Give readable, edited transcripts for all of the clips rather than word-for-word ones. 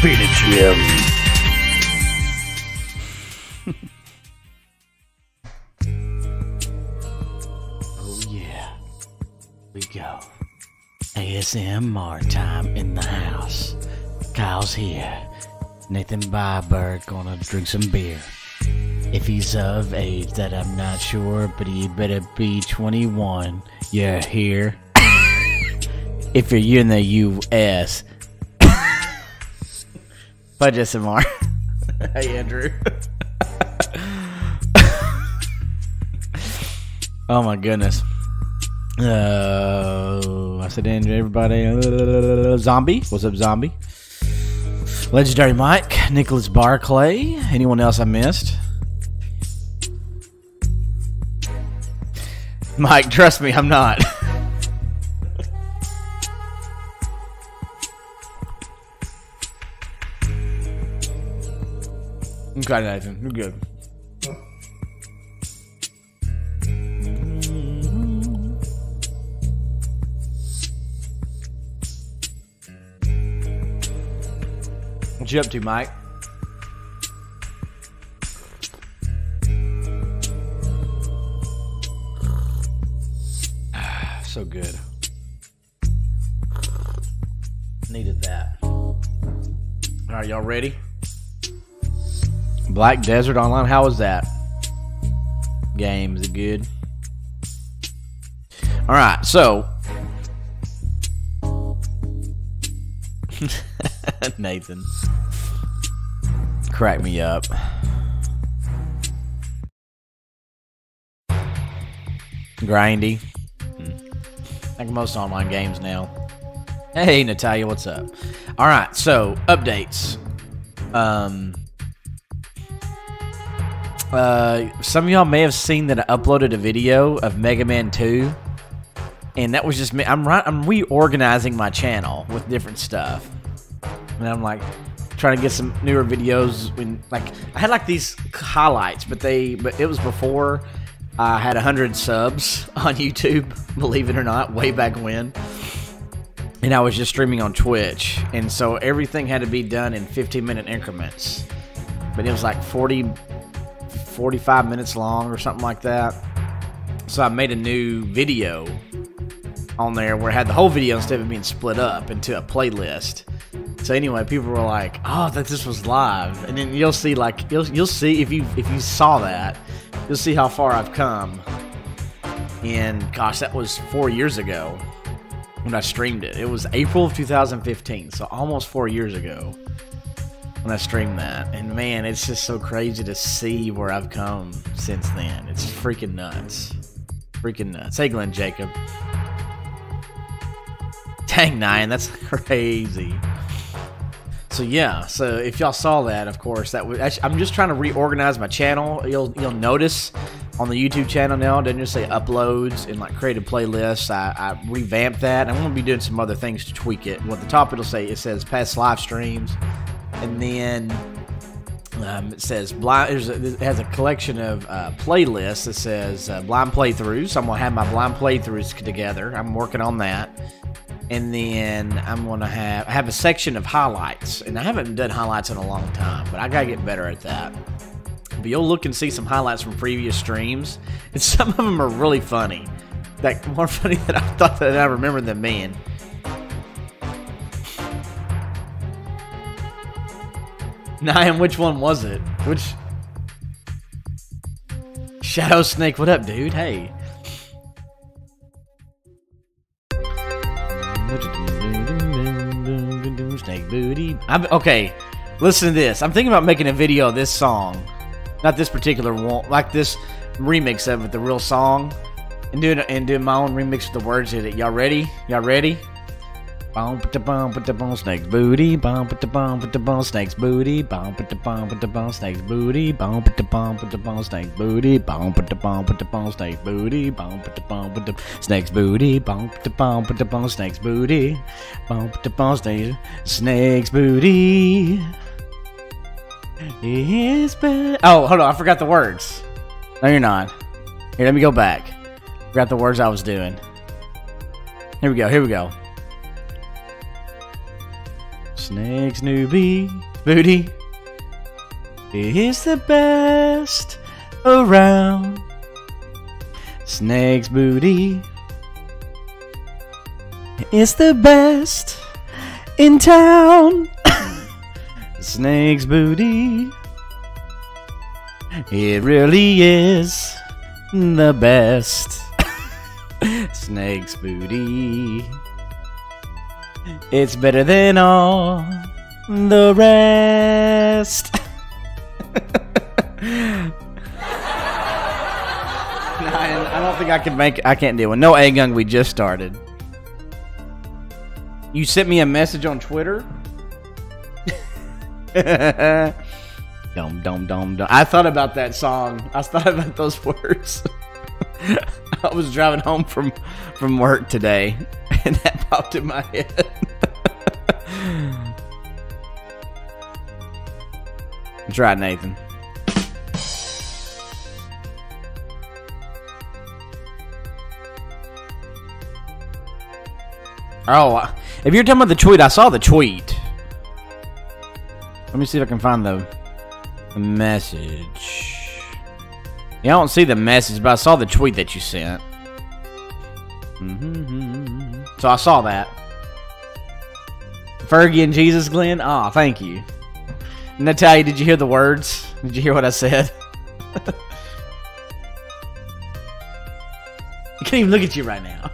Finish him. Oh yeah, we go. ASMR time in the house. Kyle's here. Nathan Byberg gonna drink some beer. If he's of age, that I'm not sure, but he better be 21. You're here. If you're in the U.S. Fudge SMR. Hey, Andrew. Oh my goodness. I said Andrew, everybody. Zombie. What's up, Zombie? Legendary Mike. Nicholas Barclay. Anyone else I missed? Mike, trust me, I'm not. Okay, Nathan, you're good. What you up to, Mike? So good. Needed that. Alright, y'all ready? Black Desert Online, how was that game? Is it good? Alright, so Nathan, crack me up. Grindy. Like most online games now. Hey Natalia, what's up? Alright, so updates. Some of y'all may have seen that I uploaded a video of Mega Man 2. And that was just me. I'm reorganizing my channel with different stuff. And I'm like trying to get some newer videos when like I had like these highlights, but it was before I had 100 subs on YouTube, believe it or not, way back when. And I was just streaming on Twitch. And so everything had to be done in 15-minute increments. But it was like 45 minutes long or something like that. So I made a new video on there where I had the whole video instead of being split up into a playlist. So anyway, people were like, "Oh, I thought this was live." And then you'll see, like, you'll see if you saw that, you'll see how far I've come. And gosh, that was 4 years ago when I streamed it. It was April of 2015, so almost 4 years ago when I streamed that. And man, it's just so crazy to see where I've come since then. It's freaking nuts. Freaking nuts. Hey, Glenn Jacob. Dang, 9, that's crazy. So yeah, so if y'all saw that, of course, that was actually, I'm just trying to reorganize my channel. You'll notice on the YouTube channel now, it doesn't just say uploads and like created playlists. I revamped that. I'm going to be doing some other things to tweak it. Well, at the top it says past live streams, and then it says blind. It has a collection of playlists that says blind playthroughs. So I'm gonna have my blind playthroughs together. I'm working on that. And then I'm going to have a section of highlights. And I haven't done highlights in a long time, but I got to get better at that. But you'll look and see some highlights from previous streams. And some of them are really funny. Like, more funny than I thought that I remember them being. Niam, which one was it? Which? Shadow Snake, what up, dude? Hey. Snake booty. Okay, listen to this. I'm thinking about making a video of this song, not this particular one, like this remix of it, the real song, and doing my own remix with the words in it. Y'all ready? Y'all ready? Bum put the bum snake's booty. Bum put the bum snake's booty. Bum put the bum snake's booty. Bum put the bum snake's booty. Bum put the bum snake's booty. Bum put the snake's booty. Bum put the bum snake's booty. Bum put the bum snake's booty. Oh, hold on, I forgot the words. No, you're not. Here, let me go back. Forgot the words I was doing. Here we go. Snake's newbie booty is the best around. Snake's booty is the best in town. Snake's booty, it really is the best. Snake's booty, it's better than all the rest. I don't think I can make it. I can't do it. No A-Gung, we just started. You sent me a message on Twitter? Dum dum dum dum. I thought about that song. I thought about those words. I was driving home from work today, and that popped in my head. That's right, Nathan. Oh, if you're talking about the tweet, I saw the tweet. Let me see if I can find the message. Yeah, I don't see the message, but I saw the tweet that you sent. So I saw that. Fergie and Jesus, Glenn? Aw, thank you. Natalia, did you hear the words? Did you hear what I said? I can't even look at you right now.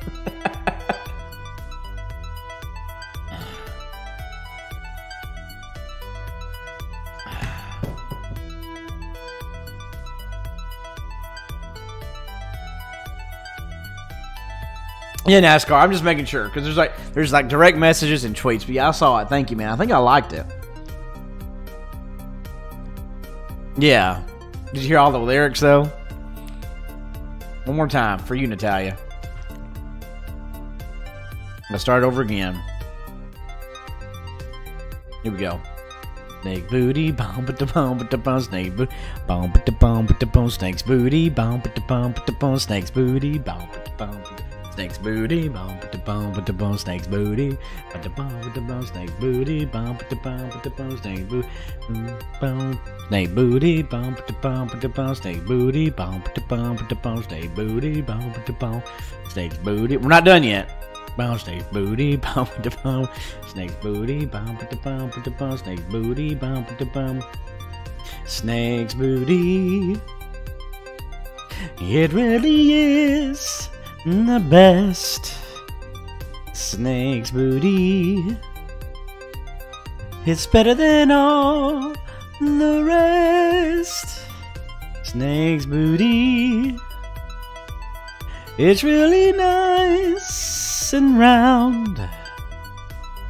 Yeah, NASCAR. I'm just making sure because there's like direct messages and tweets. But yeah, I saw it. Thank you, man. I think I liked it. Yeah. Did you hear all the lyrics though? One more time for you, Natalia. Let's start over again. Here we go. Snake booty, bum but the bum but the bum, snake booty, bum but the bum but the bum, snake's booty, bum but the bum but the bum, snake's booty, bum but the bum. Snake's booty, bum but the bum but the bum, snake's booty, but the bum but the bum, snake's booty, bum but the bum but the bum, snake's booty, bum, snake booty, bum but the bum but the bum, snake's booty, bum but the bum but the bum, snake booty, bum but the bum, snake's booty. We're not done yet. Bum, snake's booty, bum but the bum, snake's booty, bum but the bum but the bum, snake's booty, bum but the bum, snake's booty. It really is the best. Snake's booty, it's better than all the rest. Snake's booty, it's really nice and round.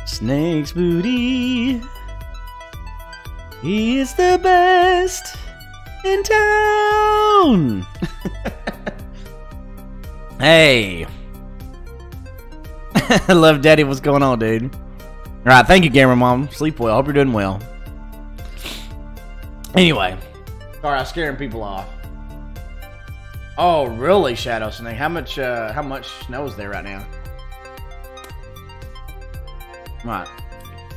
Snake's booty, he is the best in town. Hey. Love Daddy, what's going on, dude? Alright, thank you, Gamer Mom. Sleep well. Hope you're doing well. Anyway. Sorry, I'm scaring people off. Oh, really, Shadow Snake? How much snow is there right now? Alright.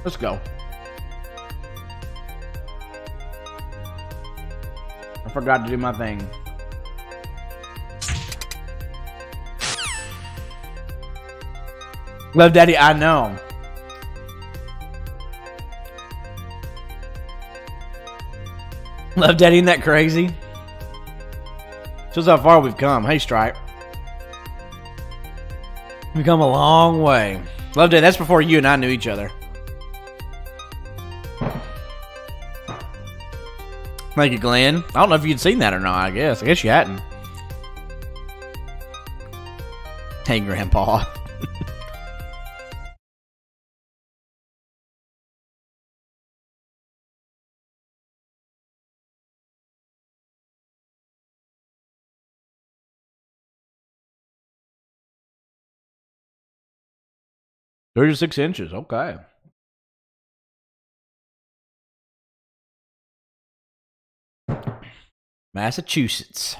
Let's go. I forgot to do my thing. Love Daddy, I know. Love Daddy, isn't that crazy? Shows how far we've come. Hey, Stripe. We've come a long way. Love Daddy, that's before you and I knew each other. Thank you, Glenn. I don't know if you'd seen that or not, I guess. I guess you hadn't. Hey, Grandpa. "36 inches, okay. Massachusetts.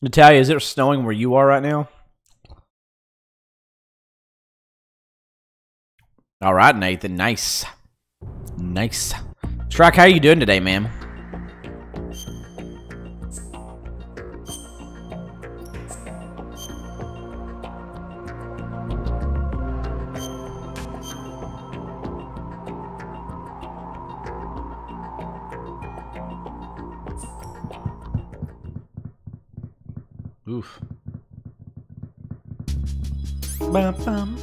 Natalia, is it snowing where you are right now? All right, Nathan. Nice. Nice. Strike, how you doing today, ma'am? Oof. Bum, bum.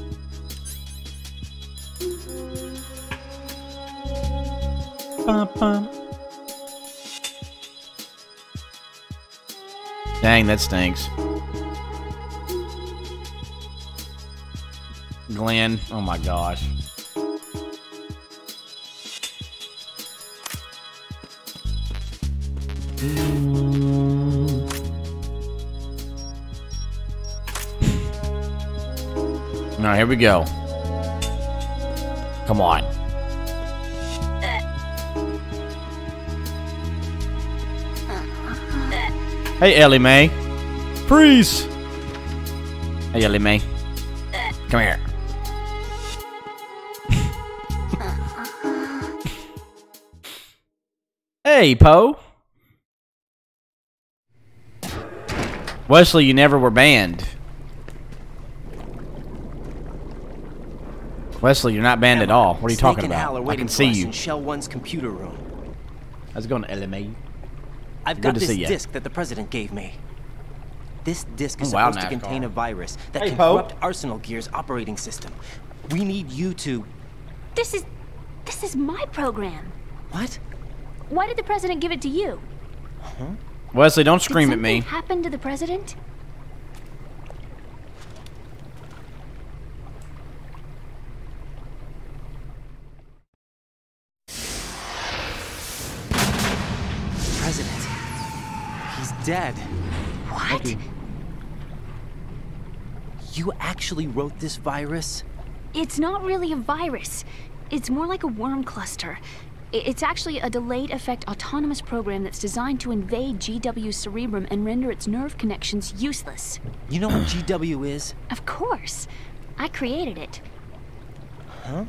Bum, bum. Dang, that stinks. Glenn, oh my gosh. All right, here we go. Come on. Hey, Ellie Mae. Freeze! Hey, Ellie Mae. Come here. Hey, Poe. Wesley, you never were banned. Wesley, you're not banned at all. What are you talking about? I can see you. In Shell 1's computer room. How's it going, Ellie Mae? I've got this disk that the president gave me. This disk is supposed to contain a virus that can corrupt Arsenal Gear's operating system. We need you to... This is my program. What? Why did the president give it to you? Huh? Wesley, don't scream at me. Did something happen to the president? President. He's dead. What? You actually wrote this virus? It's not really a virus. It's more like a worm cluster. It's actually a delayed effect autonomous program that's designed to invade GW's cerebrum and render its nerve connections useless. You know what GW is? Of course. I created it. Huh?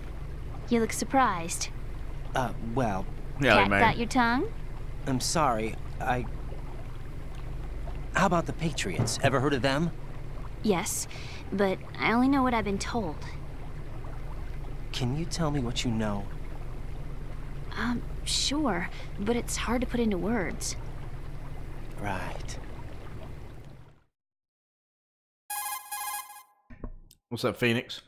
You look surprised. Well... Cat got your tongue? I'm sorry, How about the Patriots? Ever heard of them? Yes, but I only know what I've been told. Can you tell me what you know? Sure, but it's hard to put into words. Right. What's up, Phoenix?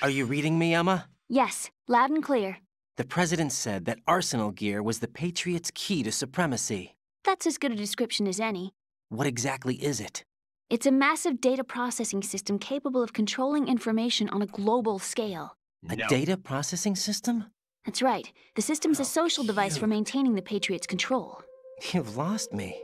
Are you reading me, Emma? Yes, loud and clear. The president said that Arsenal Gear was the Patriots' key to supremacy. That's as good a description as any. What exactly is it? It's a massive data processing system capable of controlling information on a global scale. A data processing system? That's right. The system's a social device for maintaining the Patriots' control. You've lost me.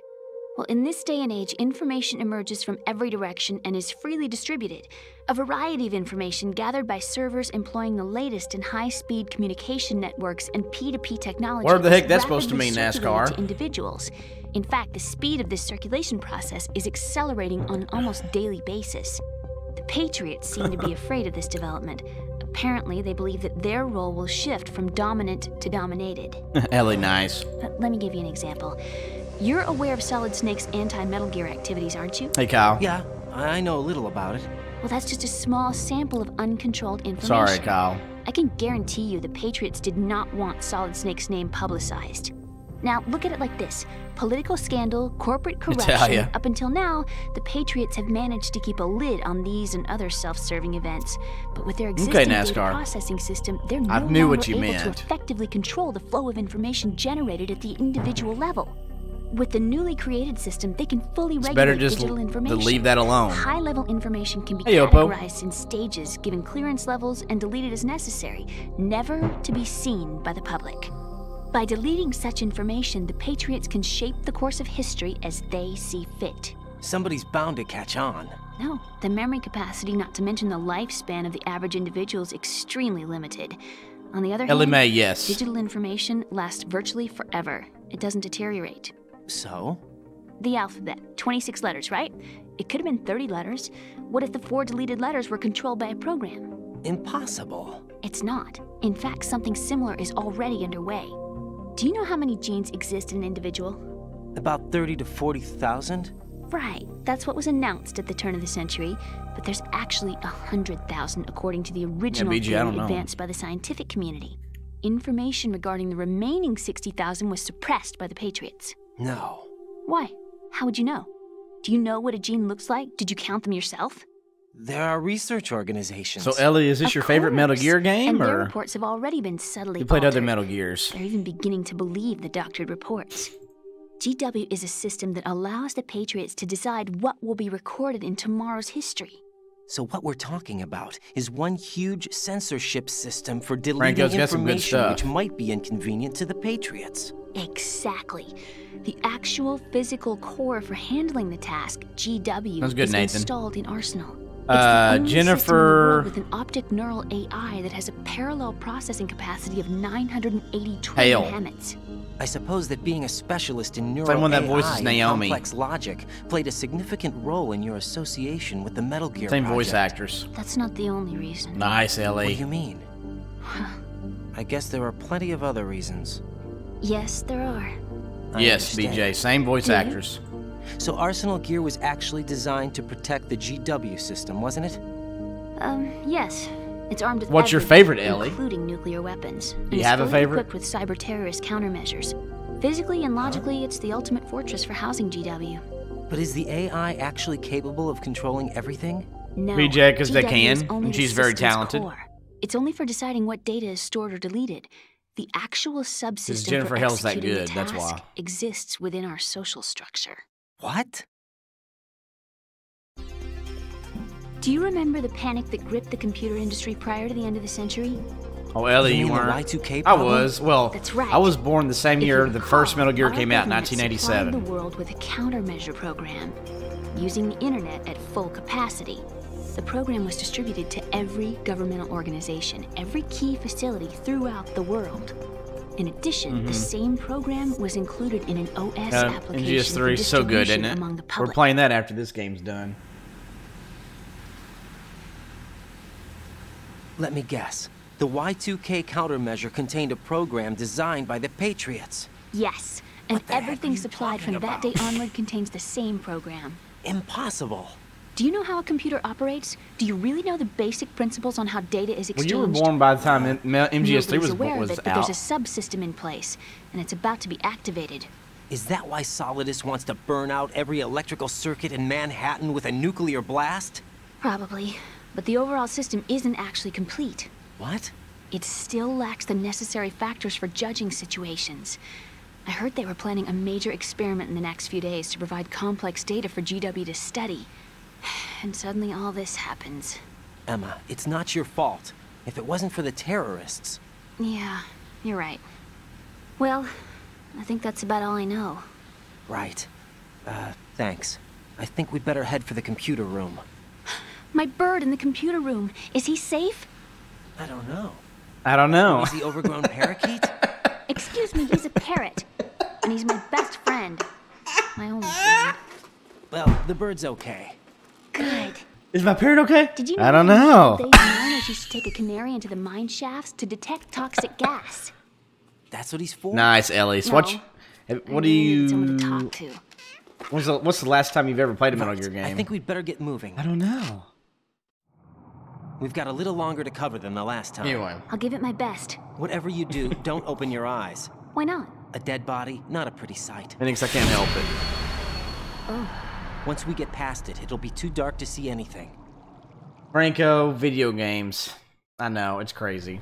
Well, in this day and age, information emerges from every direction and is freely distributed. A variety of information gathered by servers employing the latest in high-speed communication networks and P2P technology. What the heck that's supposed to mean, NASCAR? To individuals. In fact, the speed of this circulation process is accelerating on an almost daily basis. The Patriots seem to be afraid of this development. Apparently, they believe that their role will shift from dominant to dominated. Ellie, nice. Let me give you an example. You're aware of Solid Snake's anti-Metal Gear activities, aren't you? Hey, Kyle. Yeah, I know a little about it. Well, that's just a small sample of uncontrolled information. Sorry, Kyle. I can guarantee you the Patriots did not want Solid Snake's name publicized. Now, look at it like this. Political scandal, corporate corruption. Up until now, the Patriots have managed to keep a lid on these and other self-serving events. But with their existing data processing system, they're no longer able to effectively control the flow of information generated at the individual level. With the newly created system, they can fully regulate digital information. To leave that alone. High-level information can be categorized in stages, given clearance levels, and deleted as necessary, never to be seen by the public. By deleting such information, the Patriots can shape the course of history as they see fit. Somebody's bound to catch on. No, the memory capacity, not to mention the lifespan of the average individual, is extremely limited. On the other hand, digital information lasts virtually forever. It doesn't deteriorate. So? The alphabet, 26 letters, right? It could have been 30 letters. What if the 4 deleted letters were controlled by a program? Impossible. It's not. In fact, something similar is already underway. Do you know how many genes exist in an individual? About 30 to 40,000? Right. That's what was announced at the turn of the century. But there's actually 100,000 according to the original theory advanced by the scientific community. Information regarding the remaining 60,000 was suppressed by the Patriots. No. Why? How would you know? Do you know what a gene looks like? Did you count them yourself? There are research organizations. So, Ellie, is this your favorite Metal Gear game? And their reports have already been subtly You played altered. other Metal Gears. They're even beginning to believe the doctored reports. GW is a system that allows the Patriots to decide what will be recorded in tomorrow's history. So what we're talking about is one huge censorship system for deleting information which might be inconvenient to the Patriots. Exactly. The actual physical core for handling the task, GW, That's good, is Nathan. installed in Arsenal. It's the only Jennifer system in the world with an optic neural AI that has a parallel processing capacity of 980 trillion Hammets. I suppose that being a specialist in neural Same one that AI voices Naomi. and complex logic played a significant role in your association with the Metal Gear Same project. voice actors. That's not the only reason. Nice, Ellie. What do you mean? I guess there are plenty of other reasons. Yes, there are. Yes, BJ. Same voice actors. So Arsenal Gear was actually designed to protect the GW system, wasn't it? Yes. It's armed with What's your everything, favorite, Ellie? including nuclear weapons. Do you have a favorite? Equipped with cyber-terrorist countermeasures. Physically and logically, it's the ultimate fortress for housing GW. But is the AI actually capable of controlling everything? No. BJ, because they GW can, is only and the she's very system's talented. core. It's only for deciding what data is stored or deleted. The actual subsystem Jennifer for Hill's that executing good, the that's task why. exists within our social structure. What? Do you remember the panic that gripped the computer industry prior to the end of the century? Oh, Ellie, You you mean the weren't. Y2K I problem? was. Well, That's right. I was born the same If year you the recall, first Metal Gear our came out in government supplied 1987. the world with a countermeasure program, using the internet at full capacity. The program was distributed to every governmental organization, every key facility throughout the world. In addition, the same program was included in an OS application for MGS3 is so good, isn't distribution it? among the We're public. playing that after this game's done. Let me guess. The Y2K countermeasure contained a program designed by the Patriots. Yes, and What the heck everything are you supplied from talking that day about? onward contains the same program. Impossible. Do you know how a computer operates? Do you really know the basic principles on how data is Well, exchanged? you were born by the time MGS3 Nobody's aware of was it, but out. there's a subsystem in place, and it's about to be activated. Is that why Solidus wants to burn out every electrical circuit in Manhattan with a nuclear blast? Probably, but the overall system isn't actually complete. What? It still lacks the necessary factors for judging situations. I heard they were planning a major experiment in the next few days to provide complex data for GW to study. And suddenly all this happens. Emma, it's not your fault. If it wasn't for the terrorists... Yeah, you're right. Well, I think that's about all I know. Right. Thanks. I think we'd better head for the computer room. My bird in the computer room. Is he safe? I don't know. I don't know. Is he overgrown parakeet? Excuse me, he's a parrot. And he's my best friend. My only friend. Well, the bird's okay. Good. Is my parrot okay? Did you know I don't that in the know. old days, miners used to take a canary into the mine shafts to detect toxic gas? That's what he's for? Nice, Ellie. So No. what do I need someone you... to talk to. What's the last time you've ever played a Metal Gear game? I think we'd better get moving. I don't know. We've got a little longer to cover than the last time. Anyway. I'll give it my best. Whatever you do, don't open your eyes. Why not? A dead body, not a pretty sight. Phoenix, I can't help it. Oh, Once we get past it, it'll be too dark to see anything. Franco, video games. I know, it's crazy.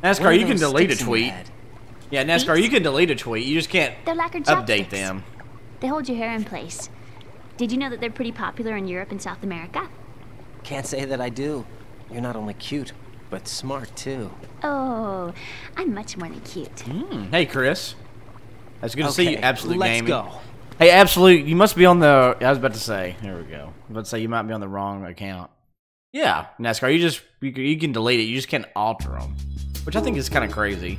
What NASCAR, are you can those delete a sticks in your tweet. head? Yeah, NASCAR, you can delete a tweet. You just can't they're lacquer update chopsticks. them. They hold your hair in place. Did you know that they're pretty popular in Europe and South America? Can't say that I do. You're not only cute, but smart too. Oh, I'm much more than cute. Hey, Chris. That's good to see you, Absolute let's Gaming. go. Hey, Absolute, you must be on the... I was about to say. Here we go. I was about to say you might be on the wrong account. Yeah, NASCAR, you can delete it. You just can't alter them. Which I think is kind of crazy.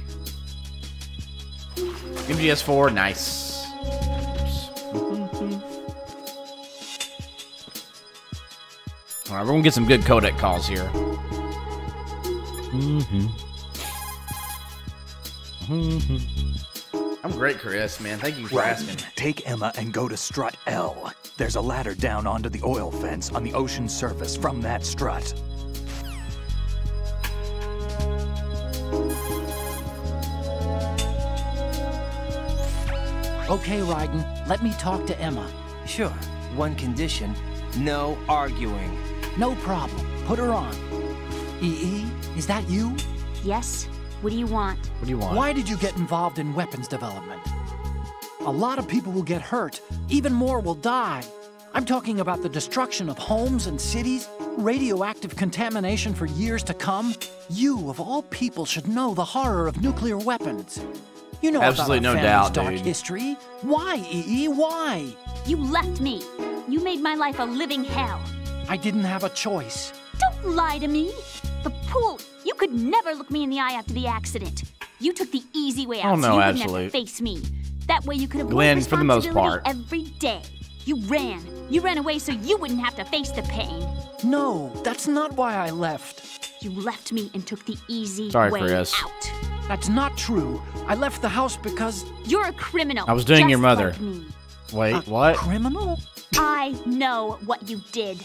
MGS4, nice. All right, we're gonna get some good codec calls here. I'm great, Chris, man. Thank you for asking. Take Emma and go to strut L. There's a ladder down onto the oil fence on the ocean surface from that strut. Okay, Raiden, let me talk to Emma. Sure. One condition, no arguing. No problem. Put her on. EE, is that you? Yes. What do you want? What do you want? Why did you get involved in weapons development? A lot of people will get hurt. Even more will die. I'm talking about the destruction of homes and cities, radioactive contamination for years to come. You, of all people, should know the horror of nuclear weapons. You know absolutely about our no family's doubt, dark dude. history. Why, EE? Why? You left me. You made my life a living hell. I didn't have a choice. Don't lie to me. The pool, you could never look me in the eye after the accident. You took the easy way out, Oh, no, so you wouldn't absolute. have to face me. That way you could avoid Glenn, for the most responsibility part. every day. You ran. You ran away so you wouldn't have to face the pain. No, that's not why I left. You left me and took the easy Sorry, way Chris. out. That's not true. I left the house because... You're a criminal. I was doing just your mother. Like me. Wait, what? Criminal? I know what you did.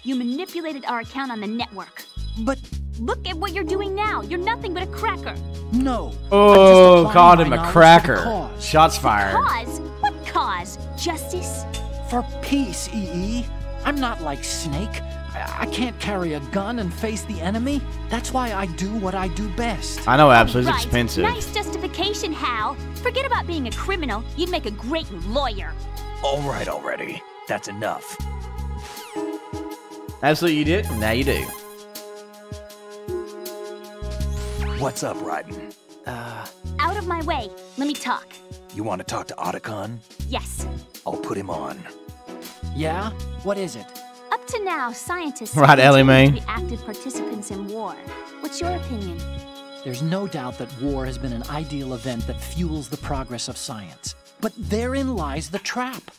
You manipulated our account on the network. But Look at what you're doing now. You're nothing but a cracker. no. Oh, I'm just called applying him my a knowledge cracker. to the cause. Shots fired. Cause? What cause? Justice? For peace, EE. I'm not like Snake. I can't carry a gun and face the enemy. That's why I do what I do best. I know, absolutely. Right. It's expensive. Nice justification, Hal. Forget about being a criminal. You'd make a great lawyer. All right already. That's enough. Absolutely, you did. Now you do. What's up, Raiden? Out of my way. Let me talk. You want to talk to Otacon? Yes. I'll put him on. Yeah? What is it? Up to now, scientists Right, Ellie Mae. to be active participants in war. What's your opinion? There's no doubt that war has been an ideal event that fuels the progress of science. But therein lies the trap.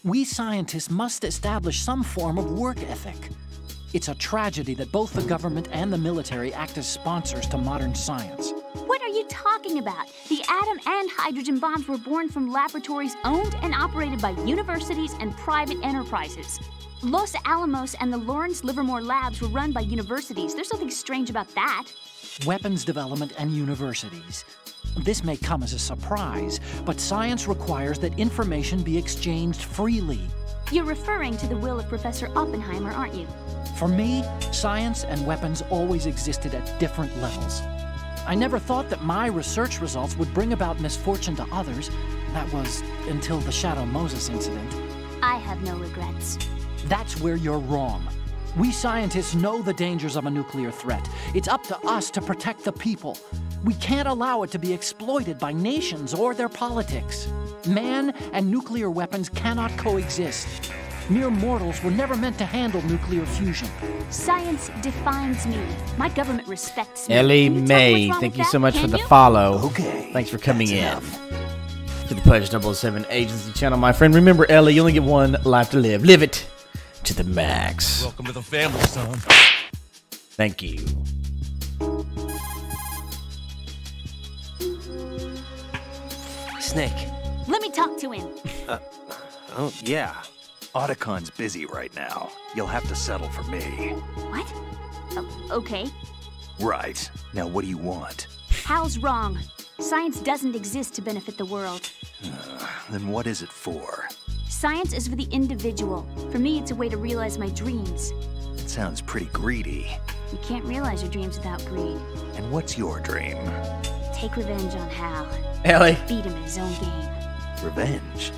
We scientists must establish some form of work ethic. It's a tragedy that both the government and the military act as sponsors to modern science. What are you talking about? The atom and hydrogen bombs were born from laboratories owned and operated by universities and private enterprises. Los Alamos and the Lawrence Livermore labs were run by universities. There's nothing strange about that. Weapons development and universities. This may come as a surprise, but science requires that information be exchanged freely. You're referring to the will of Professor Oppenheimer, aren't you? For me, science and weapons always existed at different levels. I never thought that my research results would bring about misfortune to others. That was until the Shadow Moses incident. I have no regrets. That's where you're wrong. We scientists know the dangers of a nuclear threat. It's up to us to protect the people. We can't allow it to be exploited by nations or their politics. Man and nuclear weapons cannot coexist. Mere mortals were never meant to handle nuclear fusion. Science defines me. My government respects me. Ellie Can you tell me Mae, what's wrong thank with you that? so much Can for the you? follow. Okay. Thanks for coming that's in enough. to the Pledge 007 Agency channel, my friend. Remember, Ellie, you only get one life to live. Live it to the max. Welcome to the family, son. Thank you. Snake. Let me talk to him. Oh, yeah. Otacon's busy right now. You'll have to settle for me. What? Okay. Right. Now what do you want? Hal's wrong. Science doesn't exist to benefit the world. Then what is it for? Science is for the individual. For me, it's a way to realize my dreams. It sounds pretty greedy. You can't realize your dreams without greed. And what's your dream? Take revenge on Hal. Ellie. Beat him in his own game. Revenge?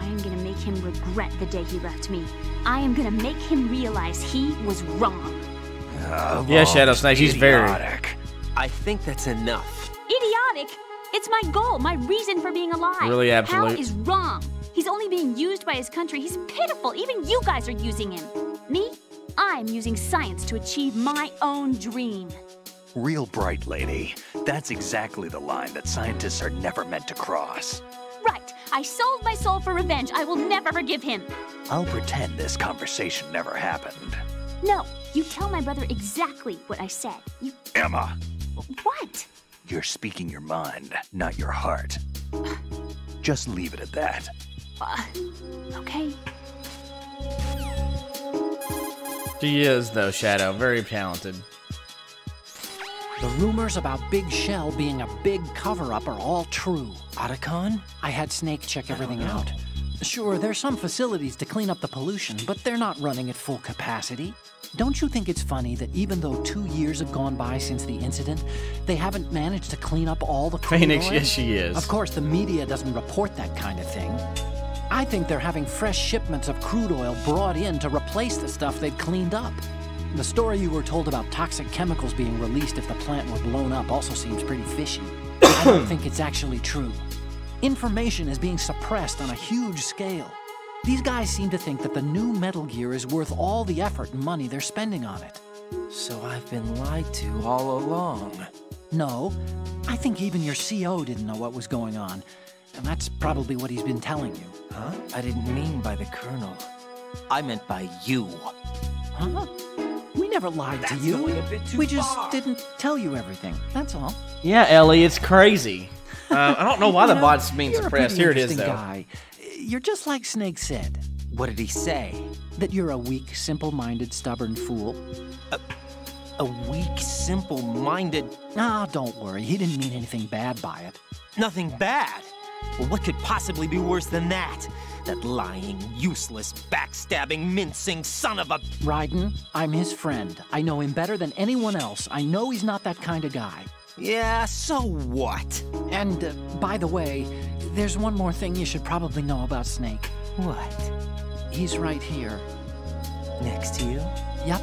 I am gonna make him regret the day he left me. I am gonna make him realize he was wrong. Yeah, Shadow Snake, she's very... idiotic. I think that's enough. Idiotic! It's my goal, my reason for being alive. Really absolute. Hal is wrong. He's only being used by his country. He's pitiful. Even you guys are using him. Me? I'm using science to achieve my own dream. Real bright, lady. That's exactly the line that scientists are never meant to cross. Right. I sold my soul for revenge. I will never forgive him. I'll pretend this conversation never happened. No, you tell my brother exactly what I said. You... Emma! What? You're speaking your mind, not your heart. Just leave it at that. Okay. She is, though, Shadow. Very talented. The rumors about Big Shell being a big cover-up are all true. Otacon? I had Snake check everything out. Sure, there's some facilities to clean up the pollution, but they're not running at full capacity. Don't you think it's funny that even though 2 years have gone by since the incident, they haven't managed to clean up all the crude Phoenix, oil? yes, she is. Of course, the media doesn't report that kind of thing. I think they're having fresh shipments of crude oil brought in to replace the stuff they'd cleaned up. The story you were told about toxic chemicals being released if the plant were blown up also seems pretty fishy. I don't think it's actually true. Information is being suppressed on a huge scale. These guys seem to think that the new Metal Gear is worth all the effort and money they're spending on it. So I've been lied to all along. No, I think even your CO didn't know what was going on. And that's probably what he's been telling you. Huh? I didn't mean by the Colonel. I meant by you. Huh? We never lied to you. We just didn't tell you everything. That's all. Yeah, Ellie, it's crazy. I don't know why the bot's being suppressed. Here it is, though. Guy. You're just like Snake said. What did he say? That you're a weak, simple-minded, stubborn fool. A weak, simple-minded... Ah, don't worry. He didn't mean anything bad by it. Nothing bad? Well, what could possibly be worse than that? That lying, useless, backstabbing, mincing son of a... Raiden, I'm his friend. I know him better than anyone else. I know he's not that kind of guy. Yeah, so what? And, by the way, there's one more thing you should probably know about Snake. What? He's right here. Next to you? Yep.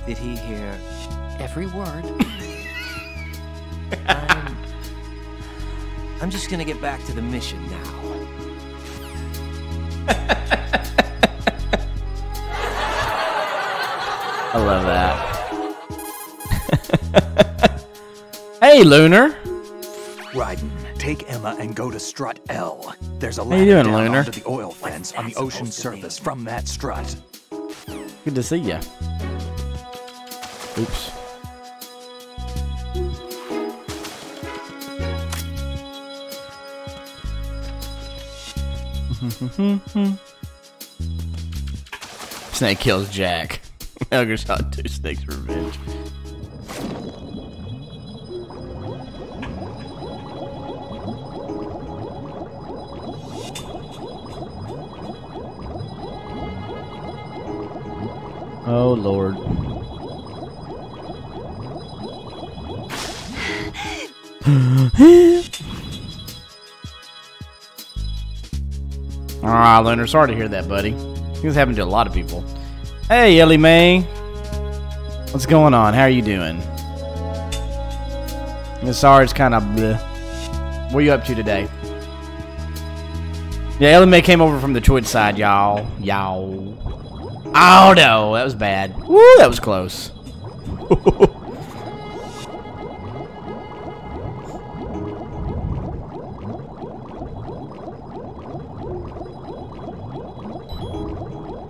Did he hear... every word? I'm just gonna get back to the mission now. I love that. Hey, Lunar. Raiden, take Emma and go to Strut L. There's a ladder down onto the oil fence on the ocean surface from that strut. Good to see ya. Oops. Snake kills Jack. Metal Gear Solid 2: Snake's Revenge. Oh, Lord. Alright, Lunar, sorry to hear that, buddy. This happened to a lot of people. Hey, Ellie Mae. What's going on? How are you doing? I'm sorry, it's kind of bleh. What are you up to today? Yeah, Ellie Mae came over from the Twitch side, y'all. Y'all. Oh, no. That was bad. Woo, that was close.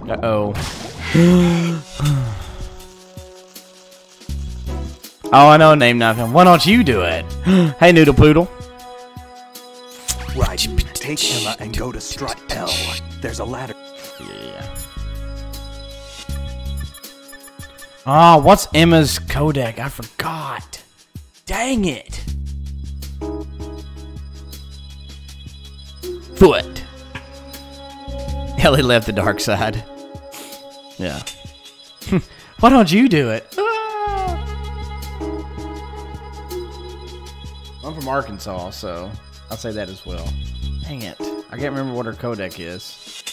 Uh-oh. Oh, I know, name nothing. Why don't you do it? Hey, Noodle Poodle. Right. Take Emma and go to Strut L. There's a ladder. Yeah. Oh, what's Emma's codec? I forgot. Dang it. Foot. Ellie left the dark side. Yeah. Why don't you do it? Ah! I'm from Arkansas, so I'll say that as well. Dang it. I can't remember what her codec is.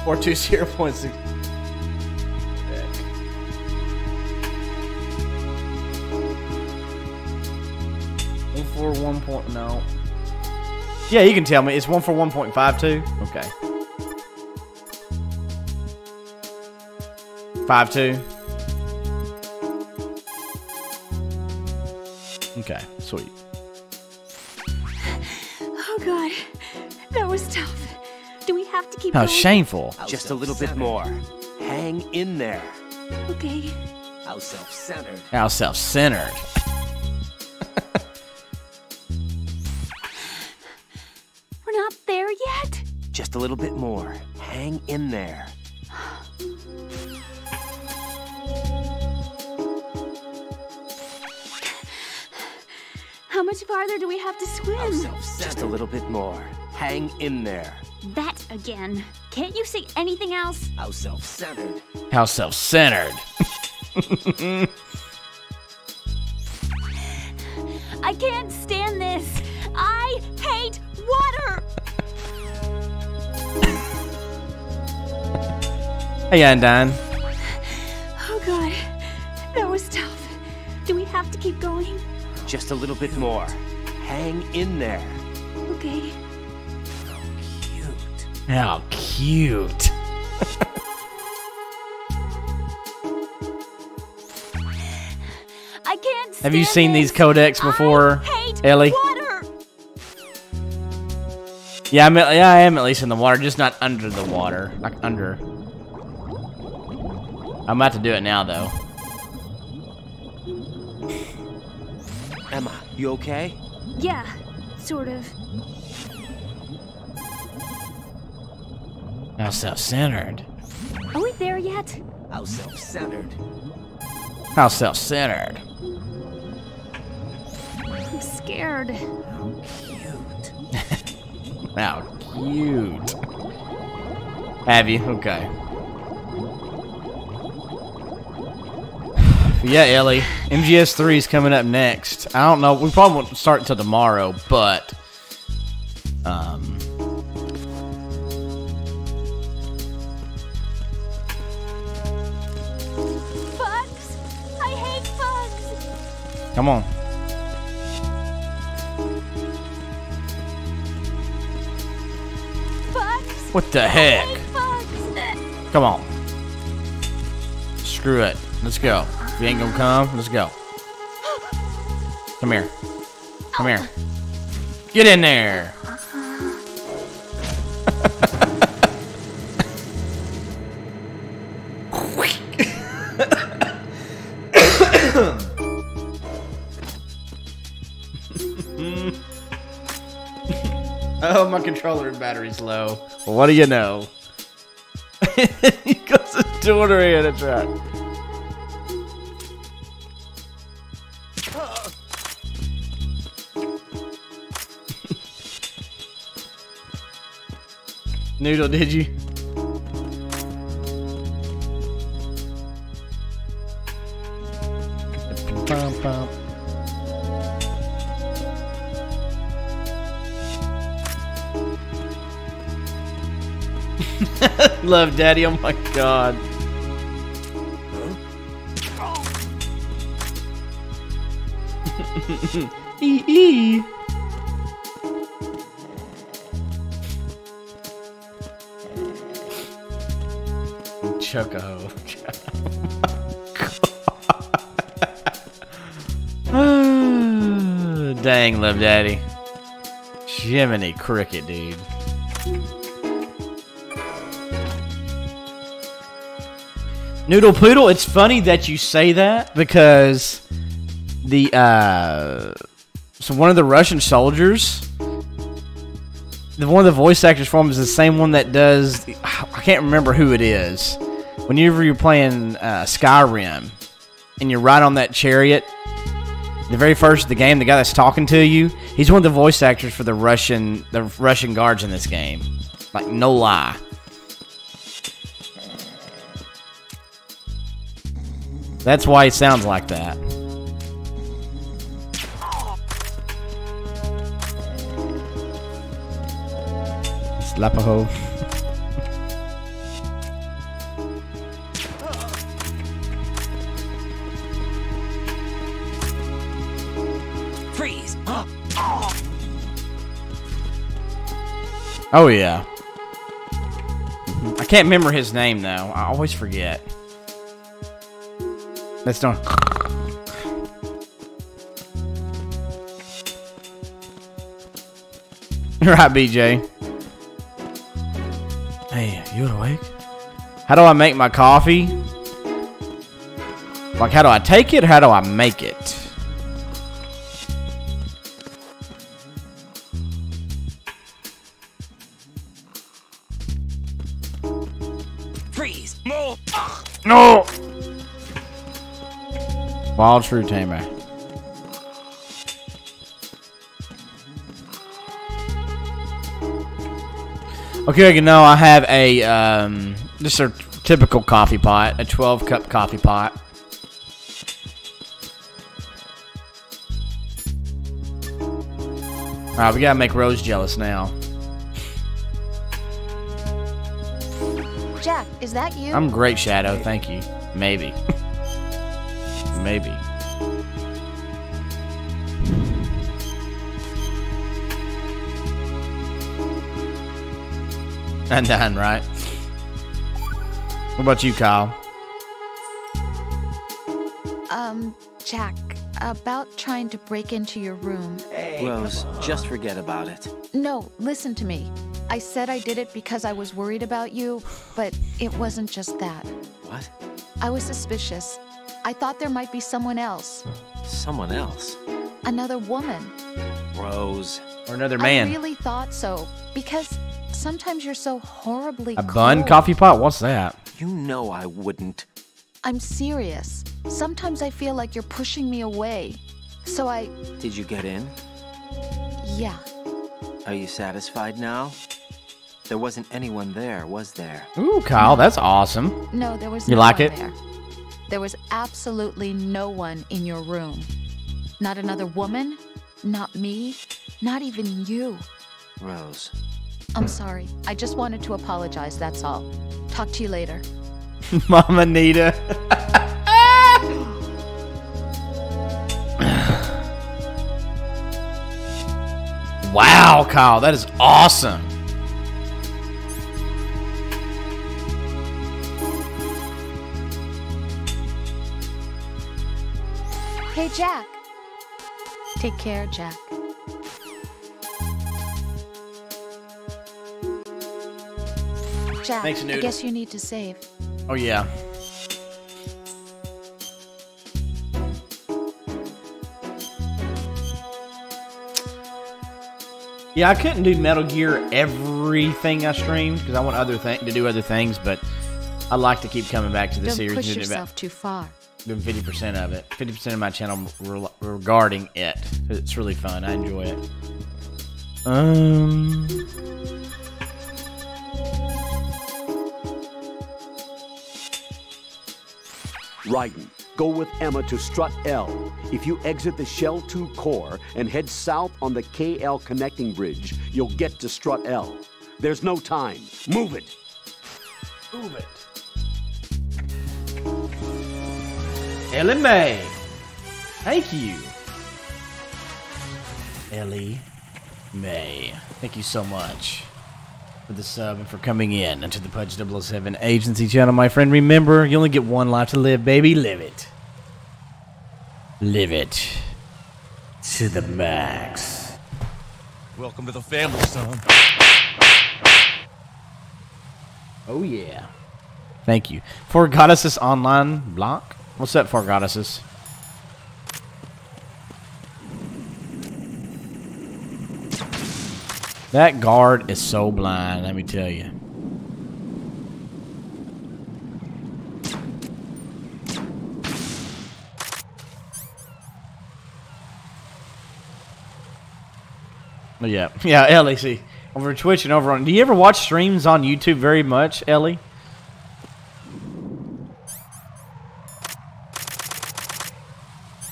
Or 20.6. 141. No. Yeah, you can tell me. It's 141.52. Okay. 5-2. Okay, sweet. Oh god, that was tough. Do we have to keep going? How shameful. Just a little bit more. Hang in there. Okay. How self-centered. How self-centered. We're not there yet. Just a little bit more. Hang in there. How much farther do we have to swim? Just a little bit more. Hang in there. That again. Can't you say anything else? How self-centered. How self-centered. I can't stand this. I hate water. Hey, Undyne. Oh god, that was tough. Do we have to keep going? Just a little bit more. Hang in there. Okay. How cute. I can't stand Have you seen this. these codecs before, I hate Ellie? Water. Yeah, I am at least in the water, just not under the water. Like under. I'm about to do it now, though. Emma, you okay? Yeah, sort of. How self-centered. Are we there yet? How self-centered. How self-centered. I'm scared. How cute. How cute. Have you? Okay. Yeah, Ellie. MGS3 is coming up next. I don't know. We probably won't start until tomorrow, but Bugs! I hate bugs! come on. Bugs! What the I heck? hate bugs! Come on. Screw it. Let's go. If you ain't gonna come, let's go. Come here. Come here. Get in there. Oh, my controller battery's low. Well, what do you know? He got the daughter in, that's right. Noodle, did you? Bum, bum. Love Daddy, oh my god. Ee. Choco. Dang, Love Daddy. Jiminy Cricket, dude. Noodle Poodle, it's funny that you say that because the so one of the Russian soldiers, one of the voice actors for him is the same one that does, I can't remember who it is. Whenever you're playing Skyrim and you're right on that chariot, the very first of the game, the guy that's talking to you, he's one of the voice actors for the Russian guards in this game. Like, no lie. That's why it sounds like that. Slapaho. Freeze! Oh, yeah. I can't remember his name, though. I always forget. Let's don't. You're right, BJ. Hey, you awake? How do I make my coffee? Like, how do I take it or how do I make it? Freeze! Move! No! Wild Shrew Tamer. Okay, you know I have a just a typical coffee pot, a 12-cup coffee pot. All right, we gotta make Rose jealous now. Jack, is that you? I'm great, Shadow. Thank you. Maybe. Maybe. And done, right? What about you, Kyle? Jack, about trying to break into your room. Hey, Rose, just forget about it. No, listen to me. I said I did it because I was worried about you, but it wasn't just that. What? I was suspicious. I thought there might be someone else. Someone else? Another woman. Rose. Or another man. I really thought so, because sometimes you're so horribly A bun coffee pot? What's that? You know I wouldn't. I'm serious. Sometimes I feel like you're pushing me away. So I... Did you get in? Yeah. Are you satisfied now? There wasn't anyone there, was there? Ooh, Kyle, that's awesome. No, there was you no like one it? there. There was absolutely no one in your room. Not another woman, not me, not even you. Rose. I'm sorry. I just wanted to apologize, that's all. Talk to you later. Mama Nita. Wow, Kyle, that is awesome. Hey, Jack. Take care, Jack. Jack, Thanks, I guess you need to save. Oh, yeah. Yeah, I couldn't do Metal Gear everything I streamed because I want to do other things, but I like to keep coming back to the series. Don't push yourself too far. Doing 50% of it. 50% of my channel regarding it. It's really fun. I enjoy it. Raiden, go with Emma to Strut L. If you exit the Shell 2 core and head south on the KL connecting bridge, you'll get to Strut L. There's no time. Move it. Move it. Ellie Mae. Thank you. Ellie Mae. Thank you so much for the sub and for coming in into the Pudge 007 Agency channel, my friend. Remember, you only get one life to live, baby. Live it. Live it. To the max. Welcome to the family, son. Oh, yeah. Thank you. For Goddesses Online block? What's that for, Goddesses? That guard is so blind, let me tell you. Yeah, Ellie, see. Over Twitch and over on... Do you ever watch streams on YouTube very much, Ellie?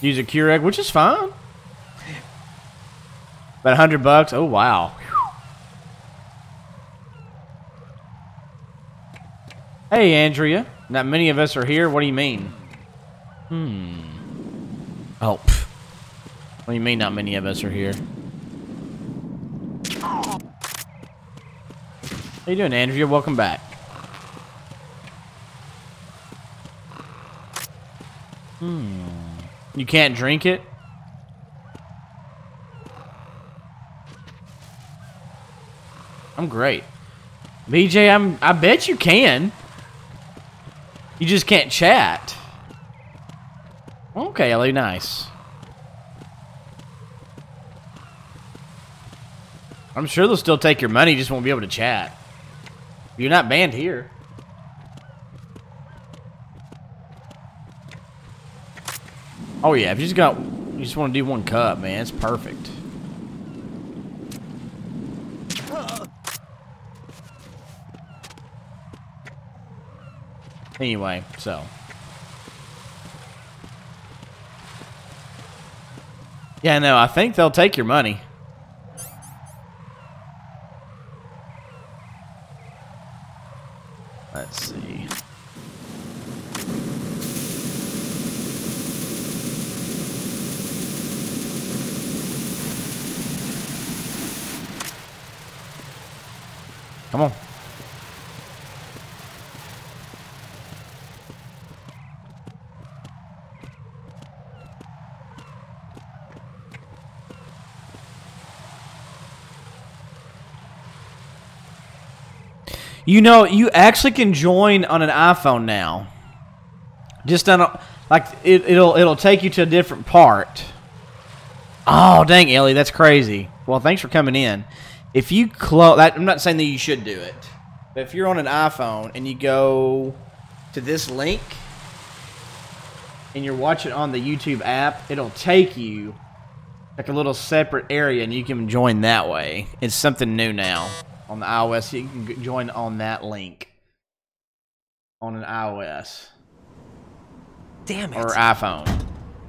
Use a Keurig, which is fine. About $100. Oh, wow. Hey, Andrea. Not many of us are here. What do you mean? Oh. What do you mean not many of us are here? How you doing, Andrea? Welcome back. You can't drink it? I'm great. BJ, I bet you can. You just can't chat. Okay, Ellie, nice. I'm sure they'll still take your money, you just won't be able to chat. You're not banned here. Oh yeah, if you just want to do one cup, man, it's perfect. Anyway, so. Yeah, no, I think they'll take your money. Let's see. Come on. You know, you actually can join on an iPhone now. Just on a, like it'll take you to a different part. Oh dang, Ellie, that's crazy. Well, thanks for coming in. If you close that, I'm not saying that you should do it, but if you're on an iPhone and you go to this link and you're watching on the YouTube app, it'll take you like a little separate area and you can join that way. It's something new now. On the iOS, you can join on that link on an iOS. Damn it. Or iPhone.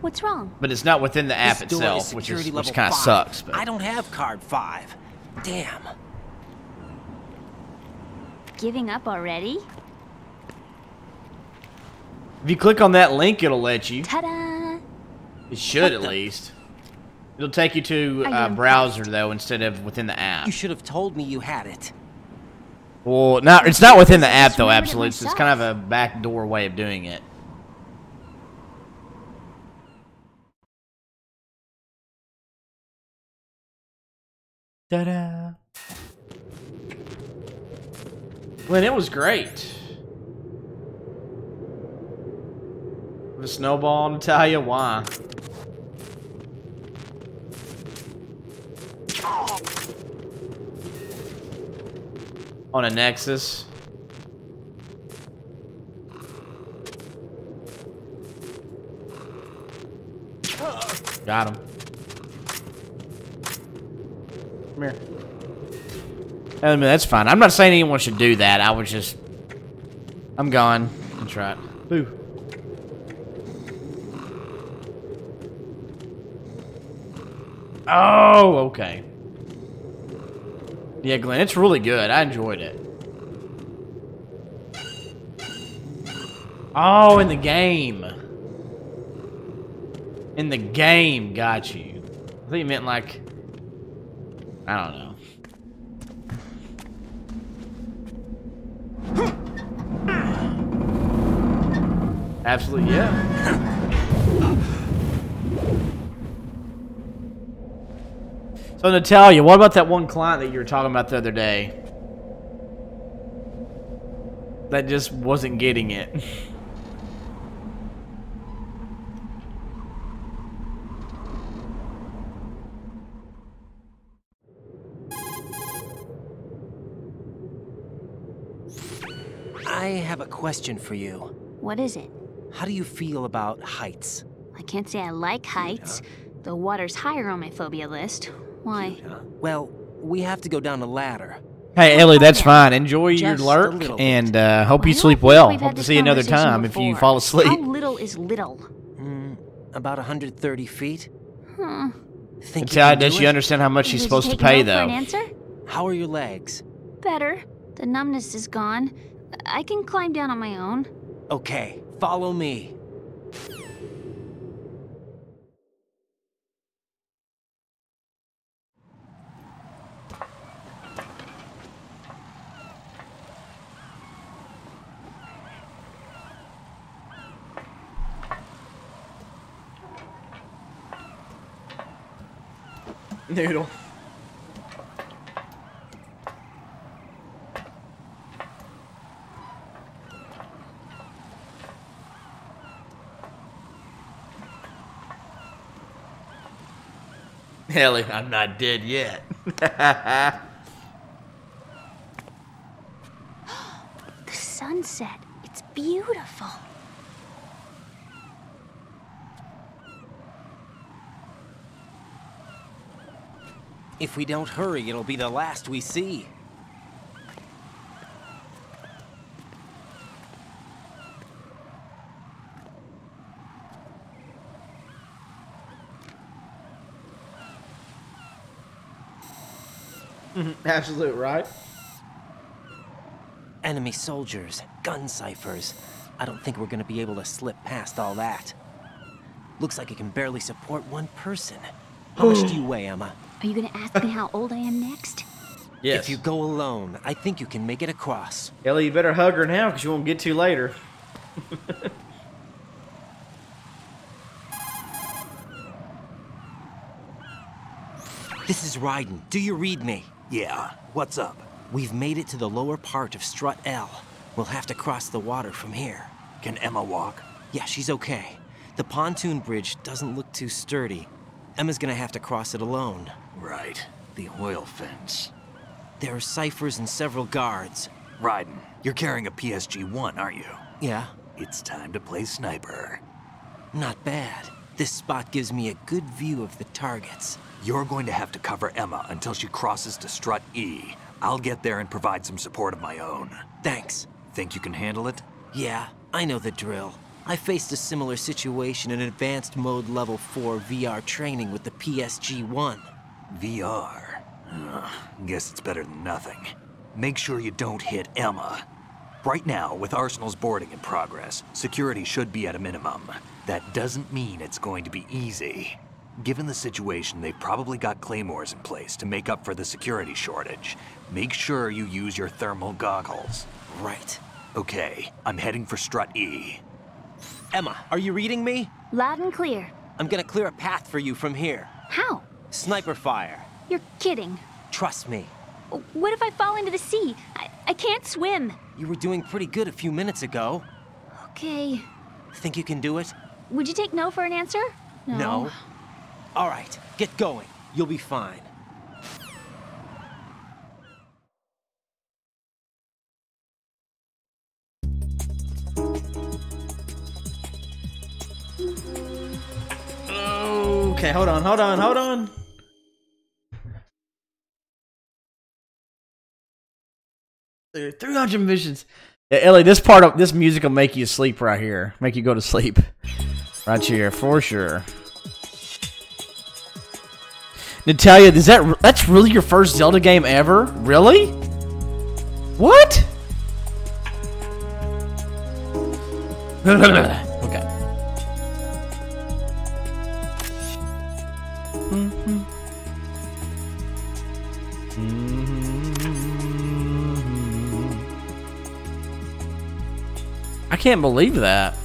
What's wrong? But it's not within the app itself, which kind of sucks. But. I don't have card 5. Damn. Giving up already? If you click on that link, it'll let you. Ta-da! It should at least. It'll take you to a browser, though, instead of within the app. You should have told me you had it. Well, it's not within the app, though, absolutely. It's kind of a backdoor way of doing it. Ta-da! Well, it was great. The snowball, Natalia, why? On a Nexus. Got him. Come here. I mean, that's fine. I'm not saying anyone should do that. I was just... I'm gone. That's right. Boo. Oh, okay. Yeah, Glenn, it's really good. I enjoyed it. Oh, in the game. In the game, got you. I think you meant like... I don't know. Absolutely, yeah. So, Natalia, what about that one client that you were talking about the other day? That just wasn't getting it. I have a question for you. What is it? How do you feel about heights? I can't say I like heights. The water's higher on my phobia list. Why? Well, we have to go down a ladder. Hey, Ellie, that's fine. Enjoy your lurk, and hope you sleep well. Hope to see you another time if you fall asleep. How little is little? About 130 feet. Natalia, does she understand how much she's supposed to pay, though? For an answer? How are your legs? Better. The numbness is gone. I can climb down on my own. Okay, follow me. Noodle. Ellie, I'm not dead yet. The sunset. It's beautiful. If we don't hurry, it'll be the last we see. Absolute right. Enemy soldiers, gun ciphers. I don't think we're gonna be able to slip past all that. Looks like it can barely support one person. How much do you weigh, Emma? Are you gonna ask me how old I am next? Yes. If you go alone, I think you can make it across. Ellie, you better hug her now because you won't get to later. This is Raiden. Do you read me? Yeah, what's up? We've made it to the lower part of Strut L. We'll have to cross the water from here. Can Emma walk? Yeah, she's okay. The pontoon bridge doesn't look too sturdy. Emma's gonna have to cross it alone. Right. The oil fence. There are ciphers and several guards. Raiden, you're carrying a PSG-1, aren't you? Yeah. It's time to play sniper. Not bad. This spot gives me a good view of the targets. You're going to have to cover Emma until she crosses to Strut E. I'll get there and provide some support of my own. Thanks. Think you can handle it? Yeah, I know the drill. I faced a similar situation in advanced mode level 4 VR training with the PSG-1. VR? Guess it's better than nothing. Make sure you don't hit Emma. Right now, with Arsenal's boarding in progress, security should be at a minimum. That doesn't mean it's going to be easy. Given the situation, they've probably got claymores in place to make up for the security shortage. Make sure you use your thermal goggles. Right. Okay, I'm heading for Strut E. Emma, are you reading me? Loud and clear. I'm gonna clear a path for you from here. How? Sniper fire. You're kidding. Trust me. What if I fall into the sea? I can't swim. You were doing pretty good a few minutes ago. Okay. Think you can do it? Would you take no for an answer? No. All right, get going. You'll be fine. Okay, hold on. 300 missions. Yeah, Ellie, this part of this music will make you sleep right here. Make you go to sleep. Right here, for sure. Natalia, that's really your first Zelda game ever? Really? What? Okay. I can't believe that.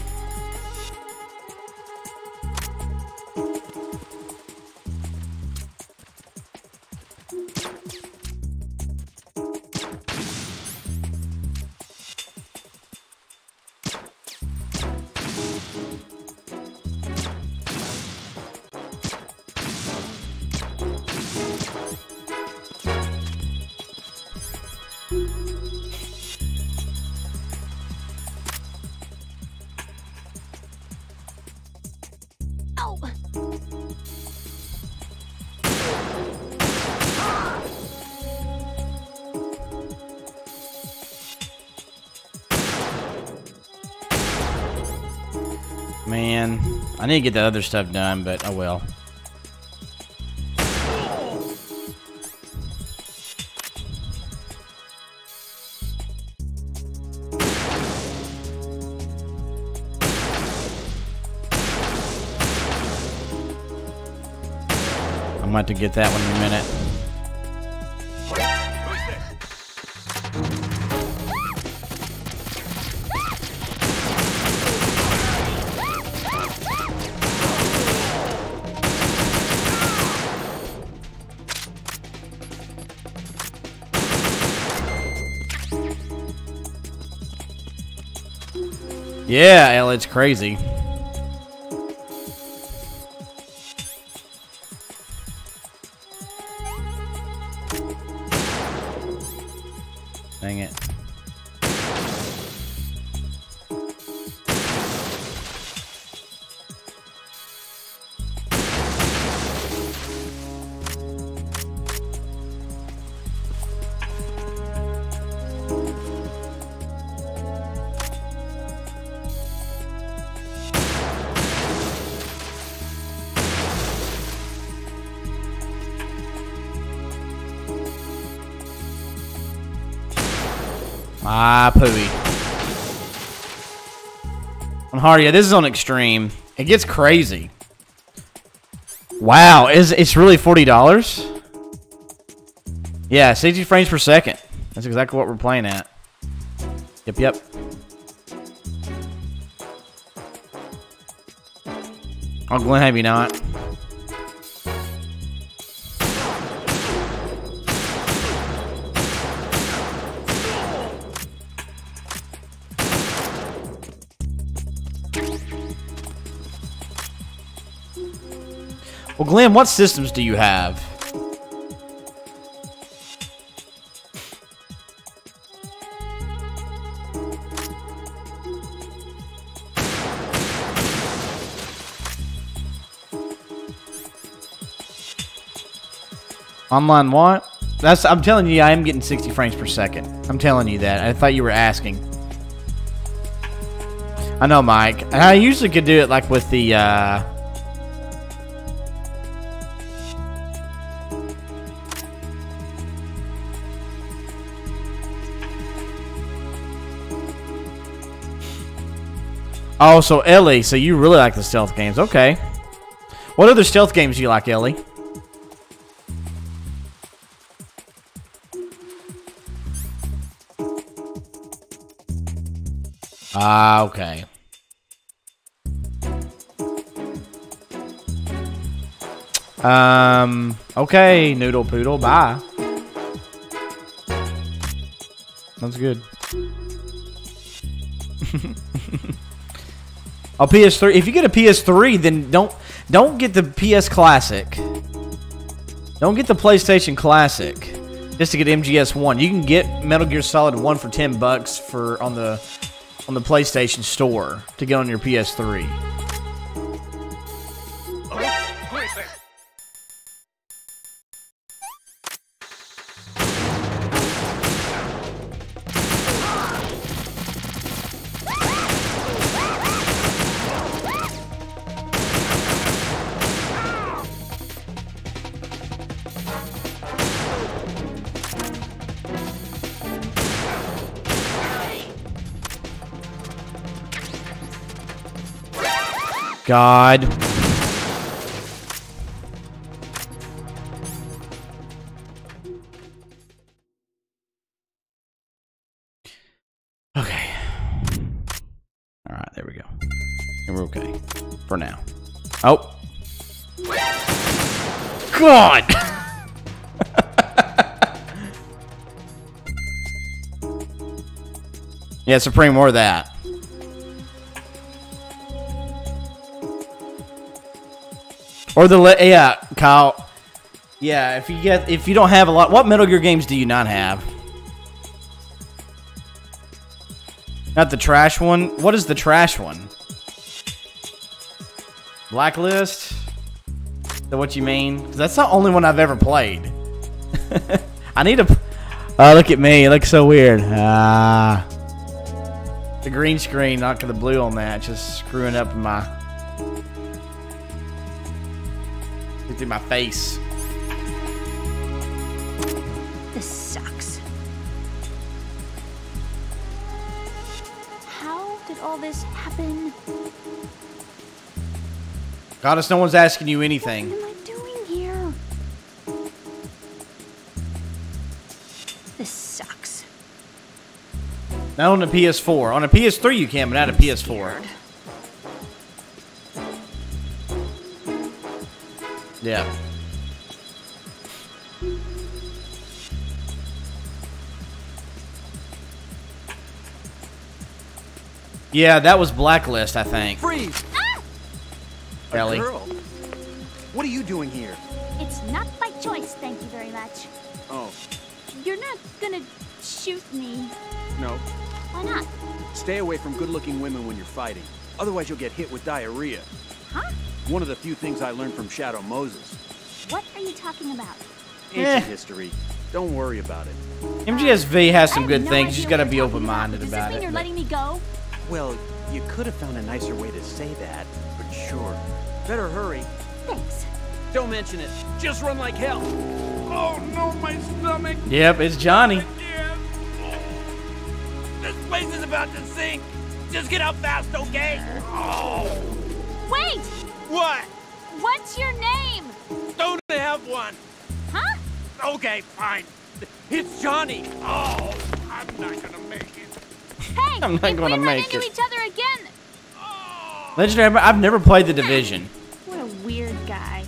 Man, I need to get that other stuff done, but oh well. I'm about to get that one in a minute. Yeah, Ellie, it's crazy. Dang it. Ah, pooey. On hard, yeah, this is on extreme. It gets crazy. Wow, it's really $40? Yeah, 60 frames per second. That's exactly what we're playing at. Yep. Oh, Glenn, have you not? Well, Glenn, what systems do you have? Online what? I'm telling you, I am getting 60 frames per second. I'm telling you that. I thought you were asking. I know, Mike. And I usually could do it like with the Oh, so Ellie, so you really like the stealth games. Okay. What other stealth games do you like, Ellie? Ah, okay. Okay, Noodle Poodle, bye. That's good. Oh, PS3. If you get a PS3, then don't get the PS Classic. Don't get the PlayStation Classic. Just to get MGS1. You can get Metal Gear Solid 1 for $10 on the PlayStation Store to get on your PS3. God. Okay. All right, there we go. And we're okay for now. Oh. God. Yeah, Supreme, more of that. Or yeah, Kyle. Yeah, if you don't have a lot, what Metal Gear games do you not have? Not the trash one. What is the trash one? Blacklist? Is that what you mean? 'Cause that's the only one I've ever played. I need to. Oh, look at me. It looks so weird. The green screen, not the blue on that, just screwing up my. Through my face. This sucks. How did all this happen? Goddess, no one's asking you anything. What am I doing here? This sucks. Not on the PS4. On a PS3 you can, but not a PS4. Yeah. Yeah, that was Blacklist, I think. Freeze! Ellie. Girl. What are you doing here? It's not by choice, thank you very much. Oh. You're not gonna shoot me. No. Why not? Stay away from good-looking women when you're fighting. Otherwise, you'll get hit with diarrhea. Huh? One of the few things I learned from Shadow Moses. What are you talking about? Ancient history. Don't worry about it. MGSV has some good things. You just gotta be open-minded about it. Does this mean you're letting me go? Well, you could have found a nicer way to say that, but sure. Better hurry. Thanks. Don't mention it. Just run like hell. Oh no, my stomach. Yep, it's Johnny. This place is about to sink. Just get out fast, okay? Oh. Wait! What? What's your name? Don't have one. Huh? Okay, fine. It's Johnny. Oh, I'm not gonna make it. Hey, I'm not gonna make if we run into each other again. Legendary, I've never played The Division. What a weird guy.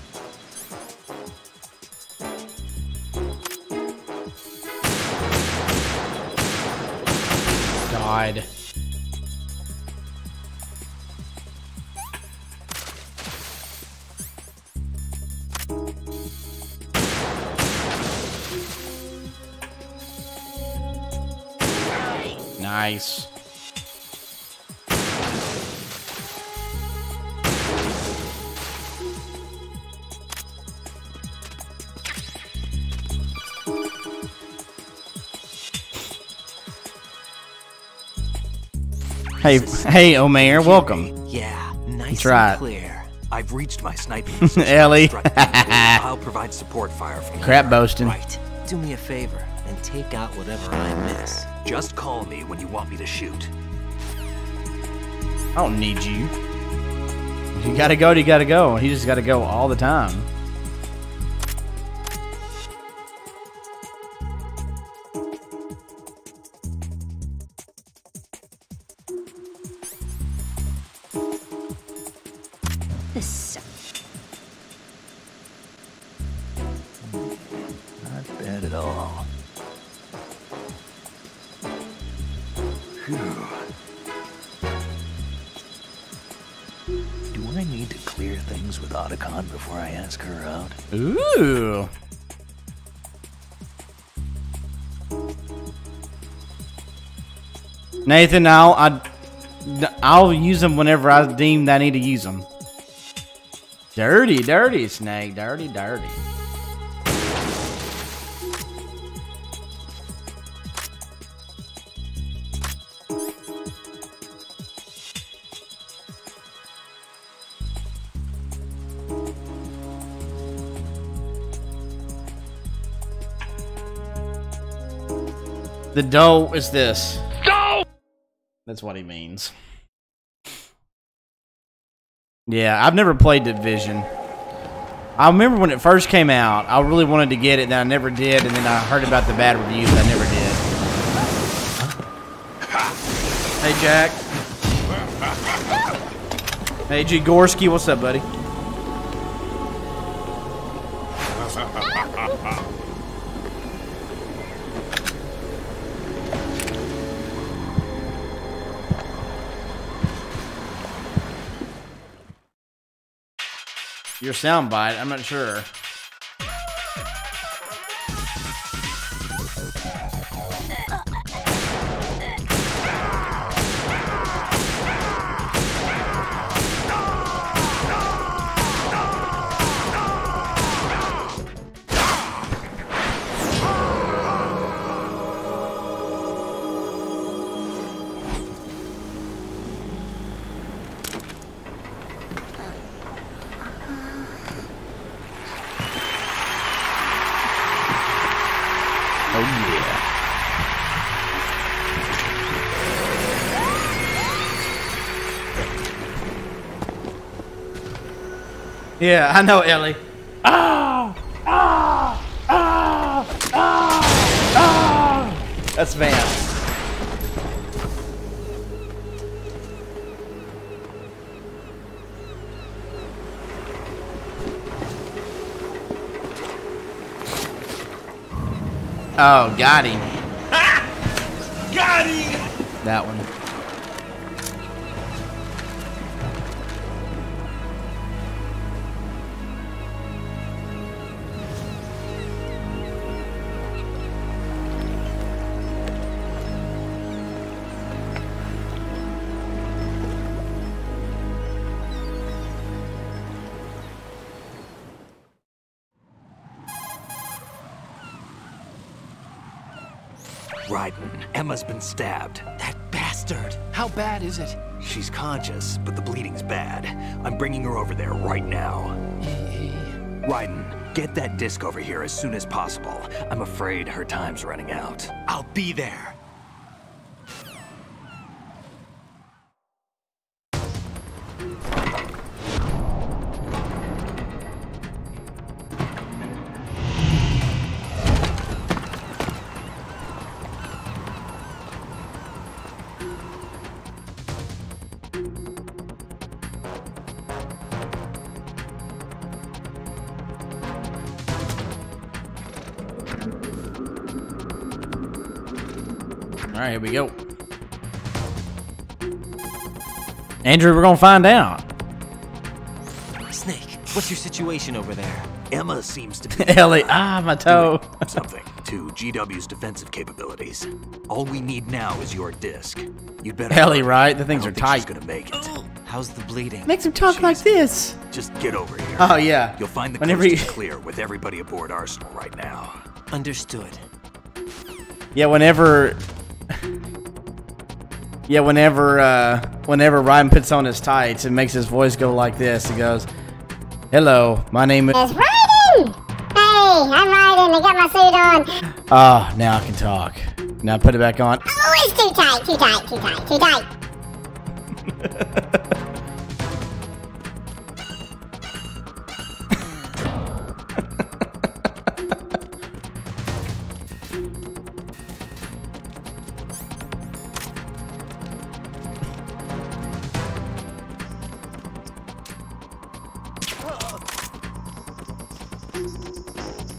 God. Nice. Hey, Omer, welcome. Yeah, nice That's right. and clear. I've reached my sniping position. Ellie. I'll provide support fire from Crap here. boasting. Right. Do me a favor and take out whatever I miss. Just call me when you want me to shoot. I don't need you. You gotta go, you gotta go. He just gotta go all the time. This sucks. Not bad at all. Phew. Do I need to clear things with Otacon before I ask her out? Ooh. Nathan, I'll use them whenever I deem that I need to use them. Dirty, dirty, Snake. Dirty, dirty. The dough is this. Dough! That's what he means. Yeah, I've never played Division. I remember when it first came out, I really wanted to get it, then I never did, and then I heard about the bad reviews, I never did. Hey, Jack. Hey, G. Gorski, what's up, buddy? Your soundbite, I'm not sure. Yeah, I know, Ellie. Ah! Ah! Ah! Ah! Ah! That's Vance. Oh, got him. Got him! That one. Raiden, Emma's been stabbed. That bastard. How bad is it? She's conscious, but the bleeding's bad. I'm bringing her over there right now. Raiden, get that disc over here as soon as possible. I'm afraid her time's running out. I'll be there. Alright, here we go. Andrew, we're gonna find out. Snake, what's your situation over there? Emma seems to be Ellie, my toe. Something to GW's defensive capabilities. All we need now is your disc. You'd better. Ellie, right? The things are tight. She's gonna make it. How's the bleeding? Makes him talk like this. Just get over here. Oh yeah. You'll find the coast is clear with everybody aboard Arsenal right now. Understood. Yeah, whenever Raiden puts on his tights, it makes his voice go like this. He goes, "Hello, my name is Raiden! Hey, I'm Raiden. I got my suit on." Ah, now I can talk. Now put it back on. Oh, it's too tight, too tight, too tight, too tight.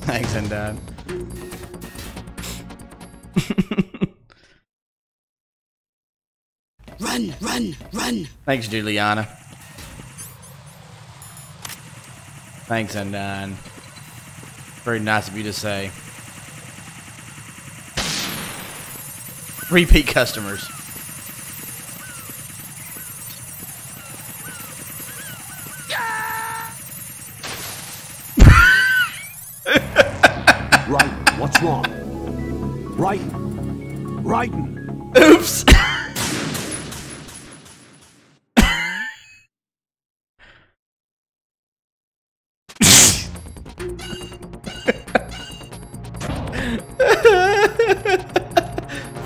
Thanks, and Run, run, run. Thanks, Juliana. Thanks, Undyne. Very nice of you to say. Repeat customers. Raiden, what's wrong? Raiden! Oops!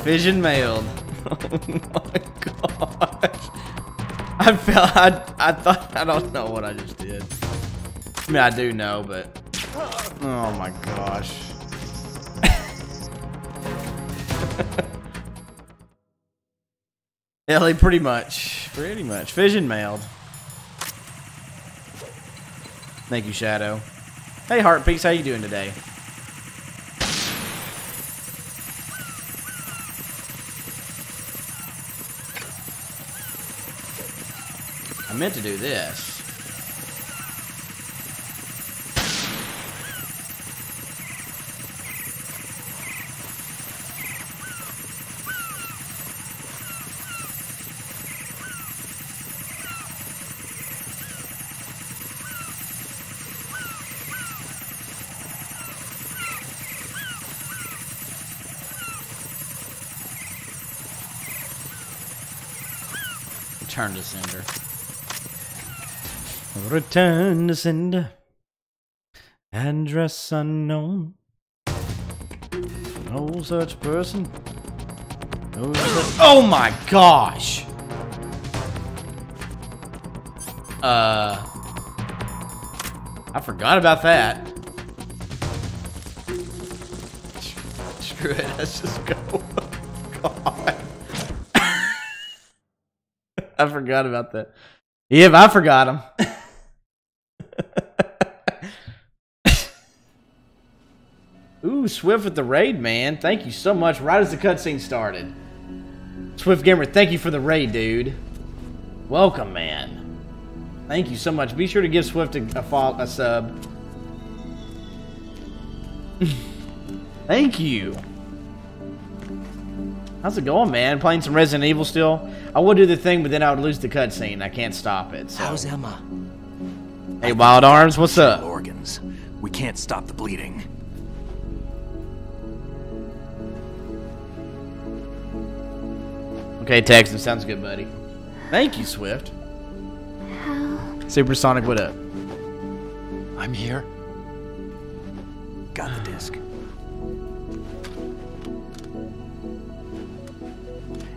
Vision mailed. Oh my gosh. I thought, I don't know what I just did. I mean, I do know, but oh my gosh. Ellie, pretty much. Vision mailed. Thank you, Shadow. Hey, Heartbeats, how you doing today? I meant to do this. Return to sender. Return to sender. Address unknown. No such person. No such. Oh my gosh! I forgot about that. Screw it, let's just go. God. I forgot about that. Yep, I forgot him. Ooh, Swift with the raid, man. Thank you so much. Right as the cutscene started. Swift Gamer, thank you for the raid, dude. Welcome, man. Thank you so much. Be sure to give Swift a sub. Thank you. How's it going, man? Playing some Resident Evil still? I would do the thing, but then I would lose the cutscene. I can't stop it. So. How's Emma? Hey, Wild Arms, what's up? Organs. We can't stop the bleeding. Okay, Texan, sounds good, buddy. Thank you, Swift. Supersonic, what up? I'm here. Got the disc.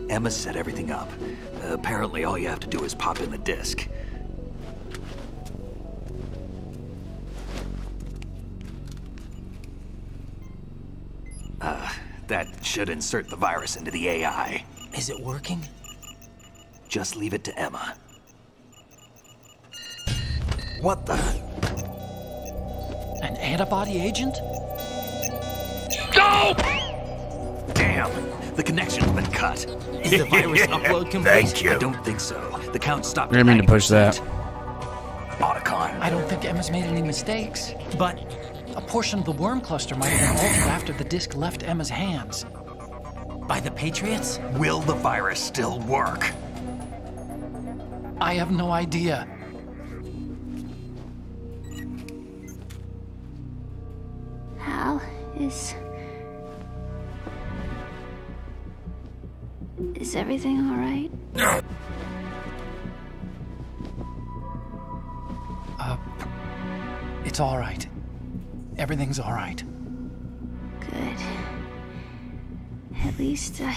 Emma set everything up. Apparently, all you have to do is pop in the disc. That should insert the virus into the AI. Is it working? Just leave it to Emma. What the? An antibody agent? Go! Damn! The connection's been cut. Is the virus upload complete? Thank you. I don't think so. The count stopped. I didn't mean to push that. Otacon. I don't think Emma's made any mistakes, but a portion of the worm cluster might have been altered after the disc left Emma's hands. By the Patriots? Will the virus still work? I have no idea. Hal, is everything all right? It's all right. Everything's all right. Good. At least I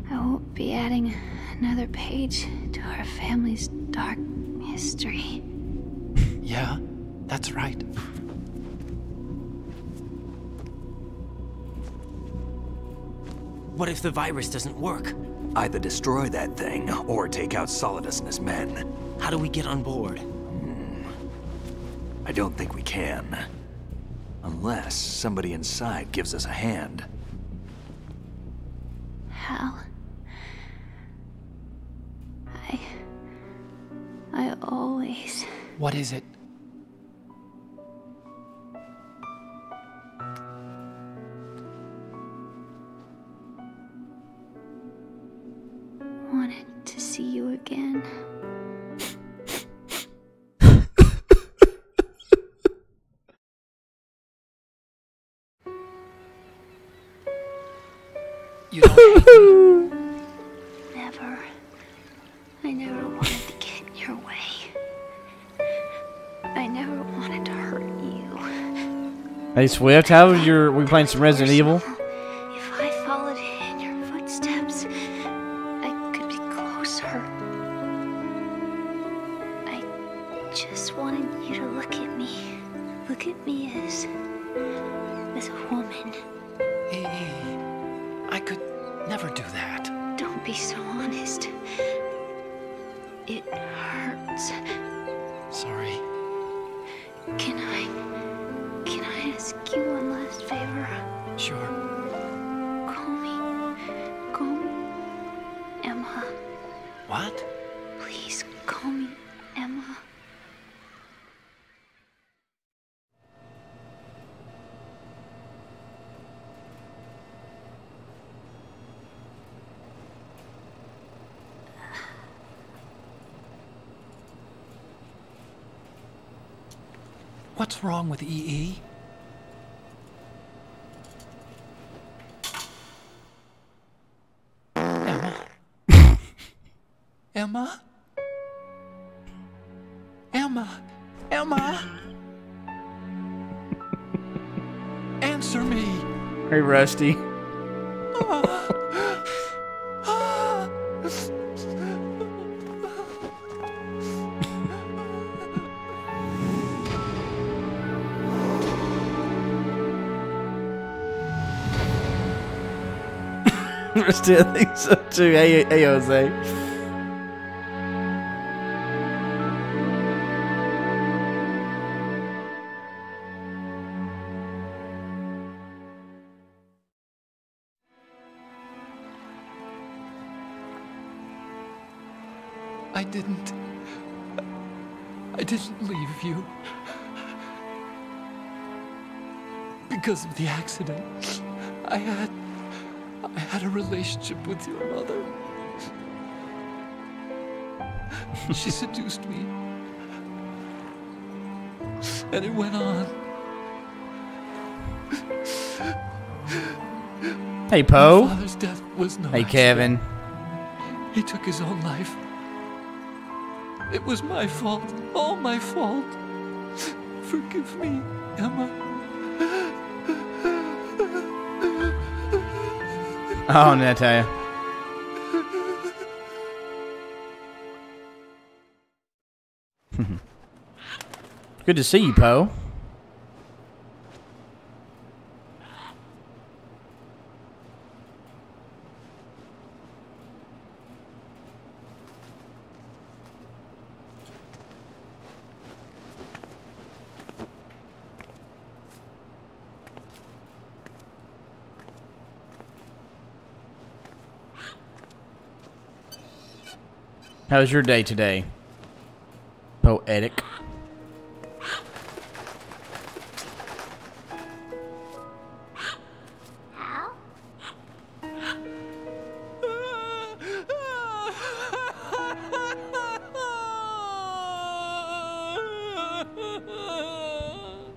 won't be adding another page to our family's dark history. Yeah, that's right. What if the virus doesn't work? Either destroy that thing, or take out Solidus and his men. How do we get on board? I don't think we can. Unless somebody inside gives us a hand. Hal, I always... What is it? wanted to see you again. You don't Never. I never wanted to get in your way. I never wanted to hurt you. Hey Swift, how was we playing some Resident Evil? If I followed in your footsteps, I could be closer. I just wanted you to look at me. Look at me as a woman. I could never do that. Don't be so honest. It hurts. Sorry. Can I ask you one last favor? Sure. Call me Emma. What? Please call me Emma. What's wrong with EE? Emma? Emma? Emma? Emma? Answer me! Hey, Rusty. Rusty, I think so too. Hey, Jose. I didn't leave you. Because of the accident, I had a relationship with your mother. She seduced me. And it went on. Hey, Poe. My father's death was no Hey, accident. Kevin. He took his own life. It was my fault. All my fault. Forgive me, Emma. Oh, Natalia. Good to see you, Poe. How was your day today? Poetic.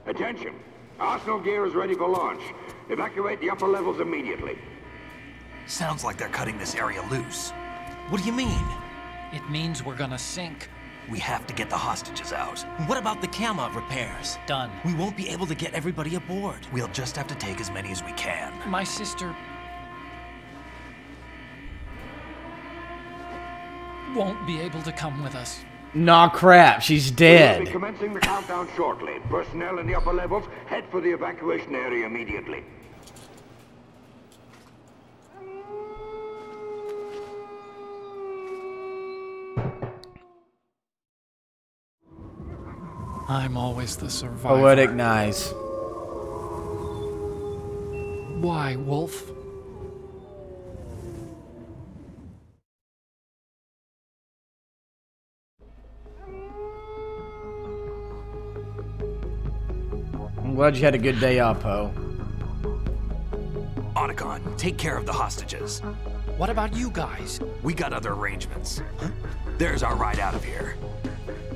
Attention! Arsenal gear is ready for launch. Evacuate the upper levels immediately. Sounds like they're cutting this area loose. What do you mean? It means we're gonna sink. We have to get the hostages out. What about the camera repairs? Done. We won't be able to get everybody aboard. We'll just have to take as many as we can. My sister won't be able to come with us. Nah, crap. She's dead. We'll be commencing the countdown shortly. Personnel in the upper levels, head for the evacuation area immediately. I'm always the survivor. Poetic nice. Why, Wolf? I'm glad you had a good day off, Poe. Otacon, take care of the hostages. What about you guys? We got other arrangements. There's our ride out of here.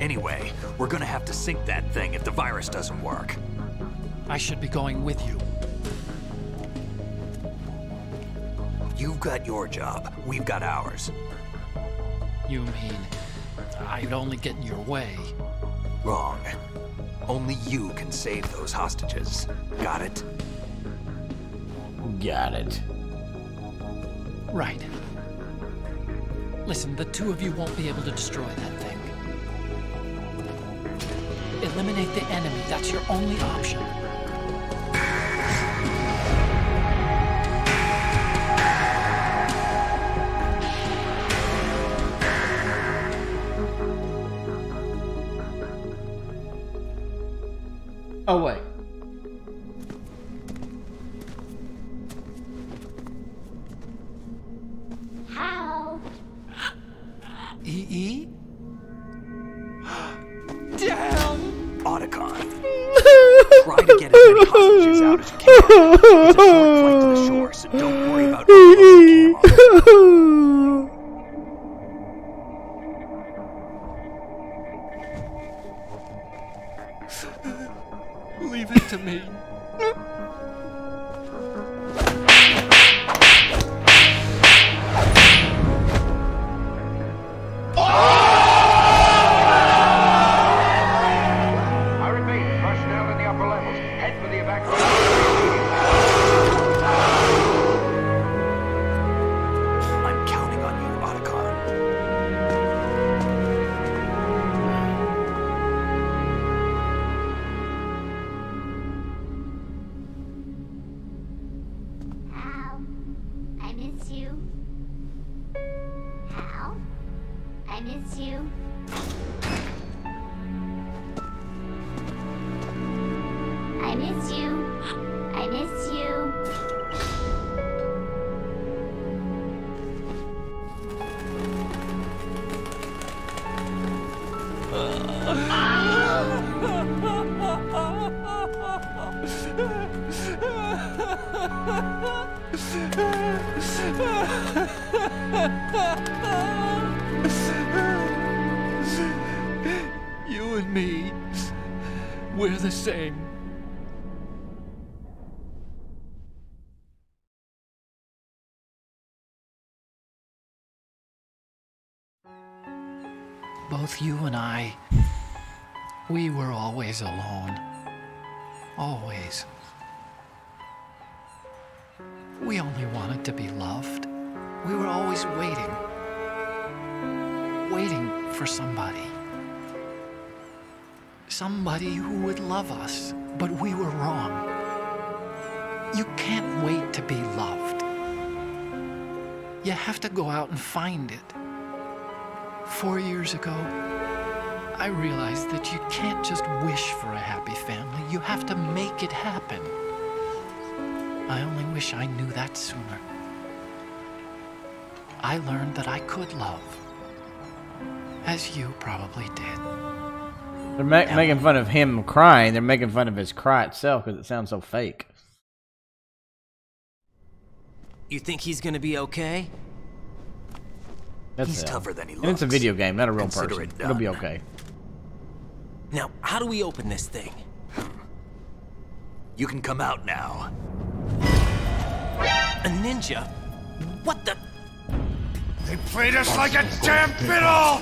Anyway, we're gonna have to sink that thing if the virus doesn't work. I should be going with you. You've got your job. We've got ours. You mean I'd only get in your way? Wrong. Only you can save those hostages. Got it? Got it. Right. Listen, the two of you won't be able to destroy that thing. Eliminate the enemy. That's your only option. Oh, wait. How? EE? Damn! Otacon. Try to get as many hostages out as you can. It's a short flight to the shore, so don't worry about overloading the camo. Leave it to me. You and me, we're the same. Both you and I, we were always alone. Always. We only wanted to be loved. We were always waiting. Waiting for somebody. Somebody who would love us, but we were wrong. You can't wait to be loved. You have to go out and find it. 4 years ago, I realized that you can't just wish for a happy family. You have to make it happen. I only wish I knew that sooner. I learned that I could love, as you probably did. They're making fun of him crying. They're making fun of his cry itself because it sounds so fake. You think he's gonna be okay? He's tougher than he looks. And it's a video game, not a real person. It'll be okay. Now, how do we open this thing? You can come out now. A ninja? What the? They played us like a damn fiddle!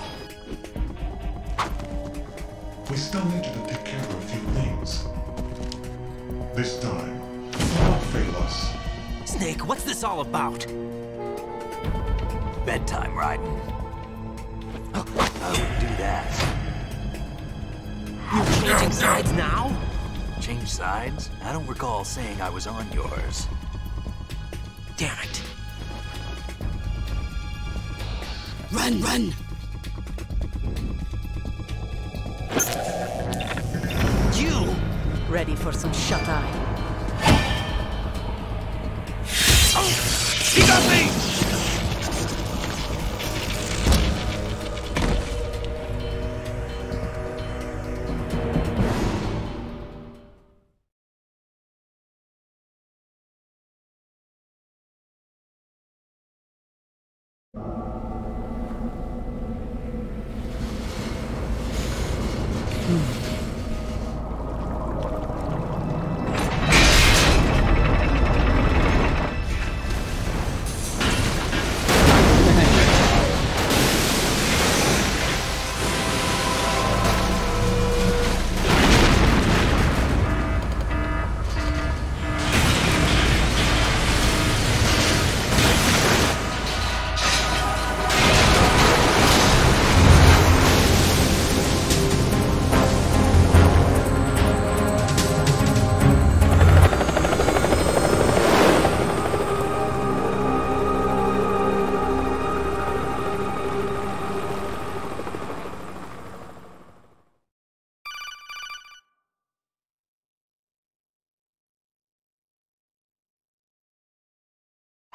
We still needed to take care of a few things. This time, don't fail us. Snake, what's this all about? Bedtime, Raiden. I wouldn't do that. You're changing sides now? Change sides? I don't recall saying I was on yours. Damn it. Run, run! You! Ready for some shut-eye? Oh! He got me!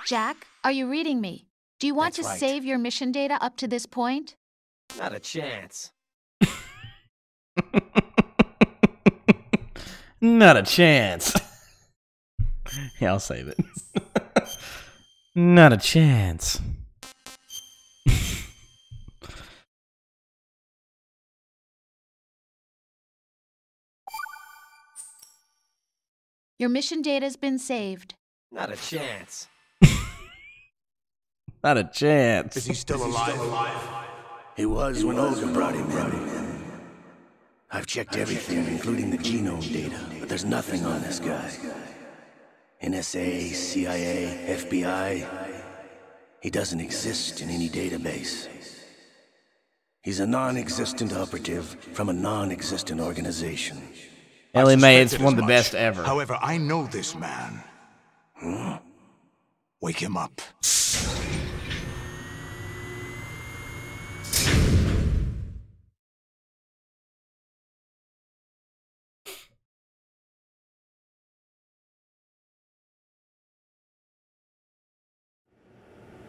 Jack, are you reading me? Do you want to save your mission data up to this point? Not a chance. Not a chance. Yeah, I'll save it. Not a chance. Your mission data's been saved. Not a chance. Not a chance. Is he still alive? He was when Olga brought him in. I've checked everything, including the genome data, but there's nothing on this guy. NSA, CIA, FBI. He doesn't exist in any database. He's a non-existent operative from a non-existent organization. Ellie Mae, it's one of the best ever. However, I know this man. Huh? Wake him up.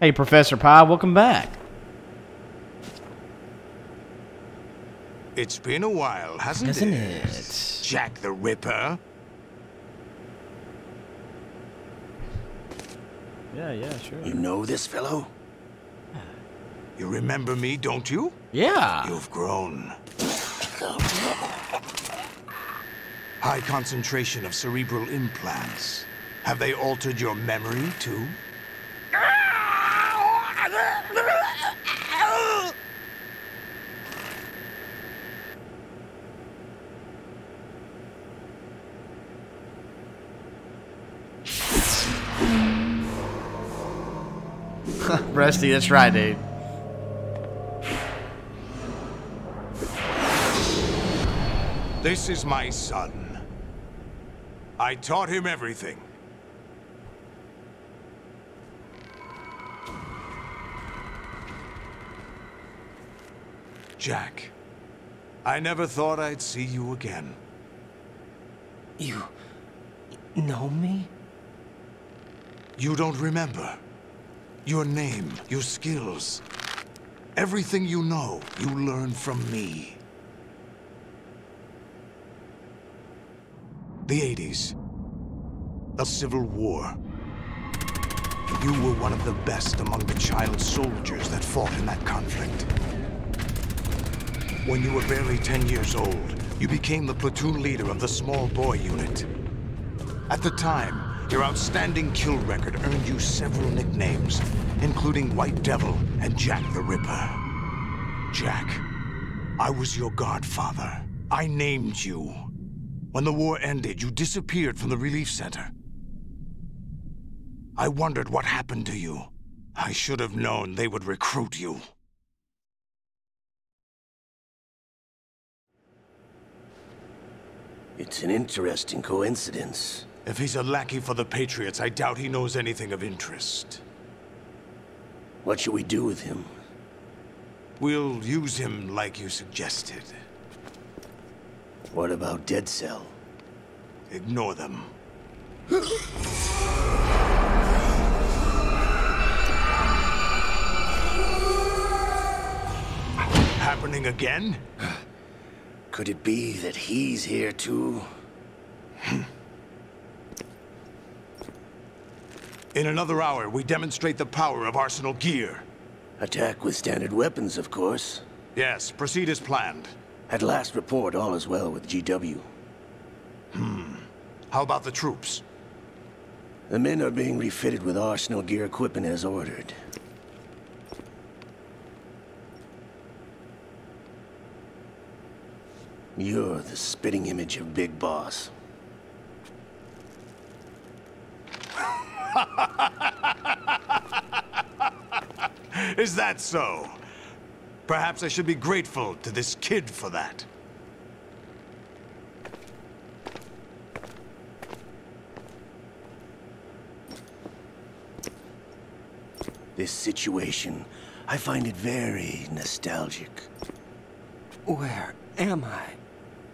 Hey, Professor Pi, welcome back. It's been a while, hasn't it? Jack the Ripper. Yeah, sure. You know this fellow? You remember me, don't you? Yeah. You've grown. High concentration of cerebral implants. Have they altered your memory, too? Rusty, that's right, dude. This is my son. I taught him everything. Jack, I never thought I'd see you again. You know me? You don't remember. Your name, your skills. Everything you know, you learned from me. The 80s. The Civil War. You were one of the best among the child soldiers that fought in that conflict. When you were barely 10 years old, you became the platoon leader of the Small Boy Unit. At the time, your outstanding kill record earned you several nicknames, including White Devil and Jack the Ripper. Jack, I was your godfather. I named you. When the war ended, you disappeared from the relief center. I wondered what happened to you. I should have known they would recruit you. It's an interesting coincidence. If he's a lackey for the Patriots, I doubt he knows anything of interest. What should we do with him? We'll use him like you suggested. What about Dead Cell? Ignore them. Happening again? Could it be that he's here too? In another hour, we demonstrate the power of Arsenal gear. Attack with standard weapons, of course. Yes, proceed as planned. At last report, all is well with GW. How about the troops? The men are being refitted with Arsenal gear equipment as ordered. You're the spitting image of Big Boss. Is that so? Perhaps I should be grateful to this kid for that. This situation, I find it very nostalgic. Where am I?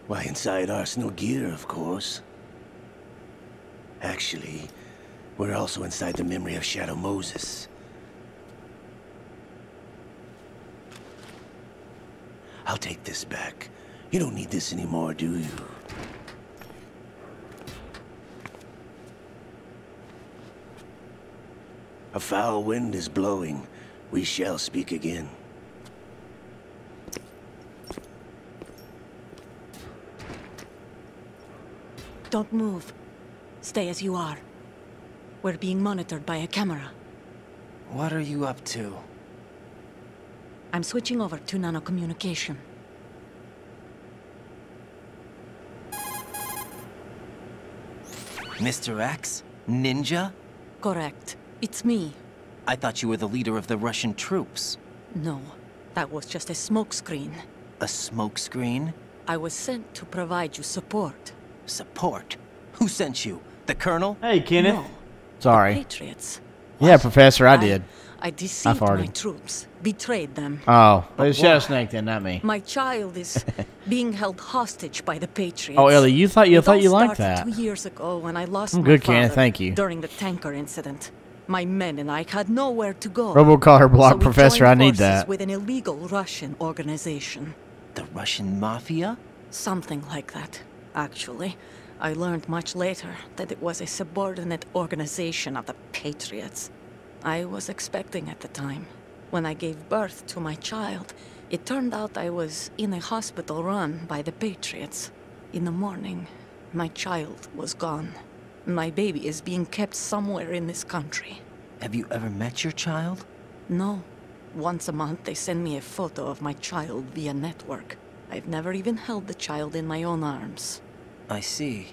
Why, inside Arsenal gear, of course. Actually, we're also inside the memory of Shadow Moses. I'll take this back. You don't need this anymore, do you? A foul wind is blowing. We shall speak again. Don't move. Stay as you are. We're being monitored by a camera. What are you up to? I'm switching over to nanocommunication. Mr. X? Ninja? Correct. It's me. I thought you were the leader of the Russian troops. No, that was just a smokescreen. A smokescreen? I was sent to provide you support. Support? Who sent you? The Colonel? Hey, Kenneth. No. Sorry. The Patriots. Yeah, Professor, I did. I deceived my troops, betrayed them. Oh, but it's Shadow Snake then, not me. My child is being held hostage by the Patriots. Oh, Ellie, you thought you liked that. 2 years ago when I lost my good, father Kenneth, thank you. During the tanker incident. My men and I had nowhere to go. Robocaller block, so we Professor, I need forces that. With an illegal Russian organization. The Russian Mafia? Something like that, actually. I learned much later that it was a subordinate organization of the Patriots. I was expecting at the time. When I gave birth to my child, it turned out I was in a hospital run by the Patriots. In the morning, my child was gone. My baby is being kept somewhere in this country. Have you ever met your child? No. Once a month, they send me a photo of my child via network. I've never even held the child in my own arms. I see.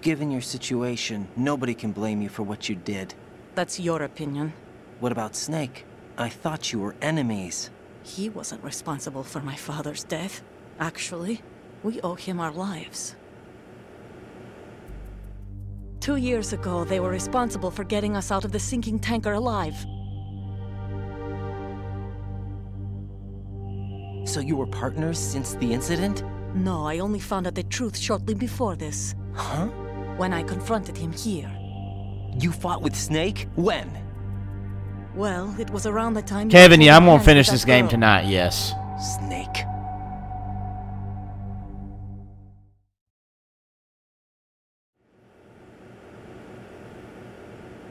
Given your situation, nobody can blame you for what you did. That's your opinion. What about Snake? I thought you were enemies. He wasn't responsible for my father's death. Actually, we owe him our lives. 2 years ago, they were responsible for getting us out of the sinking tanker alive. So you were partners since the incident? No, I only found out the truth shortly before this. Huh? When I confronted him here. You fought with Snake? When? Well, it was around the time... Kevin, yeah, I'm gonna finish this game tonight, yes. Snake.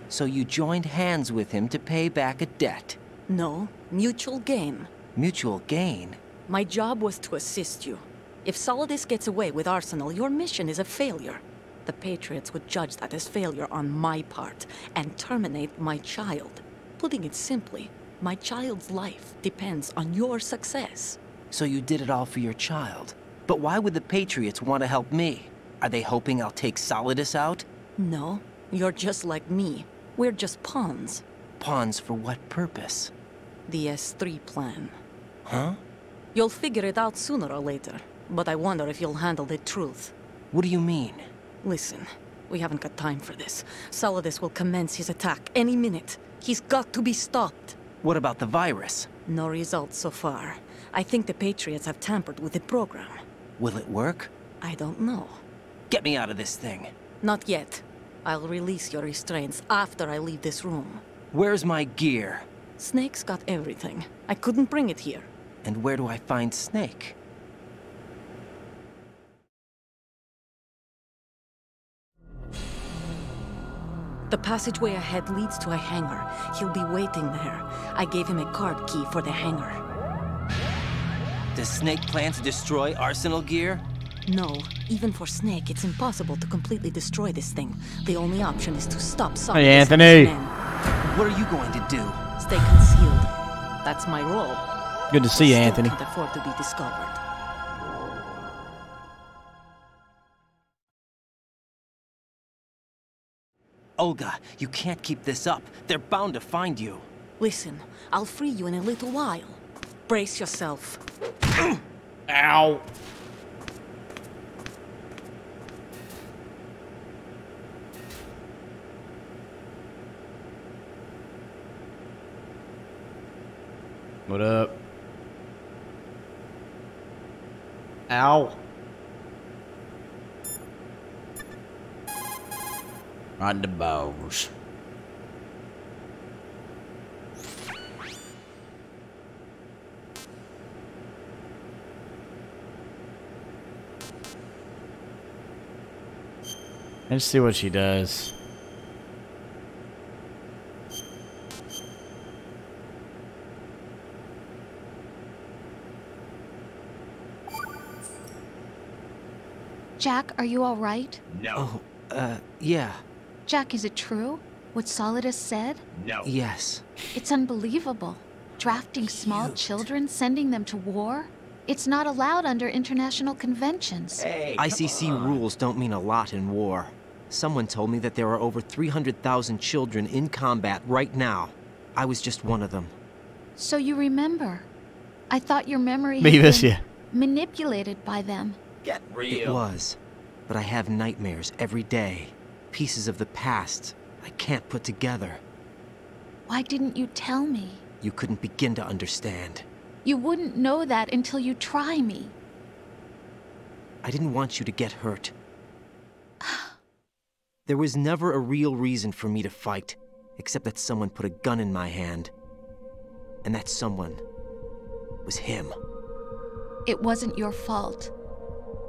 So you joined hands with him to pay back a debt? No, mutual gain. Mutual gain? My job was to assist you. If Solidus gets away with Arsenal, your mission is a failure. The Patriots would judge that as failure on my part, and terminate my child. Putting it simply, my child's life depends on your success. So you did it all for your child? But why would the Patriots want to help me? Are they hoping I'll take Solidus out? No, you're just like me. We're just pawns. Pawns for what purpose? The S3 plan. Huh? You'll figure it out sooner or later, but I wonder if you'll handle the truth. What do you mean? Listen, we haven't got time for this. Solidus will commence his attack any minute. He's got to be stopped. What about the virus? No results so far. I think the Patriots have tampered with the program. Will it work? I don't know. Get me out of this thing. Not yet. I'll release your restraints after I leave this room. Where's my gear? Snake's got everything. I couldn't bring it here. And where do I find Snake? The passageway ahead leads to a hangar. He'll be waiting there. I gave him a card key for the hangar. Does Snake plan to destroy Arsenal gear? No. Even for Snake, it's impossible to completely destroy this thing. The only option is to stop Solidus. Hey, Anthony. What are you going to do? Stay concealed. That's my role. Good to see you, Anthony. Can't afford to be discovered. Olga, you can't keep this up. They're bound to find you. Listen, I'll free you in a little while. Brace yourself. Ow. What up? Ow. On the balls. Let's see what she does. Jack, are you all right? No. Yeah. Jack, is it true? What Solidus said? No. Yes. It's unbelievable. Drafting small children, sending them to war? It's not allowed under international conventions. Hey, ICC rules don't mean a lot in war. Someone told me that there are over 300,000 children in combat right now. I was just one of them. So you remember. I thought your memory had been manipulated by them. Get real. It was. But I have nightmares every day. Pieces of the past I can't put together. Why didn't you tell me? You couldn't begin to understand. You wouldn't know that until you try me. I didn't want you to get hurt. There was never a real reason for me to fight, except that someone put a gun in my hand. And that someone was him. It wasn't your fault.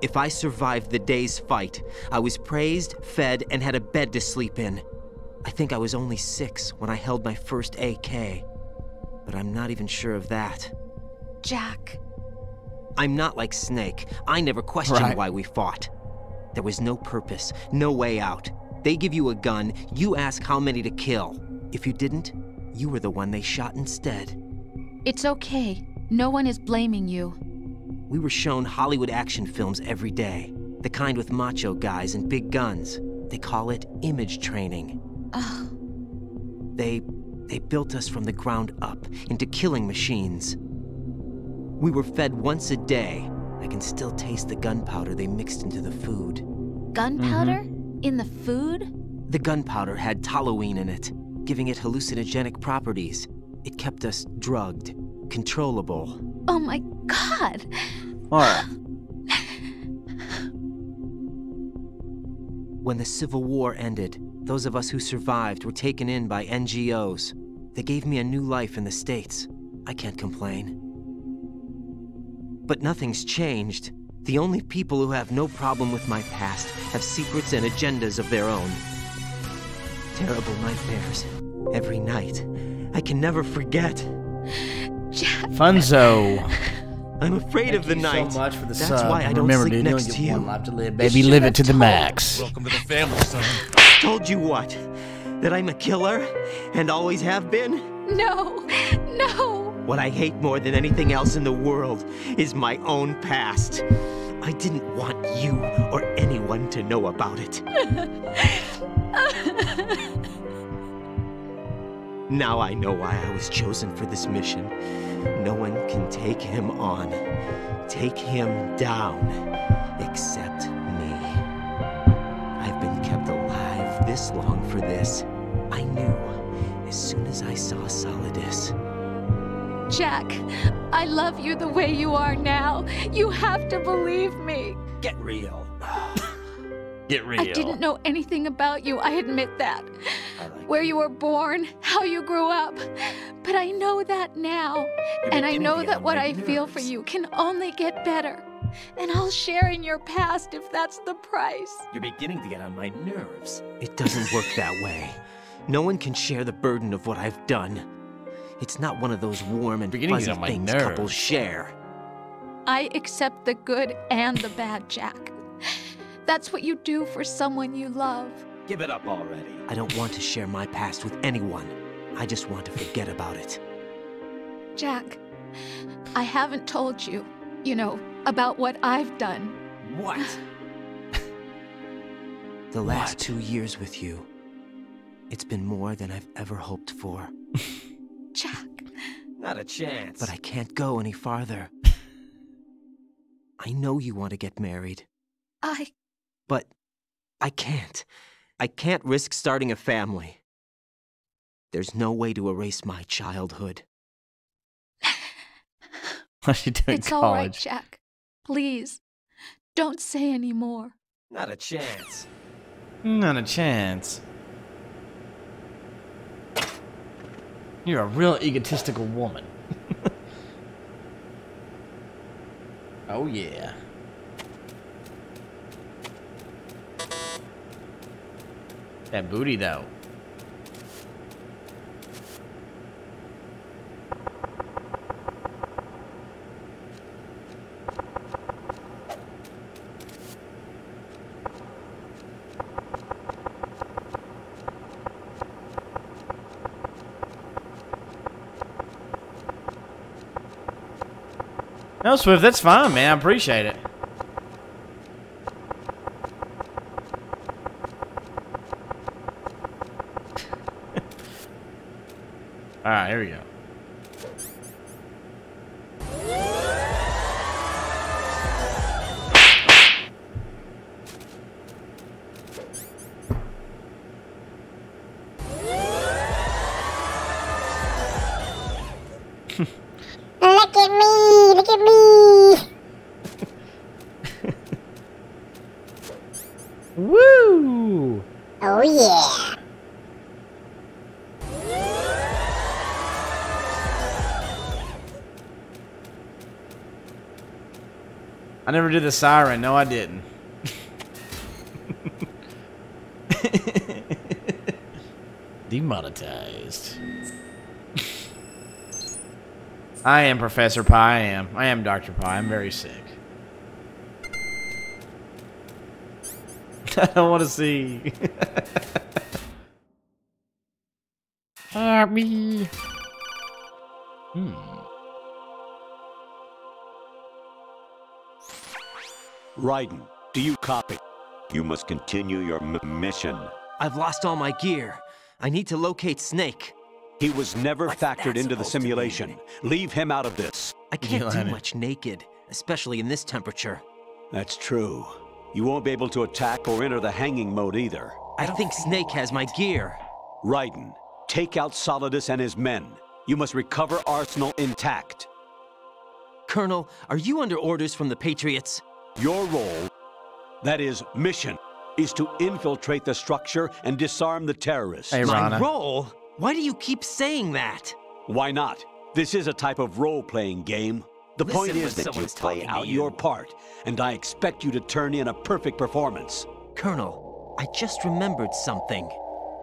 If I survived the day's fight, I was praised, fed, and had a bed to sleep in. I think I was only 6 when I held my first AK. But I'm not even sure of that. Jack. I'm not like Snake. I never questioned why we fought. There was no purpose, no way out. They give you a gun, you ask how many to kill. If you didn't, you were the one they shot instead. It's okay. No one is blaming you. We were shown Hollywood action films every day. The kind with macho guys and big guns. They call it image training. They They built us from the ground up into killing machines. We were fed once a day. I can still taste the gunpowder they mixed into the food. Gunpowder? In the food? The gunpowder had toluene in it, giving it hallucinogenic properties. It kept us drugged, controllable. Oh my God! Alright. When the Civil War ended, those of us who survived were taken in by NGOs. They gave me a new life in the States. I can't complain. But nothing's changed. The only people who have no problem with my past have secrets and agendas of their own. Terrible nightmares. Every night. I can never forget. Jack. Funzo. I'm afraid of the night. Thank you so much for the That's sub. why I don't Remember, sleep dude, next you to only get you. one life to live, baby. Live it to the max. Welcome to the family, son. Told you what? That I'm a killer? And always have been? No, no. What I hate more than anything else in the world is my own past. I didn't want you or anyone to know about it. Now I know why I was chosen for this mission. No one can take him on, take him down, except me. I've been kept alive this long for this. I knew as soon as I saw Solidus. Jack, I love you the way you are now. You have to believe me. Get real. Get real. I didn't know anything about you, I admit that. Where you were born, how you grew up. But I know that now. And I know that what I feel for you can only get better. And I'll share in your past if that's the price. You're beginning to get on my nerves. It doesn't work that way. No one can share the burden of what I've done. It's not one of those warm and fuzzy things couples share. I accept the good and the bad, Jack. That's what you do for someone you love. Give it up already. I don't want to share my past with anyone. I just want to forget about it. Jack, I haven't told you, about what I've done. What? The last 2 years with you, it's been more than I've ever hoped for. Jack. Not a chance. But I can't go any farther. I know you want to get married. But I can't. I can't risk starting a family. There's no way to erase my childhood. What's she doing in It's college? all right, Jack. Please, don't say any more. Not a chance. Not a chance. You're a real egotistical woman. Oh, yeah. That booty, though. No, Swift, that's fine, man. I appreciate it. Alright, here we go. Look at me! Look at me! Woo! Oh yeah! I never did the siren. No, I didn't. Demonetized. I am Professor Pie. I am Dr. Pie. I'm very sick. I don't want to see. Help me. Raiden, do you copy? You must continue your mission. I've lost all my gear. I need to locate Snake. He was never factored into the simulation. Leave him out of this. I can't do much naked, especially in this temperature. That's true. You won't be able to attack or enter the hanging mode either. I think Snake has my gear. Raiden, take out Solidus and his men. You must recover Arsenal intact. Colonel, are you under orders from the Patriots? Your role, that is, mission, is to infiltrate the structure and disarm the terrorists. Hey, Rana. My role? Why do you keep saying that? Why not? This is a type of role-playing game. The point is that you play out your part, and I expect you to turn in a perfect performance. Colonel, I just remembered something.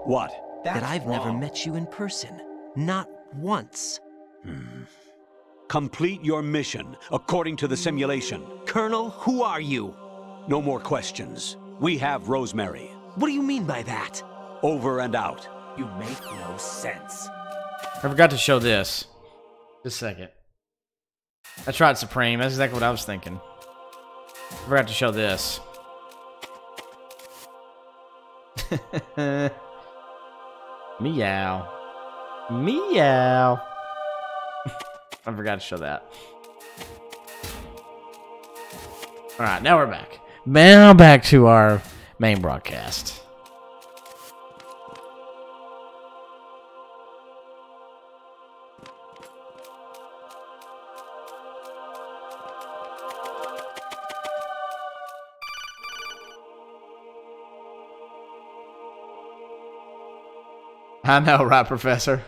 What? That I've never met you in person. Not once. Complete your mission, according to the simulation. Colonel, who are you? No more questions. We have Rosemary. What do you mean by that? Over and out. You make no sense. I forgot to show this. Just a second. That's right, Supreme. That's exactly what I was thinking. I forgot to show this. Meow. Meow. I forgot to show that. Alright, now we're back. Now back to our main broadcast. I know, right, Professor?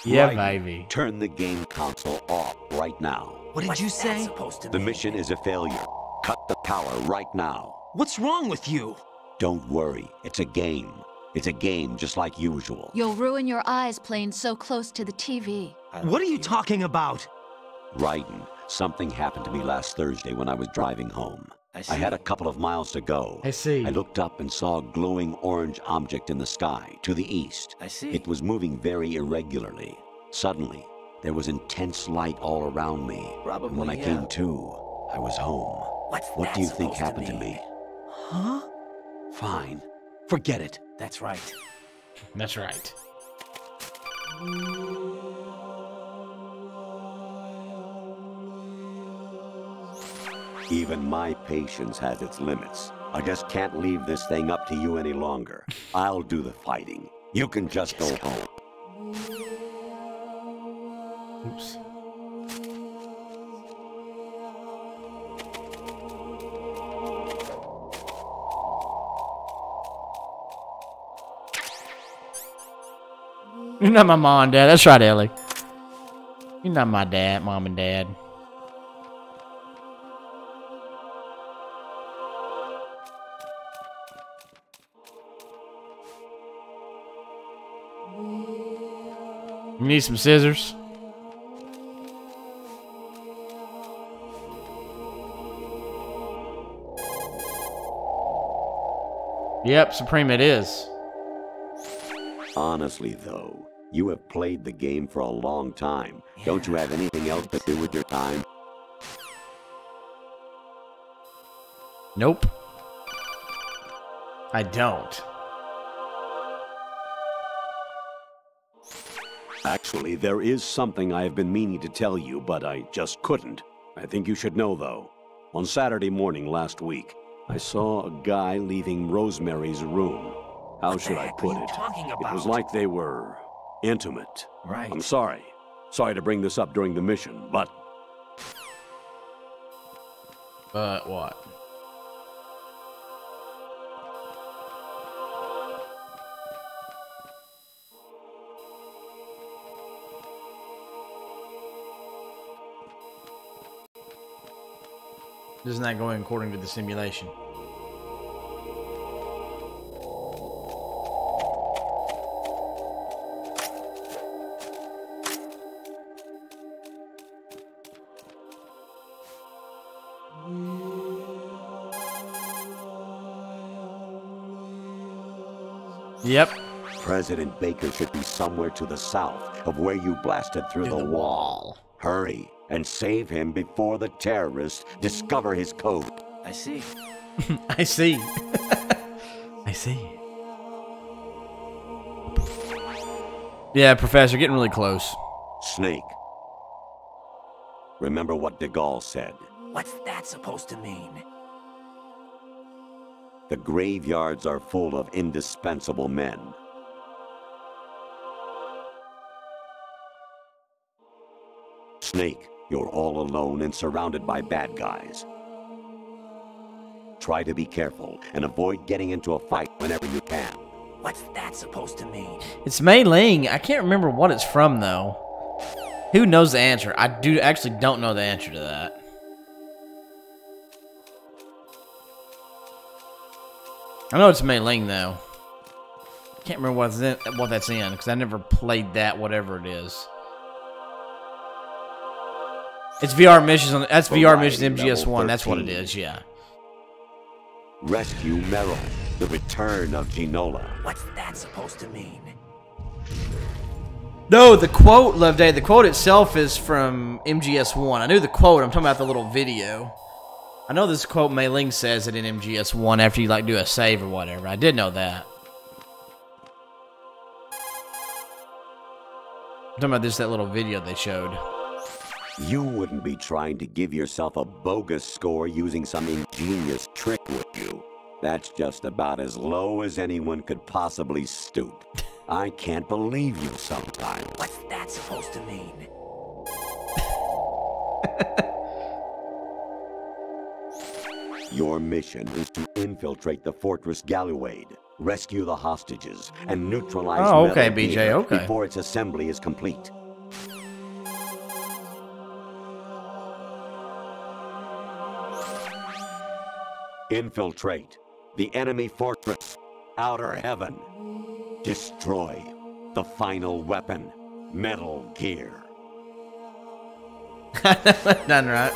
Yeah, baby. Turn the game console off right now. What did you say? The mission is a failure. Cut the power right now. What's wrong with you? Don't worry. It's a game. It's a game just like usual. You'll ruin your eyes playing so close to the TV. What are you talking about? Raiden, something happened to me last Thursday when I was driving home. I had a couple of miles to go. I see. I looked up and saw a glowing orange object in the sky, to the east. I see. It was moving very irregularly. Suddenly, there was intense light all around me. Probably, and when I came to, I was home. What do you think happened to me? Huh? Fine. Forget it. That's right. That's right. Even my patience has its limits. I just can't leave this thing up to you any longer. I'll do the fighting. You can just go home. Oops. You're not my mom and dad. That's right, Ellie. You're not my dad, mom and dad. You need some scissors? Yep, Supreme it is. Honestly, though, you have played the game for a long time. Yeah. Don't you have anything else to do with your time? Nope. I don't. Actually, there is something I have been meaning to tell you, but I just couldn't. I think you should know, though. On Saturday morning last week, I saw a guy leaving Rosemary's room. How should I put it? It was like they were intimate. Right. I'm sorry. Sorry to bring this up during the mission, but... But what? This is not going according to the simulation. Yep. President Baker should be somewhere to the south of where you blasted through the wall. Hurry and save him before the terrorists discover his code. I see. I see. I see. Yeah, Professor, getting really close. Snake. Remember what de Gaulle said. What's that supposed to mean? The graveyards are full of indispensable men. Snake, you're all alone and surrounded by bad guys. Try to be careful and avoid getting into a fight whenever you can. What's that supposed to mean? It's Mei Ling. I can't remember what it's from, though. Who knows the answer? I actually don't know the answer to that. I know it's Mei Ling, though. Can't remember what that's in, because I never played that, whatever it is. It's VR missions on. That's VR missions MGS1. That's what it is. Yeah. Rescue Meryl. The return of Ginola. What's that supposed to mean? No, the quote, Loveday. The quote itself is from MGS1. I knew the quote. I'm talking about the little video. I know this quote Mei Ling says it in MGS1 after you like do a save or whatever. I did know that. I'm talking about that little video they showed. You wouldn't be trying to give yourself a bogus score using some ingenious trick, would you? That's just about as low as anyone could possibly stoop. I can't believe you sometimes. What's that supposed to mean? Your mission is to infiltrate the Fortress Galuade, rescue the hostages, and neutralize okay, BJ, okay. before its assembly is complete. Infiltrate the enemy fortress, Outer Heaven. Destroy the final weapon, Metal Gear. Done right.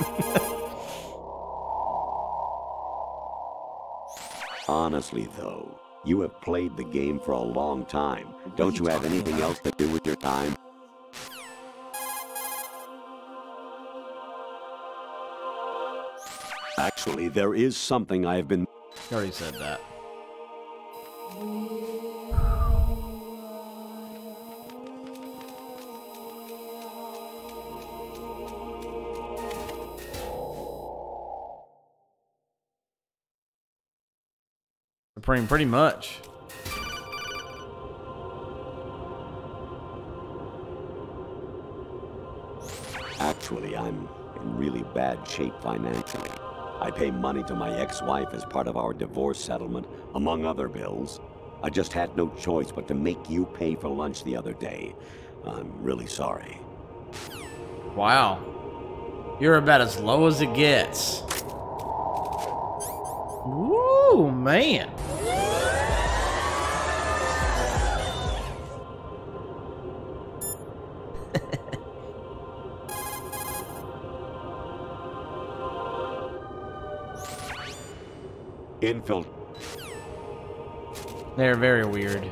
Honestly, though, you have played the game for a long time. Don't you have anything else to do with your time? Actually, there is something I have been... You already said that. Pretty much. Actually, I'm in really bad shape financially. I pay money to my ex-wife as part of our divorce settlement, among other bills. I just had no choice but to make you pay for lunch the other day. I'm really sorry. Wow. You're about as low as it gets. Woo, man. They're very weird.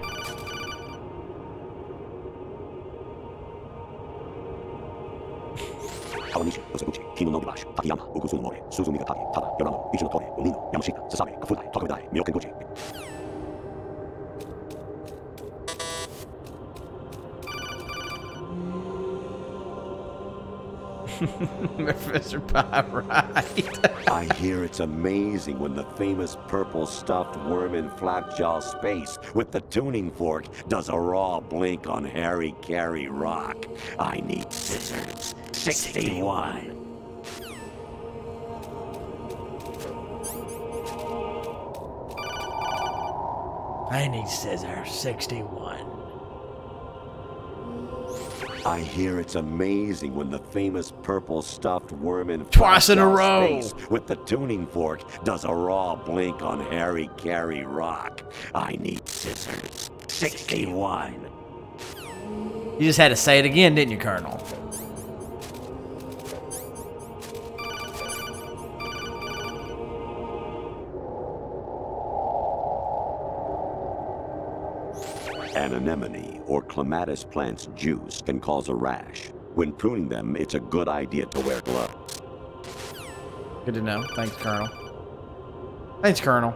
Professor Pie, right? I hear it's amazing when the famous purple stuffed worm in Flapjaw Space with the tuning fork does a raw blink on Harry Carey Rock. I need scissors. 61. I need scissors. 61. I hear it's amazing when the famous purple stuffed worm in twice in a row with the tuning fork does a raw blink on Harry Carey Rock. I need scissors. 61. You just had to say it again, didn't you, Colonel? An anemone or clematis plant's juice can cause a rash. When pruning them, it's a good idea to wear gloves. Good to know. Thanks, Colonel. Thanks, Colonel.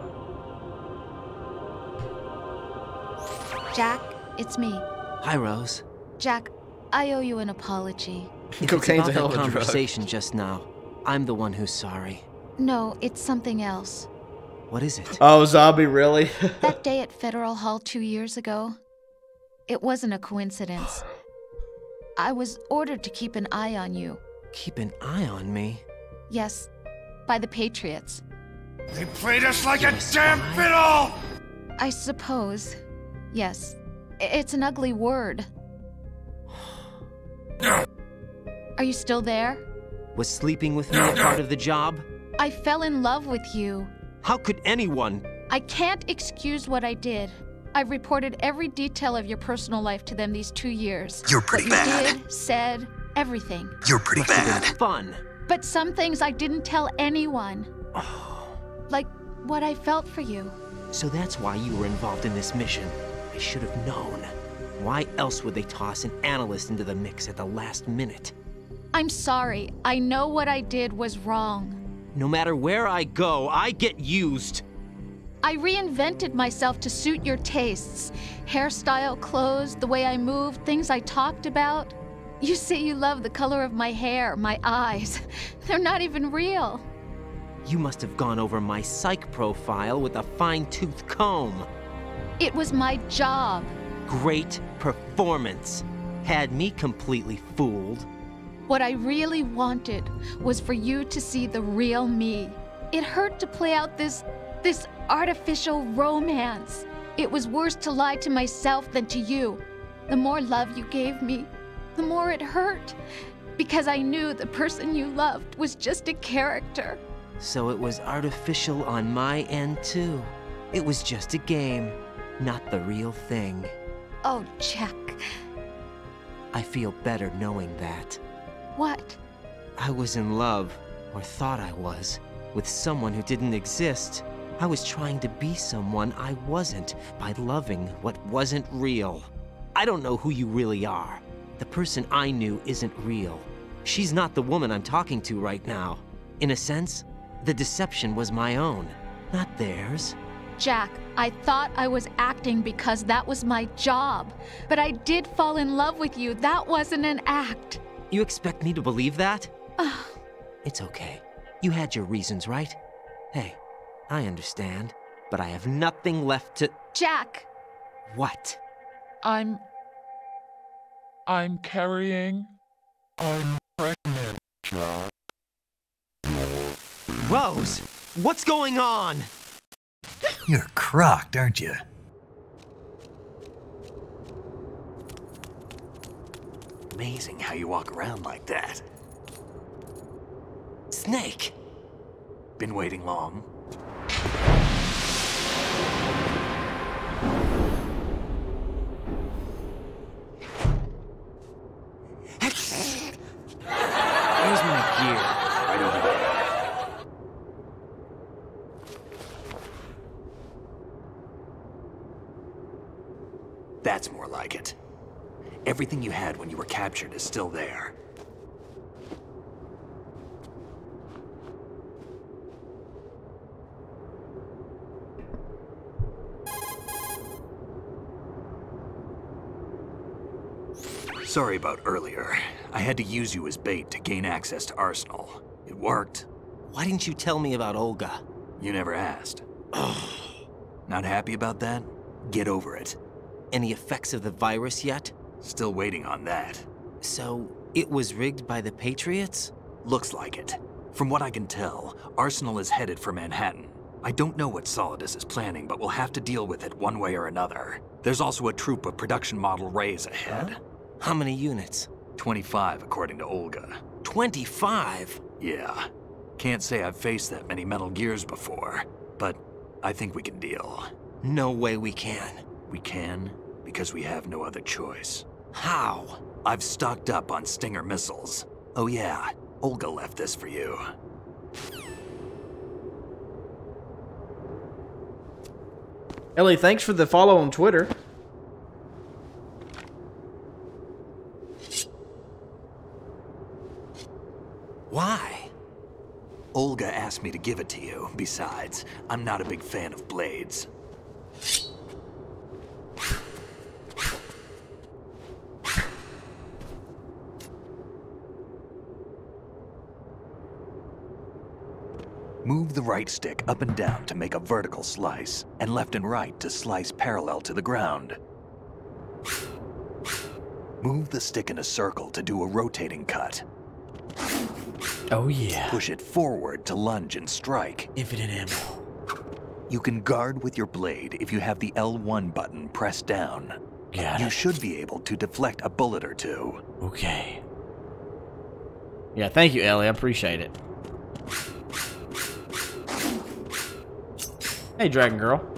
Jack, it's me. Hi, Rose. Jack, I owe you an apology. If it's about that conversation just now, I'm the one who's sorry. No, it's something else. What is it? Oh, Zombie, really? That day at Federal Hall 2 years ago, it wasn't a coincidence. I was ordered to keep an eye on you. Keep an eye on me? Yes, by the Patriots. They played us like a damn fiddle! I suppose. Yes. It's an ugly word. Are you still there? Was sleeping with me a part of the job? I fell in love with you. How could anyone? I can't excuse what I did. I've reported every detail of your personal life to them these 2 years. You're pretty bad. What you did, said, everything. You're pretty bad. Fun. But some things I didn't tell anyone. Like what I felt for you. So that's why you were involved in this mission. I should have known. Why else would they toss an analyst into the mix at the last minute? I'm sorry. I know what I did was wrong. No matter where I go, I get used. I reinvented myself to suit your tastes. Hairstyle, clothes, the way I moved, things I talked about. You say you love the color of my hair, my eyes. They're not even real. You must have gone over my psych profile with a fine-tooth comb. It was my job. Great performance. Had me completely fooled. What I really wanted was for you to see the real me. It hurt to play out this artificial romance. It was worse to lie to myself than to you. The more love you gave me, the more it hurt. Because I knew the person you loved was just a character. So it was artificial on my end too. It was just a game, not the real thing. Oh, Jack. I feel better knowing that. What? I was in love, or thought I was, with someone who didn't exist. I was trying to be someone I wasn't by loving what wasn't real. I don't know who you really are. The person I knew isn't real. She's not the woman I'm talking to right now. In a sense, the deception was my own, not theirs. Jack, I thought I was acting because that was my job. But I did fall in love with you. That wasn't an act. You expect me to believe that? It's okay. You had your reasons, right? Hey, I understand. But I have nothing left to... Jack! What? I'm carrying... I'm pregnant, Jack. Rose! What's going on? You're crocked, aren't you? Amazing how you walk around like that. Snake! Been waiting long? Where's my gear? Right over there. That's more like it. Everything you had when you were captured is still there. Sorry about earlier. I had to use you as bait to gain access to Arsenal. It worked. Why didn't you tell me about Olga? You never asked. Not happy about that? Get over it. Any effects of the virus yet? Still waiting on that. So, it was rigged by the Patriots? Looks like it. From what I can tell, Arsenal is headed for Manhattan. I don't know what Solidus is planning, but we'll have to deal with it one way or another. There's also a troop of production model Rays ahead. Huh? How many units? 25, according to Olga. 25? Yeah. Can't say I've faced that many Metal Gears before, but I think we can deal. No way we can. We can, because we have no other choice. How? I've stocked up on Stinger missiles. Oh yeah, Olga left this for you. Ellie, thanks for the follow on Twitter. Why? Olga asked me to give it to you. Besides, I'm not a big fan of blades. Move the right stick up and down to make a vertical slice, and left and right to slice parallel to the ground. Move the stick in a circle to do a rotating cut. Oh yeah. Push it forward to lunge and strike. Infinite ammo. You can guard with your blade if you have the L1 button pressed down. You should be able to deflect a bullet or two. Okay. Yeah, thank you, Ellie. I appreciate it. Hey, Dragon Girl.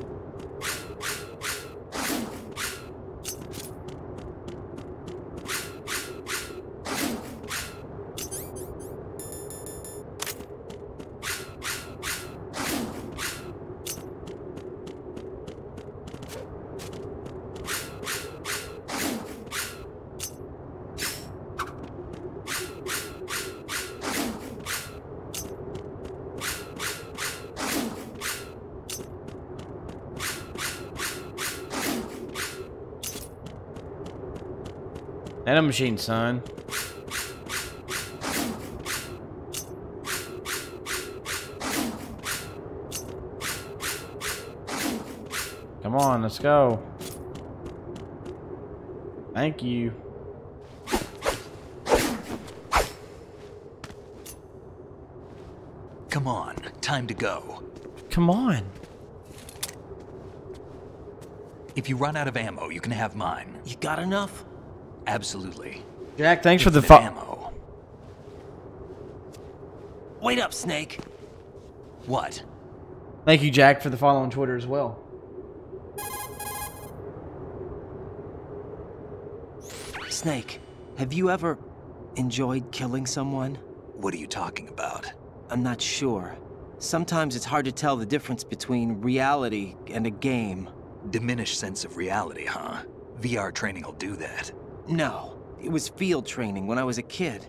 Nanomachine, son. Come on, let's go. Thank you. Come on, time to go. Come on. If you run out of ammo, you can have mine. You got enough? Absolutely. Jack, thanks for the ammo. Wait up, Snake. What? Thank you, Jack, for the follow on Twitter as well. Snake, have you ever enjoyed killing someone? What are you talking about? I'm not sure. Sometimes it's hard to tell the difference between reality and a game. Diminished sense of reality, huh? VR training will do that. No, it was field training when I was a kid.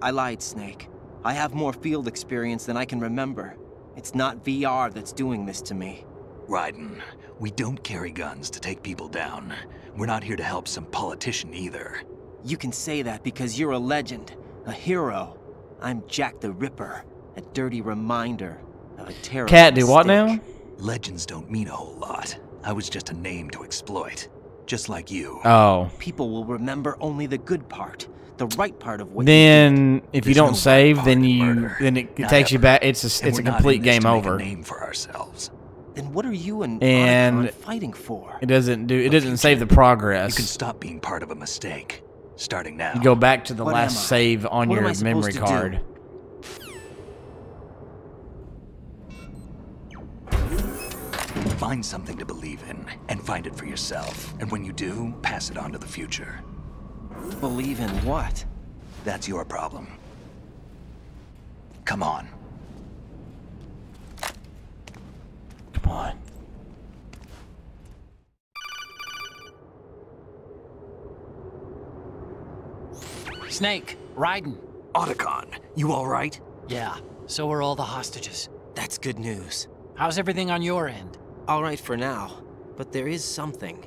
I lied, Snake. I have more field experience than I can remember. It's not VR that's doing this to me. Raiden, we don't carry guns to take people down. We're not here to help some politician either. You can say that because you're a legend, a hero. I'm Jack the Ripper, a dirty reminder of a terrorist. Cat, do what now? Legends don't mean a whole lot. I was just a name to exploit. Just like you. Oh. People will remember only the good part, the right part of what then you did. if you don't save, then it takes you back. It's a complete game over. Name for ourselves. Then what are you and Otacon fighting for? It doesn't save the progress. You can stop being part of a mistake. Starting now. You go back to the last save on your memory card. Find something to believe in, and find it for yourself. And when you do, pass it on to the future. Believe in what? That's your problem. Come on. Come on. Snake, Raiden. Otacon, you all right? Yeah, so are all the hostages. That's good news. How's everything on your end? All right for now, but there is something.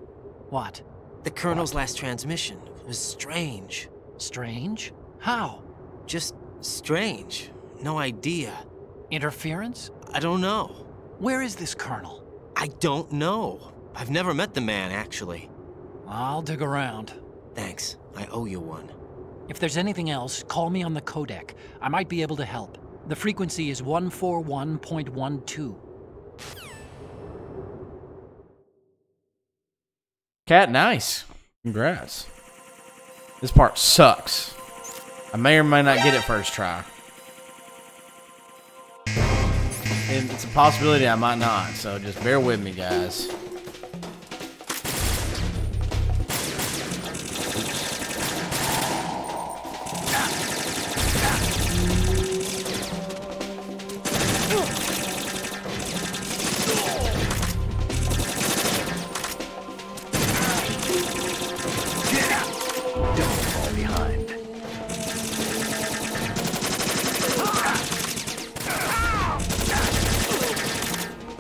What? The Colonel's last transmission was strange. Strange? How? Just strange. No idea. Interference? I don't know. Where is this Colonel? I don't know. I've never met the man, actually. I'll dig around. Thanks. I owe you one. If there's anything else, call me on the codec. I might be able to help. The frequency is 141.12. Cat, nice. Congrats. This part sucks. I may or may not get it first try. And it's a possibility I might not, so just bear with me, guys.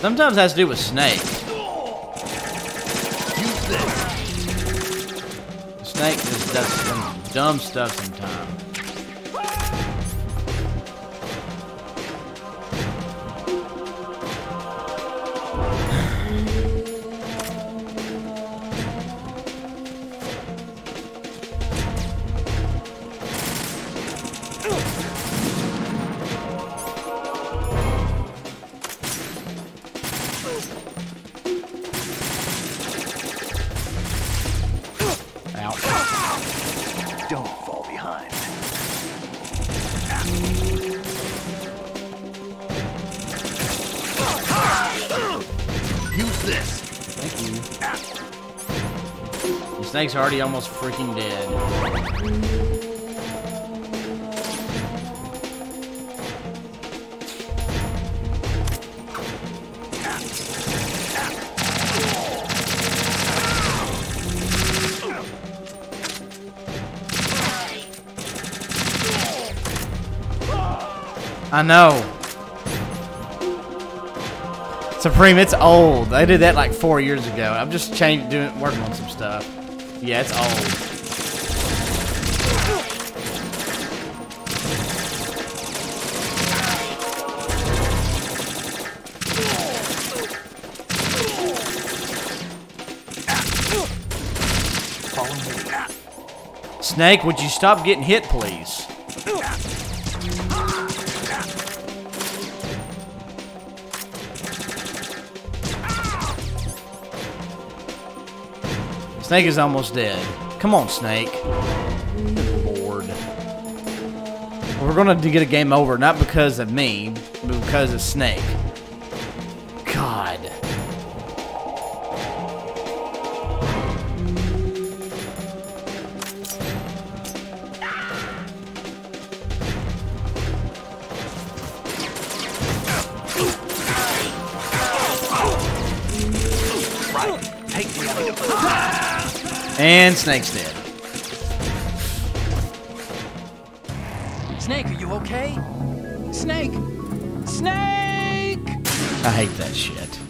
Sometimes it has to do with Snake. Snake just does some dumb stuff sometimes. this. Thank you. The snake's already almost freaking dead. I know. Supreme, it's old. I did that like 4 years ago. I'm just working on some stuff. Yeah, it's old. Snake, would you stop getting hit, please? Snake is almost dead. Come on, Snake. Good Lord. We're gonna get a game over, not because of me, but because of Snake. God. And Snake's dead. Snake, are you okay? Snake! Snake! I hate that shit.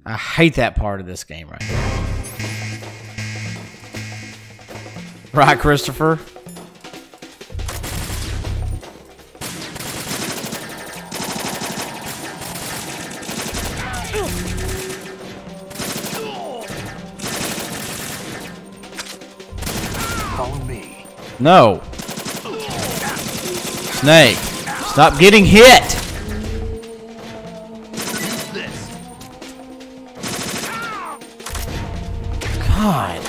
I hate that part of this game right now. Right, Christopher? No. Snake, stop getting hit. God.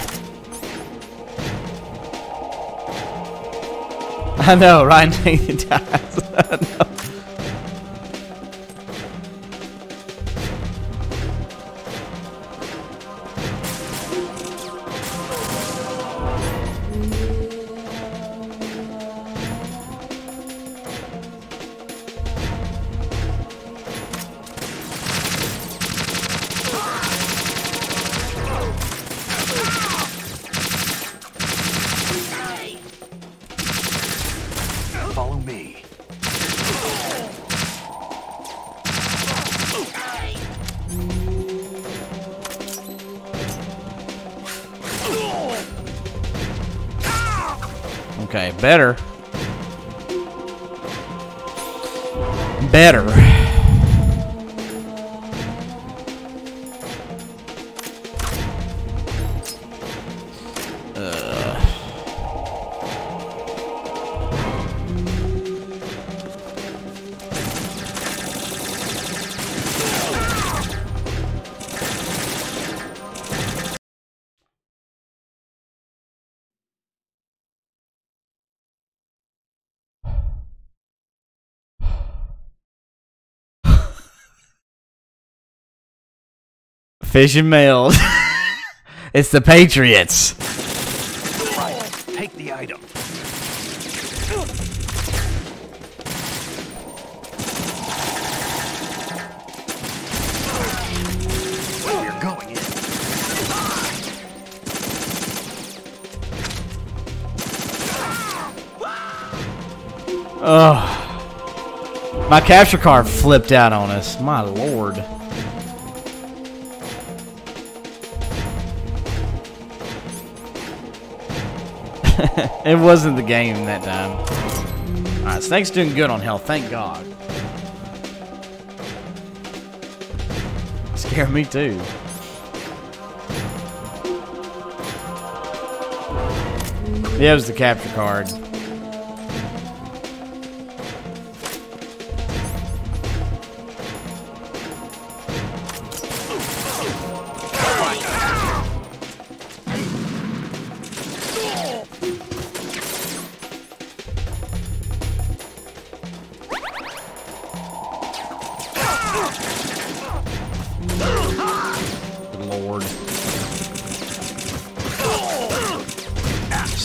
I know, Ryan Nathan dies. I know. Okay, better. Better. Fish and mails. It's the Patriots. Take the item. You're going in. Oh, my capture card flipped out on us. My Lord. It wasn't the game that time. Alright, Snake's doing good on health, thank God. Scared me too. Yeah, it was the capture card.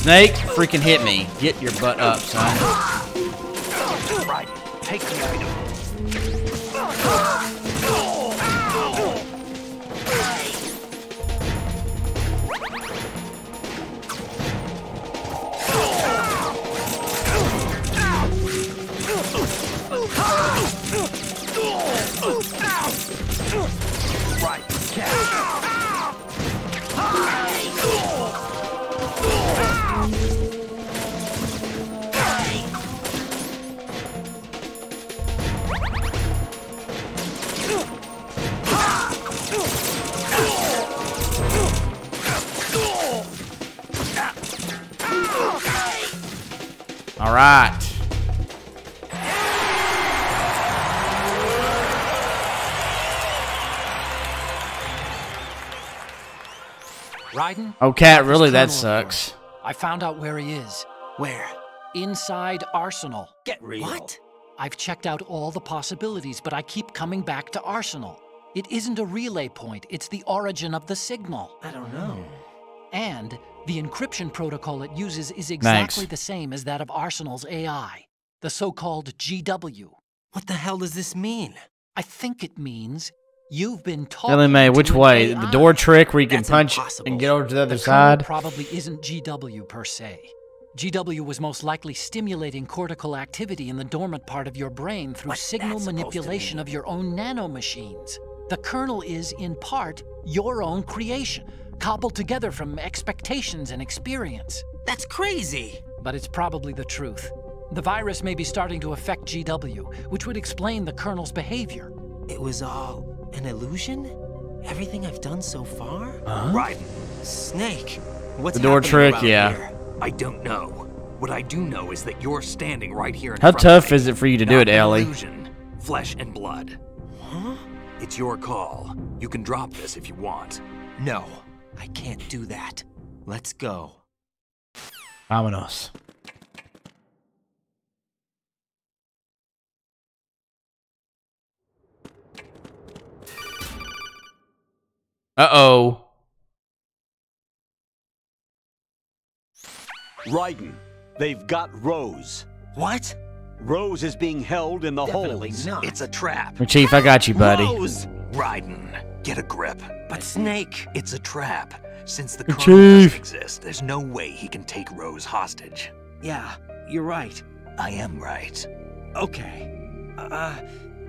Snake, freaking hit me. Get your butt up, son. Right. Take the item. Right, catch. All right. Raiden? Oh, Cat, really, that sucks. I found out where he is. Where? Inside Arsenal. Get real. What? I've checked out all the possibilities, but I keep coming back to Arsenal. It isn't a relay point, it's the origin of the signal. I don't know. And the encryption protocol it uses is exactly the same as that of Arsenal's AI, the so-called GW. What the hell does this mean? I think it means you've been talking Ellie Mae, which way? AI. The door trick where you can That's punch impossible. and get over to the other The kernel side? probably isn't GW per se. GW was most likely stimulating cortical activity in the dormant part of your brain through What's signal that supposed to manipulation mean? of your own nanomachines. The kernel is, in part, your own creation, cobbled together from expectations and experience. That's crazy. But it's probably the truth. The virus may be starting to affect GW, which would explain the kernel's behavior. It was all an illusion? Everything I've done so far? Raiden. Snake, what's The door happening trick, around yeah. here? I don't know. What I do know is that you're standing right here in How front tough of me. is it for you to do Not it, an Ellie? illusion. Flesh and blood. Huh? It's your call. You can drop this if you want. No, I can't do that. Let's go. Vámonos. Uh-oh. Raiden, they've got Rose. What? Rose is being held in the Definitely holds. not. It's a trap. Chief, I got you, buddy. Rose! Raiden, get a grip. But Snake... It's a trap. Since the Chief. Colonel doesn't exist, there's no way he can take Rose hostage. Yeah, you're right. I am right. Okay.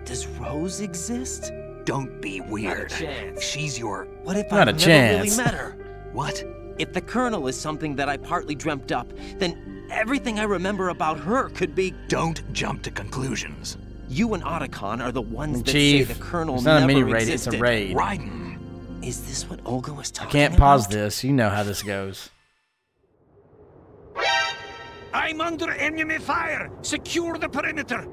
Does Rose exist? Don't be weird. Not a chance. She's your... What if Not I've a never really chance. met her? What? If the Colonel is something that I partly dreamt up, then everything I remember about her could be... Don't jump to conclusions. You and Otacon are the ones that Chief, say the Colonel it's not a never mini raid, existed. it's a raid. Raiden. Is this what Olga was I talking can't pause about? this. You know how this goes. I'm under enemy fire! Secure the perimeter!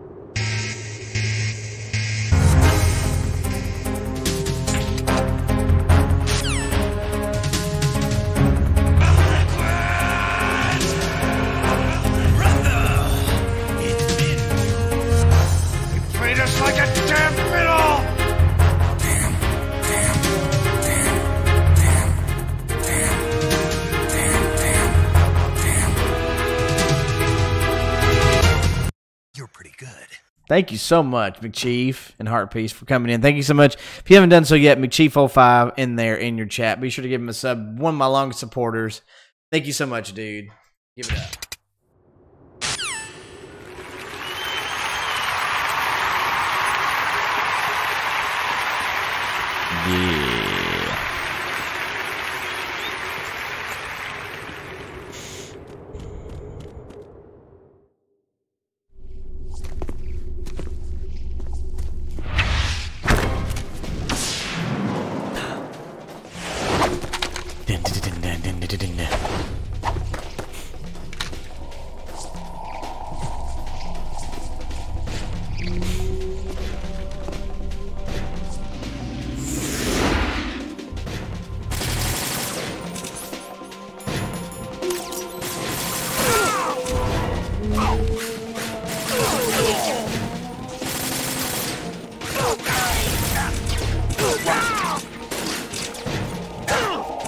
They treat us like a damn fiddle! You're pretty good. Thank you so much, McChief and Heartpiece, for coming in. Thank you so much. If you haven't done so yet, McChief05 in there in your chat. Be sure to give him a sub. One of my longest supporters. Thank you so much, dude. Give it up. Yeah.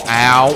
Ow.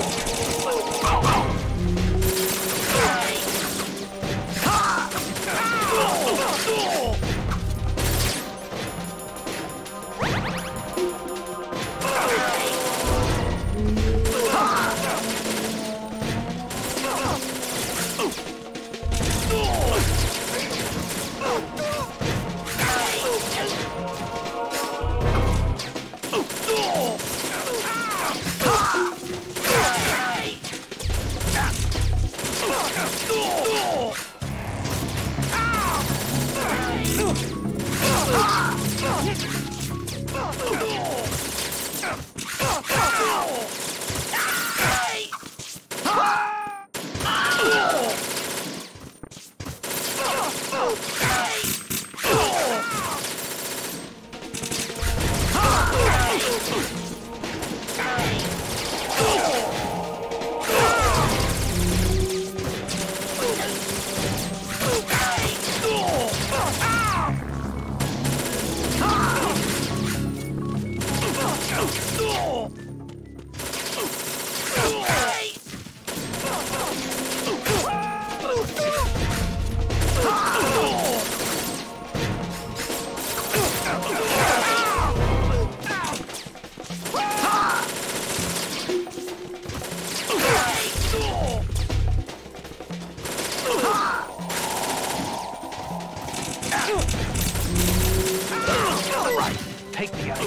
Take the other.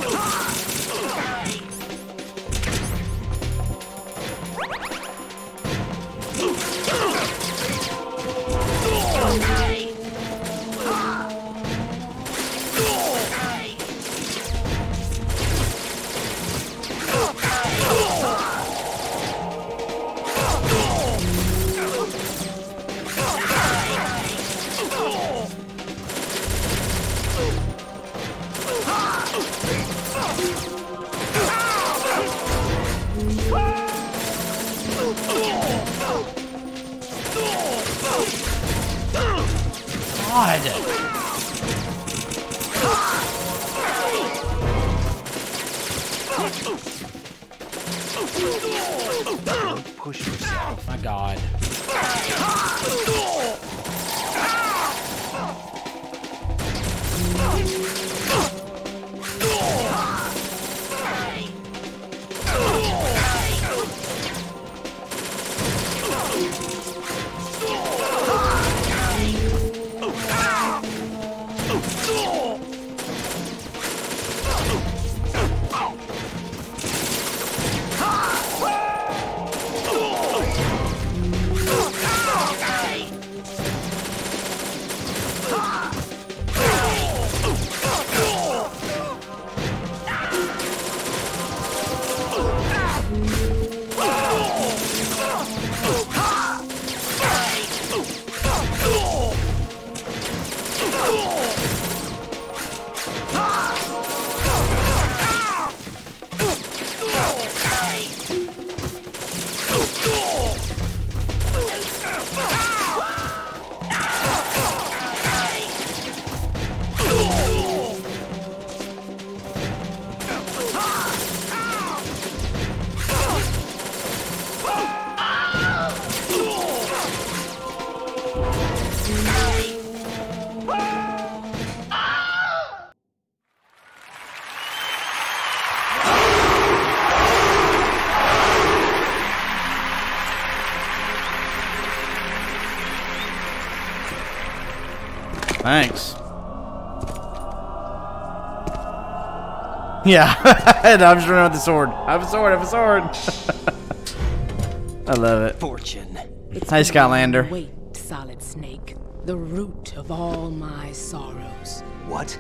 Push yourself. My God. Thanks. Yeah, I'm just running with the sword. I have a sword. I have a sword. I love it. Fortune. Hi, Skylander. Wait, Solid Snake. The root of all my sorrows. What?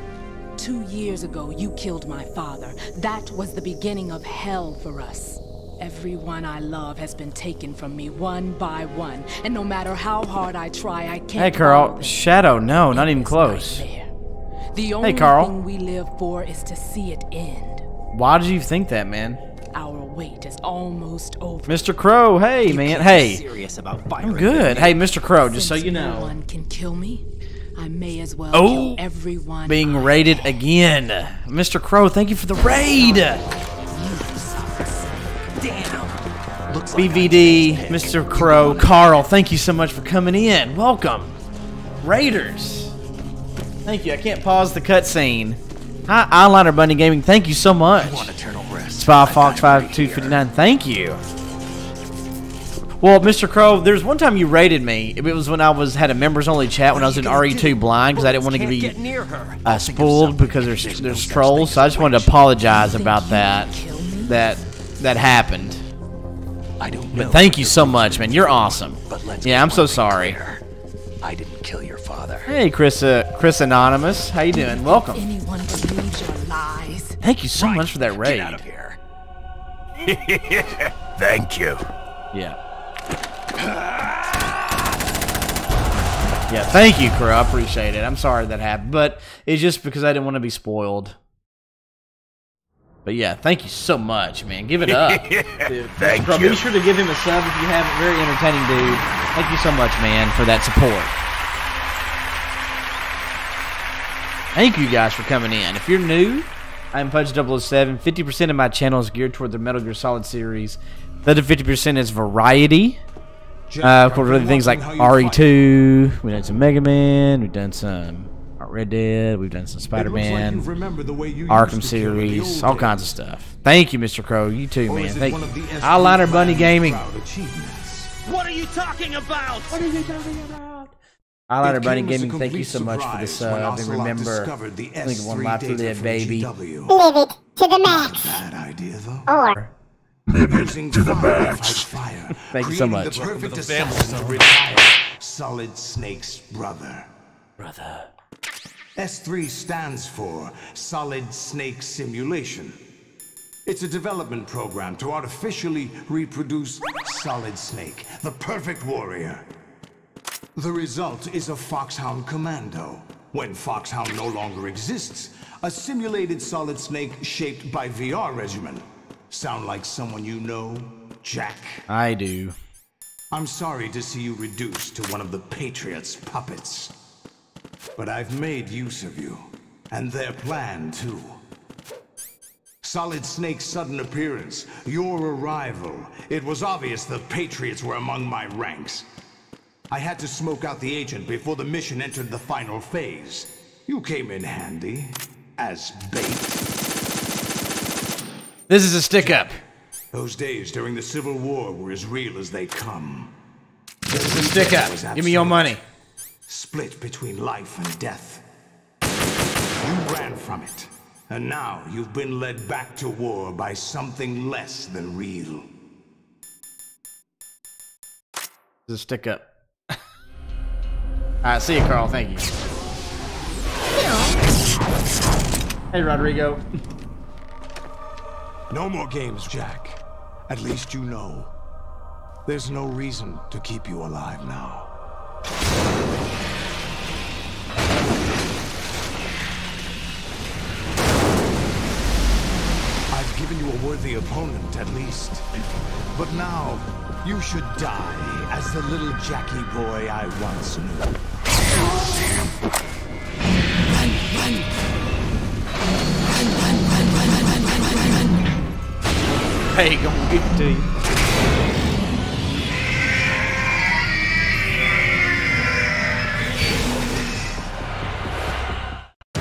2 years ago, you killed my father. That was the beginning of hell for us. Everyone I love has been taken from me one by one, and no matter how hard I try, I can't. Hey, Carl. Shadow, no, not even close. The only thing we live for is to see it end. Why did you think that, man? Our wait is almost over. Mr. Crow, hey, man, hey. Serious about I'm good. Hey, Mr. Crow, just so you know. No one can kill me. I may as well kill everyone. Being raided again. Mr. Crow, thank you for the raid. BVD, Mr. Crow, Carl, thank you so much for coming in. Welcome. Raiders. Thank you. I can't pause the cutscene. Hi, Eyeliner Bunny Gaming, thank you so much. Spy Fox 5259, thank you. Well, Mr. Crow, there's one time you raided me. It was when I had a members only chat when I was in RE2 blind because I didn't want to be spoiled because there's trolls. So I just wanted to apologize about that. That happened. But thank you so much, man. You're awesome. Yeah, I'm so sorry. I didn't kill your father. Hey, Chris Anonymous. How you doing? Welcome. Anyone believes you're Thank you so much for that raid. Get out of here. Thank you. Yeah. Yeah, thank you, Crow. I appreciate it. I'm sorry that happened, but it's just because I didn't want to be spoiled. But yeah, thank you so much, man. Give it up. Dude. Thank Crow, you. be sure to give him a sub if you haven't. Very entertaining dude. Thank you so much, man, for that support. Thank you guys for coming in. If you're new, I'm Pudge007. 50% of my channel is geared toward the Metal Gear Solid series. The other 50% is variety. Of course, other things like RE2. We've done some Mega Man. We've done some Red Dead. We've done some Spider-Man. Arkham series. All kinds of stuff. Thank you, Mr. Crow. You too, man. Thank you. Eyeliner Bunny Gaming. What are you talking about? What are you talking about? Eyeliner Bunny Gaming, thank you so much for the sub. And remember, I think one life to live, baby. Live it to the max. Bad idea, though. Or Using to the max. Thank you so much. The perfect assassin to retire Solid Snake's brother. S3 stands for Solid Snake Simulation. It's a development program to artificially reproduce Solid Snake, the perfect warrior. The result is a Foxhound Commando. When Foxhound no longer exists, a simulated Solid Snake shaped by VR regimen. Sound like someone you know, Jack? I do. I'm sorry to see you reduced to one of the Patriots' puppets. But I've made use of you, and their plan too. Solid Snake's sudden appearance, your arrival, it was obvious the Patriots were among my ranks. I had to smoke out the agent before the mission entered the final phase. You came in handy, as bait. This is a stick-up. Those days during the Civil War were as real as they come. This is a stick-up. Give me your money. Split between life and death. You ran from it, and now you've been led back to war by something less than real. This is a stick-up. Alright, see you, Carl. Thank you. Hey, Rodrigo. No more games, Jack. At least you know. There's no reason to keep you alive now. I've given you a worthy opponent, at least. But now, you should die as the little Jackie boy I once knew. Hey, gonna give it to you.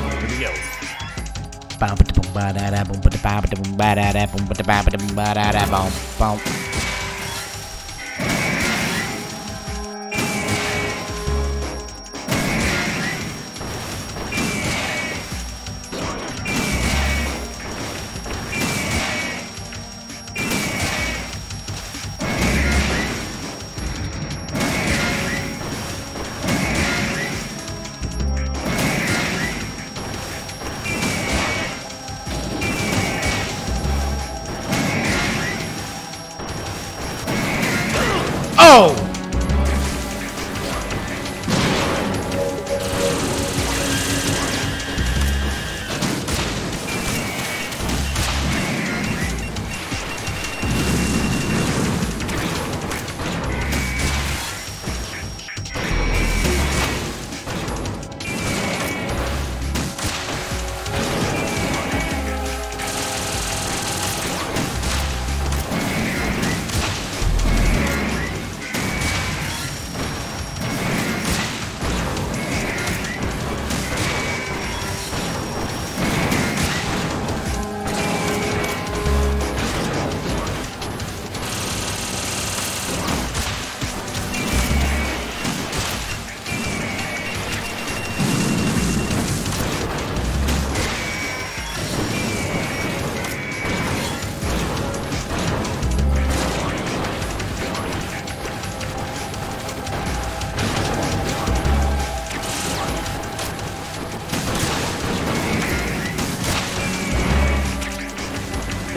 Here we go.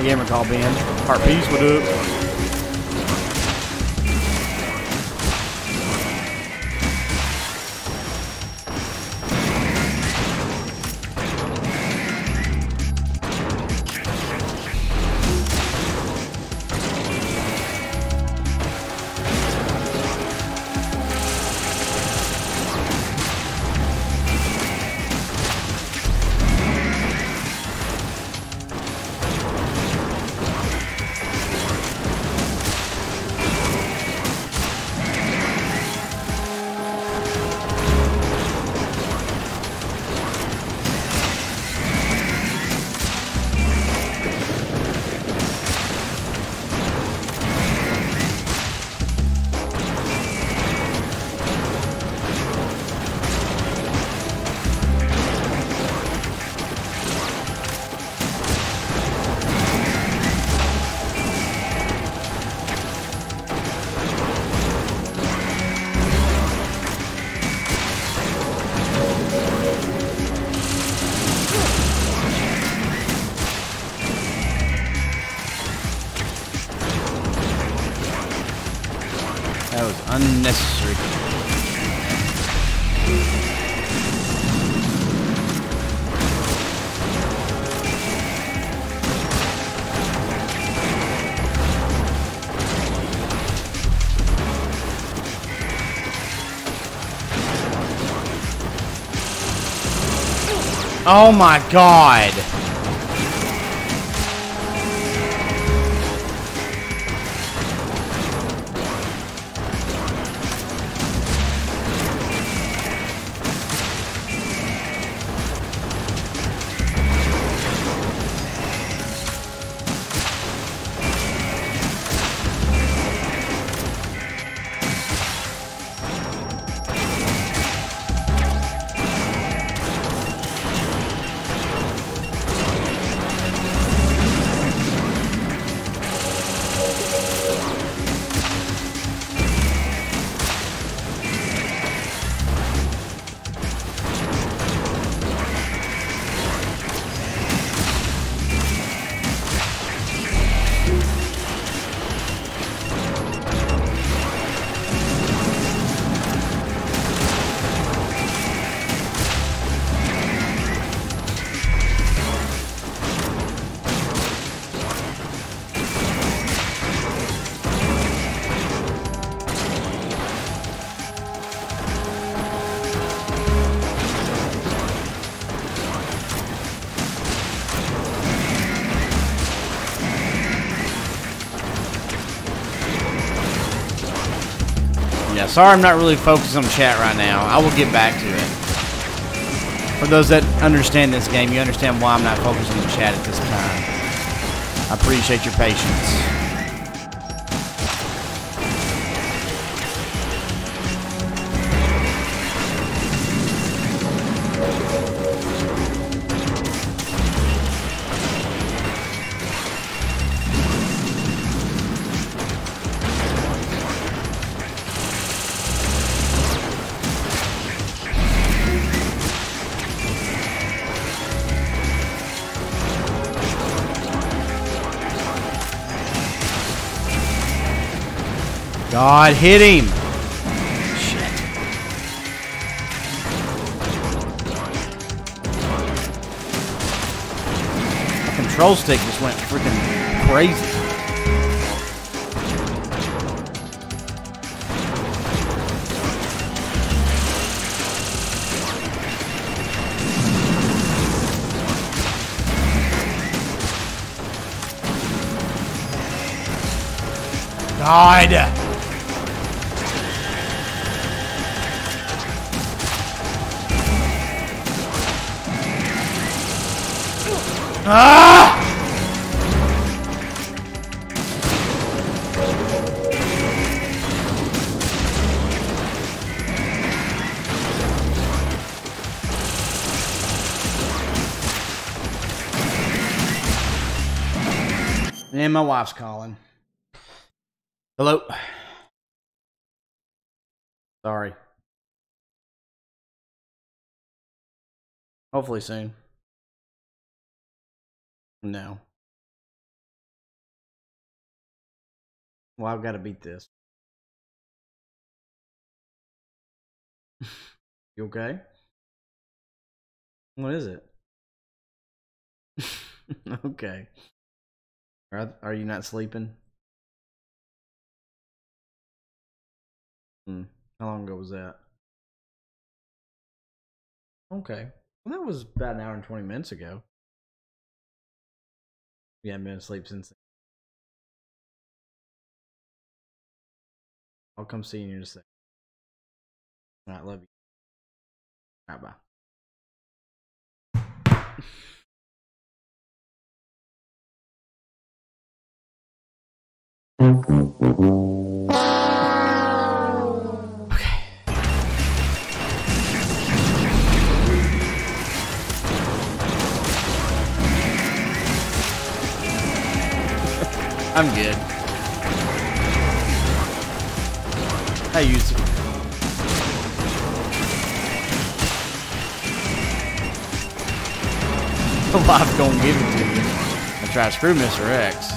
Gamer Call band. Heart Peace, what up? That was unnecessary. Oh my God. Yeah, sorry I'm not really focused on chat right now. I will get back to it. For those that understand this game, you understand why I'm not focused on the chat at this time. I appreciate your patience. God, hit him! Shit. The control stick just went freaking crazy. God! Ah! And my wife's calling. Hello. Sorry. Hopefully soon. No. Well, I've got to beat this. You okay? What is it? Okay. Are you not sleeping? How long ago was that? Okay. Well, that was about an hour and 20 minutes ago. You haven't been asleep since then. I'll come see you in a second. Alright, love you. Alright, bye. I'm good. I used it. Life's gonna give it to you. I try to screw Mr. X.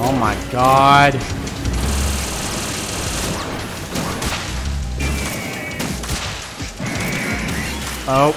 Oh my God. Oh.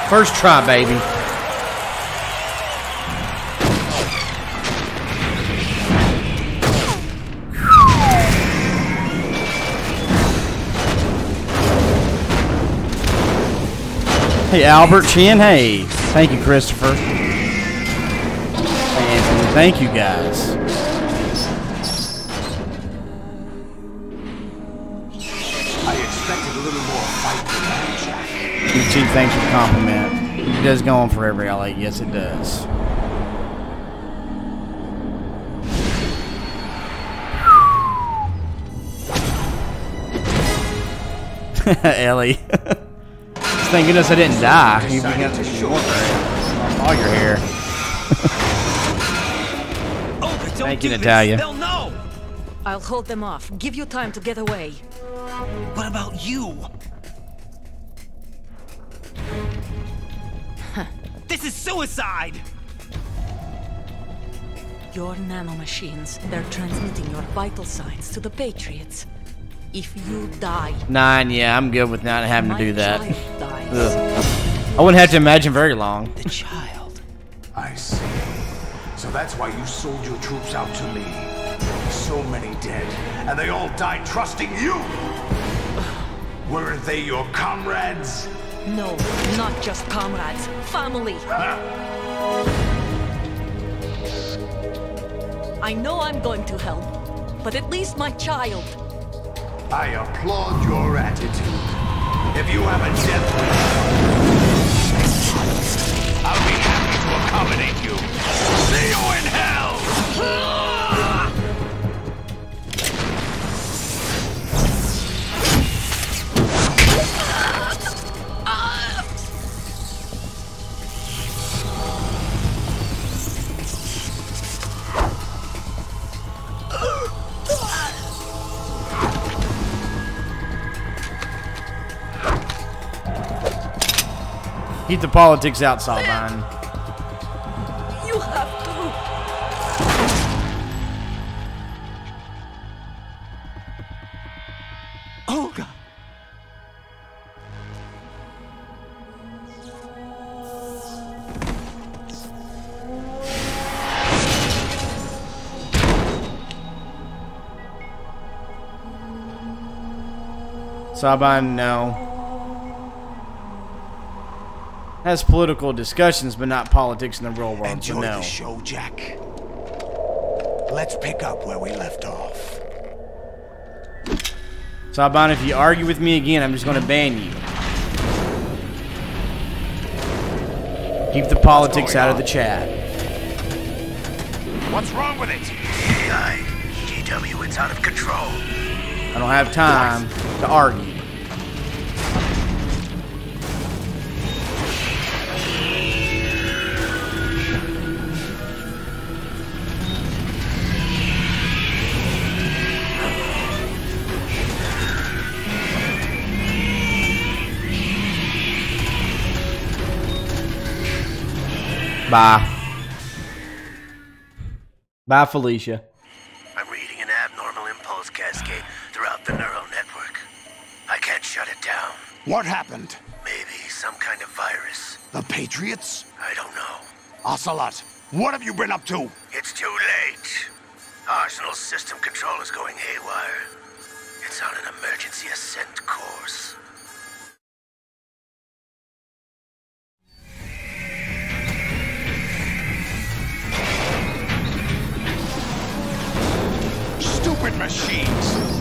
First try, baby. Hey, Albert Chin. Hey, thank you, Christopher. Hey, Anthony. Thank you, guys. I expected a little more fight than that, Jack. Chief, thanks for the compliment. It does go on forever, Elliot. Yes, it does. Ellie. Thank goodness I didn't die. You got to short all your hair. Thank you, Natalia. They'll know. I'll hold them off. Give you time to get away. What about you? This is suicide! Your nanomachines, they're transmitting your vital signs to the Patriots. If you die... 9, yeah, I'm good with not having to do that. Dies. I wouldn't have to imagine very long. The child. I see. So that's why you sold your troops out to me. So many dead, and they all died trusting you! Weren't they your comrades? No, not just comrades. Family. I know I'm going to help, but at least my child. I applaud your attitude. If you have a death wish, I'll be happy to accommodate you. See you in hell! Keep the politics out, Salvine. You have to. Olga. Sabine, no. Has political discussions, but not politics in the real world. Enjoy no. the show, Jack. Let's pick up where we left off. Sabine, if you argue with me again, I'm just going to ban you. Keep the politics out of the chat. What's wrong with it? AI, GW, it's out of control. I don't have time to argue. Bye. Bye, Felicia. I'm reading an abnormal impulse cascade throughout the neural network. I can't shut it down. What happened? Maybe some kind of virus. The Patriots? I don't know. Ocelot, what have you been up to? It's too late. Arsenal's system control is going haywire. It's on an emergency ascent course. Stupid machines!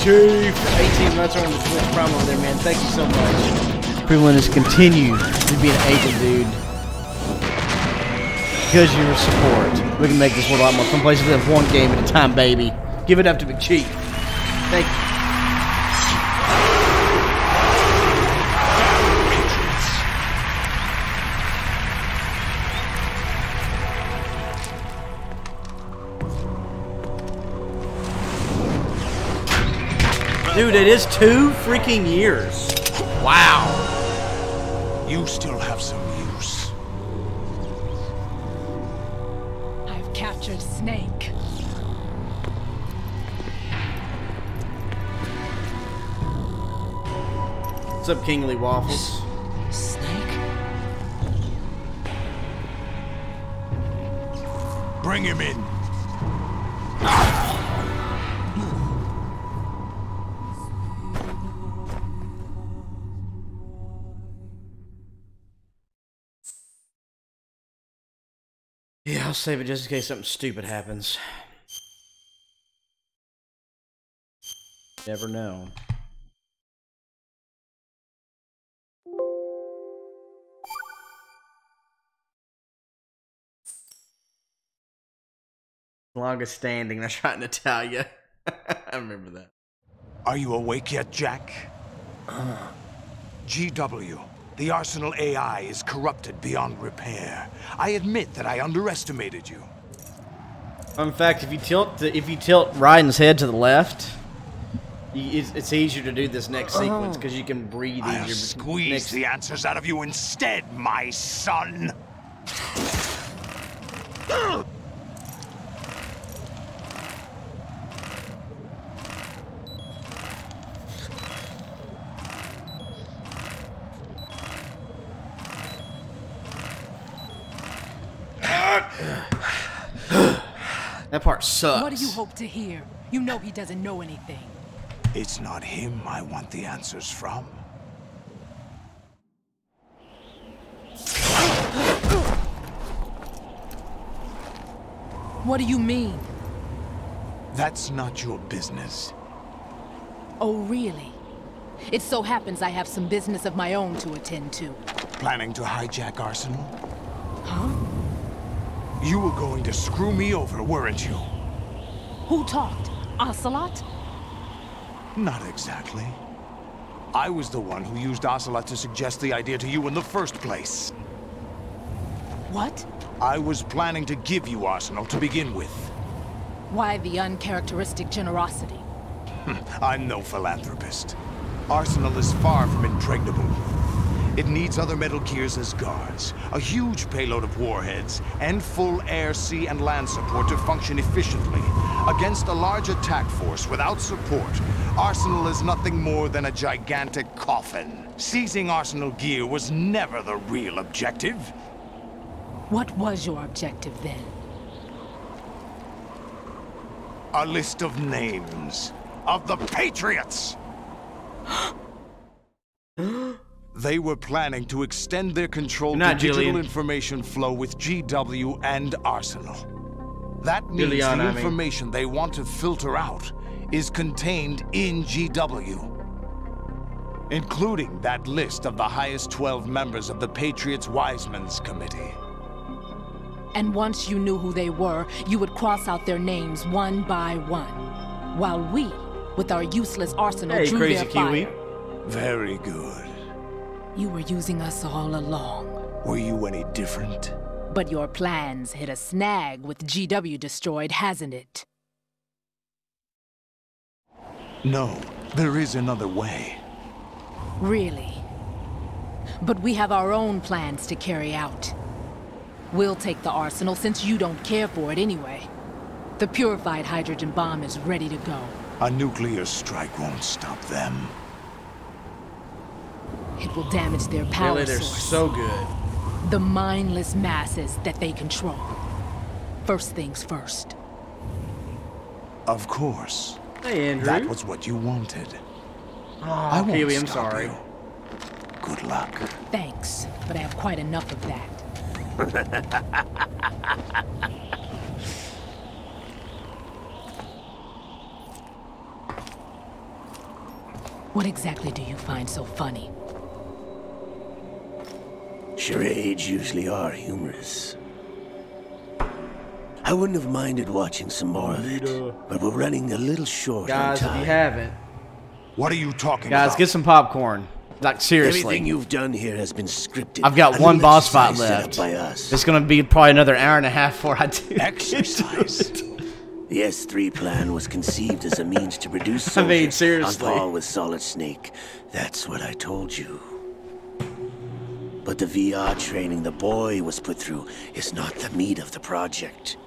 Chief, 18 months on the Twitch promo there, man. Thank you so much. Everyone has continued to be an agent, dude. Because of your support. We can make this world a lot more fun. Places live one game at a time, baby. Give it up to Big Chief. Thank you. Dude, it is 2 freaking years. Wow. You still have some use. I've captured Snake. What's up, Kingly Waffles? Snake? Bring him in. Yeah, I'll save it just in case something stupid happens. Never know. Longest standing, that's right in Italia. I remember that. Are you awake yet, Jack? GW, the Arsenal AI is corrupted beyond repair. I admit that I underestimated you. In fact, if you tilt Raiden's head to the left, it's easier to do this next sequence because you can breathe easier. I'll squeeze the answers out of you instead, my son. That part sucks. What do you hope to hear? You know he doesn't know anything. It's not him I want the answers from. What do you mean? That's not your business. Oh, really? It so happens I have some business of my own to attend to. Planning to hijack Arsenal? Huh? You were going to screw me over, weren't you? Who talked? Ocelot? Not exactly. I was the one who used Ocelot to suggest the idea to you in the first place. What? I was planning to give you Arsenal to begin with. Why the uncharacteristic generosity? I'm no philanthropist. Arsenal is far from impregnable. It needs other Metal Gears as guards, a huge payload of warheads, and full air, sea, and land support to function efficiently. Against a large attack force without support, Arsenal is nothing more than a gigantic coffin. Seizing Arsenal gear was never the real objective. What was your objective then? A list of names of the Patriots! They were planning to extend their control to digital information flow with GW and Arsenal. That means the information they want to filter out is contained in GW, including that list of the highest 12 members of the Patriots Wiseman's Committee. And once you knew who they were, you would cross out their names one by one, while we, with our useless arsenal, drew their fire. Very good. You were using us all along. Were you any different? But your plans hit a snag with GW destroyed, hasn't it? No, there is another way. Really? But we have our own plans to carry out. We'll take the arsenal since you don't care for it anyway. The purified hydrogen bomb is ready to go. A nuclear strike won't stop them. It will damage their power Really, they're source. so good. The mindless masses that they control. First things first. Of course. Hey, Andrew. That was what you wanted. Oh, I won't Kiwi, I'm stop sorry. you. Good luck. Thanks, but I have quite enough of that. What exactly do you find so funny? Charades usually are humorous. I wouldn't have minded watching some more of it, but we're running a little short Guys, on if time. you haven't. What are you talking about? Guys, get some popcorn. Like, seriously. Everything you've done here has been scripted. I've got A one little boss fight exercise set left. up by us. It's gonna be probably another hour and a half before I do exercise. The S3 plan was conceived as a means to produce I mean, soldiers seriously. on par with Solid Snake. That's what I told you. But the VR training the boy was put through is not the meat of the project.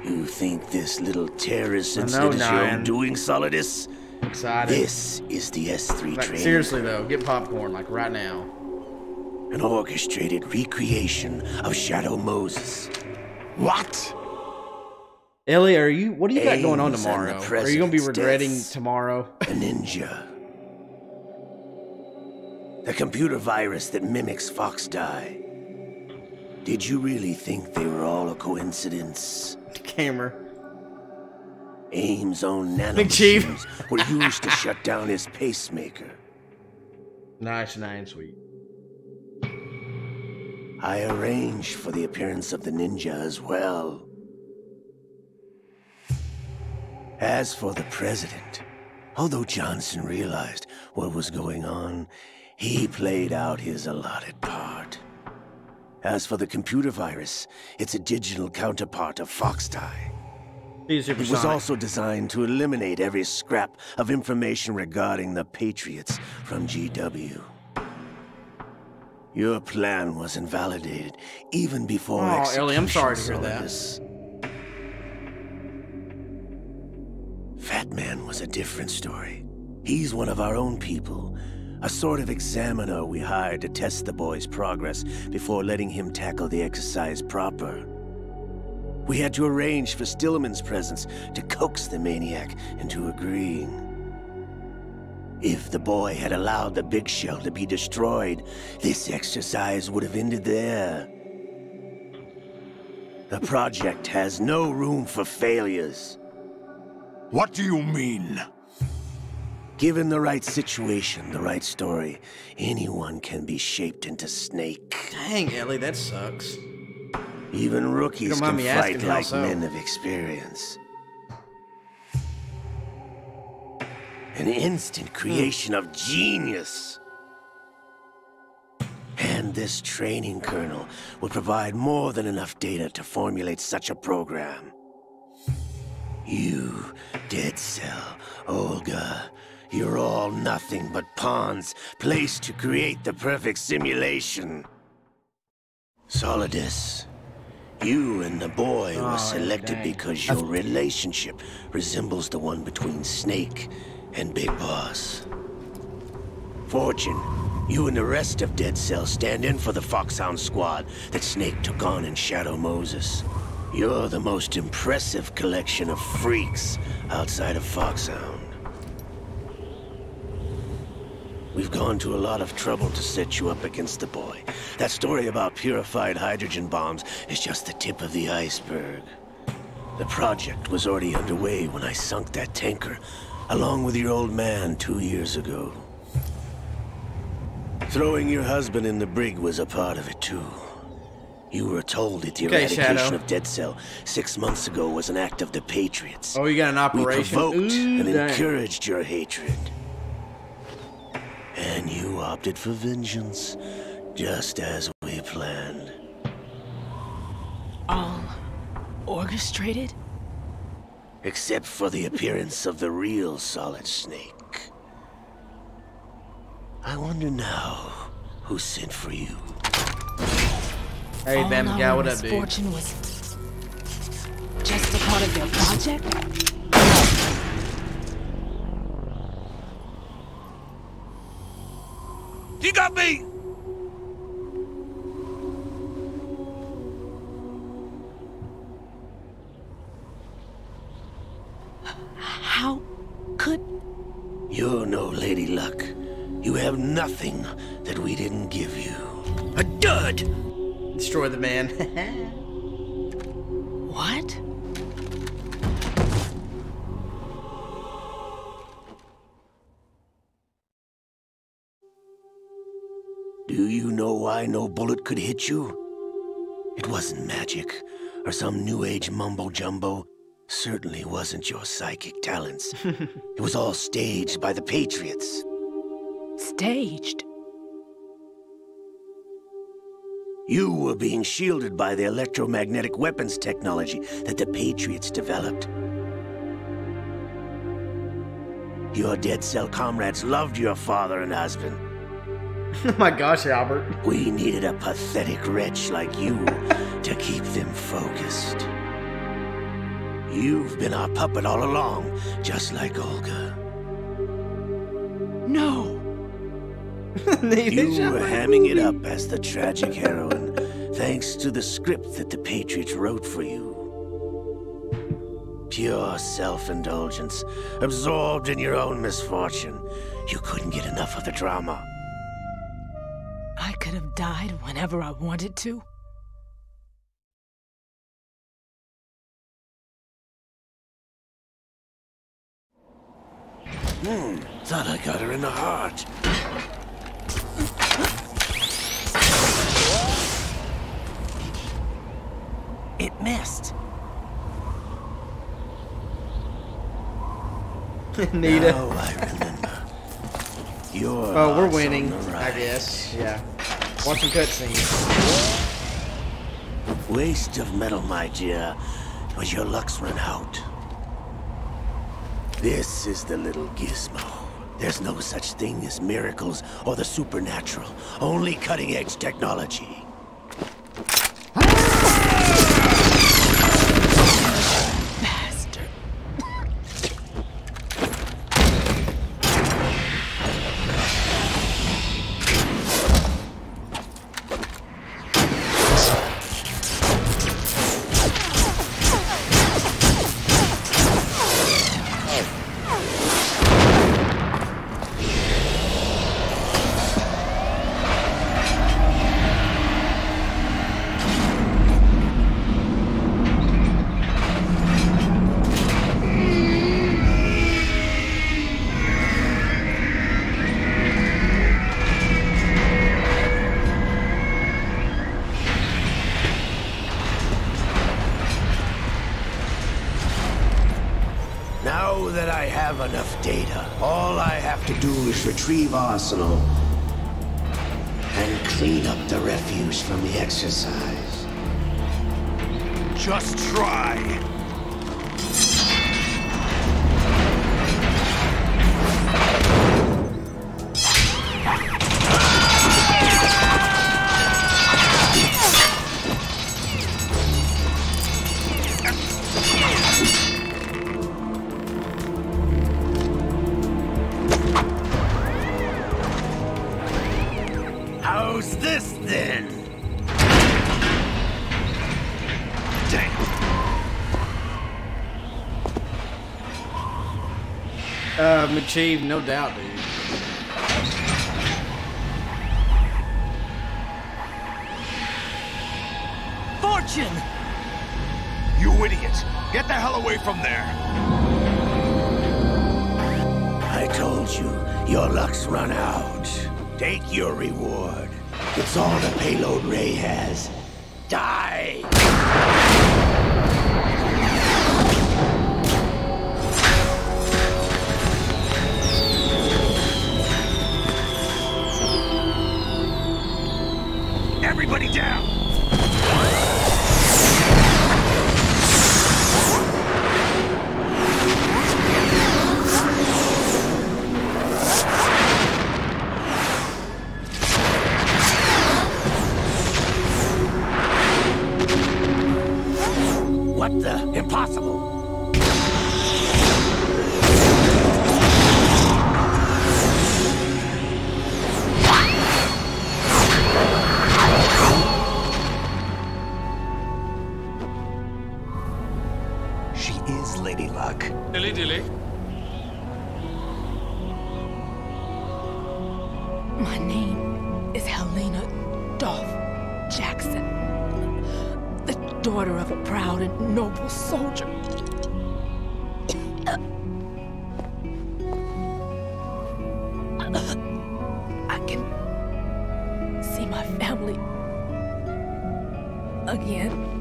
You think this little terrorist incident is your own doing, Solidus? Excited. This is the S3 Like, training. seriously though, get popcorn like right now. An orchestrated recreation of Shadow Moses. What? Ellie, what do you got going on Aims at tomorrow? the Are you gonna be president's regretting deaths. tomorrow? A ninja. The computer virus that mimics Foxdie. Did you really think they were all a coincidence? Camera. Aim's own Big Chief. nanomachines were used to shut down his pacemaker. Nice and sweet. I arranged for the appearance of the ninja as well. As for the president, although Johnson realized what was going on, he played out his allotted part. As for the computer virus, it's a digital counterpart of Foxdie. It was also designed to eliminate every scrap of information regarding the Patriots from GW. Your plan was invalidated even before execution. Ellie, I'm sorry to hear that. Solidus. Fat Man was a different story. He's one of our own people. A sort of examiner we hired to test the boy's progress before letting him tackle the exercise proper. We had to arrange for Stillman's presence to coax the maniac into agreeing. If the boy had allowed the big shell to be destroyed, this exercise would have ended there. The project has no room for failures. What do you mean? Given the right situation, the right story, anyone can be shaped into Snake. Dang, Ellie, that sucks. Even rookies Don't mind can me asking, fight how like so? men of experience. An instant creation of genius. And this training kernel would provide more than enough data to formulate such a program. You, Dead Cell, Olga, you're all nothing but pawns placed to create the perfect simulation. Solidus, you and the boy were selected because your relationship resembles the one between Snake and Big Boss. Fortune, you and the rest of Dead Cell stand in for the Foxhound squad that Snake took on in Shadow Moses. You're the most impressive collection of freaks outside of Foxhound. We've gone to a lot of trouble to set you up against the boy. That story about purified hydrogen bombs is just the tip of the iceberg. The project was already underway when I sunk that tanker, along with your old man 2 years ago. Throwing your husband in the brig was a part of it too. You were told that the eradication Shadow. of Dead Cell 6 months ago was an act of the Patriots. Oh, you got an operation. We provoked and dang. encouraged your hatred. And you opted for vengeance, just as we planned. All orchestrated? Except for the appearance of the real Solid Snake. I wonder now who sent for you. Hey, All Bam our Guy, what up, dude? misfortune was just a part of their project? You got me! How could... You're no Lady Luck. You have nothing that we didn't give you. A dud! Destroy the man. What? Do you know why no bullet could hit you? It wasn't magic, or some new age mumbo-jumbo. Certainly wasn't your psychic talents. It was all staged by the Patriots. Staged? You were being shielded by the electromagnetic weapons technology that the Patriots developed. Your dead cell comrades loved your father and husband. Oh my gosh, Albert. We needed a pathetic wretch like you to keep them focused. You've been our puppet all along, just like Olga. No! You were hamming it up as the tragic heroine, thanks to the script that the Patriots wrote for you. Pure self-indulgence, absorbed in your own misfortune. You couldn't get enough of the drama. I could have died whenever I wanted to. Thought I got her in the heart. It missed. Nita. Now I remember. You're oh, we're winning, I guess. Yeah. Watch some cutscenes. Waste of metal, my dear. Was your luck's run out? This is the little gizmo. There's no such thing as miracles or the supernatural. Only cutting-edge technology. Bastard. Now that I have enough data, all I have to do is retrieve Arsenal and clean up the refuse from the exercise. Just try. How's this then? Achieved, no doubt, dude. Fortune! You idiot! Get the hell away from there! I told you, your luck's run out. Take your reward. It's all the payload Ray has. Die! Everybody down! What the? Impossible! She is Lady Luck. Dilly dilly. My name is Helena Dolph Jackson, the daughter of a proud and noble soldier. I can see my family again.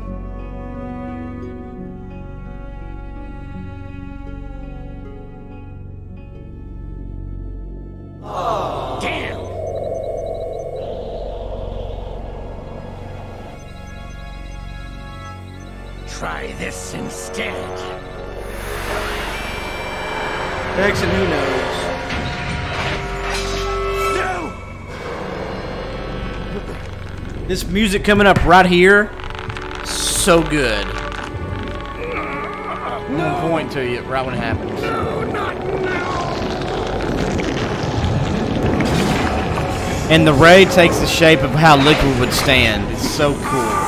try this instead. Exit, who knows? No! This music coming up right here, so good. No. I'll point to you right when it happens. No, not now. And the ray takes the shape of how Liquid would stand. It's so cool.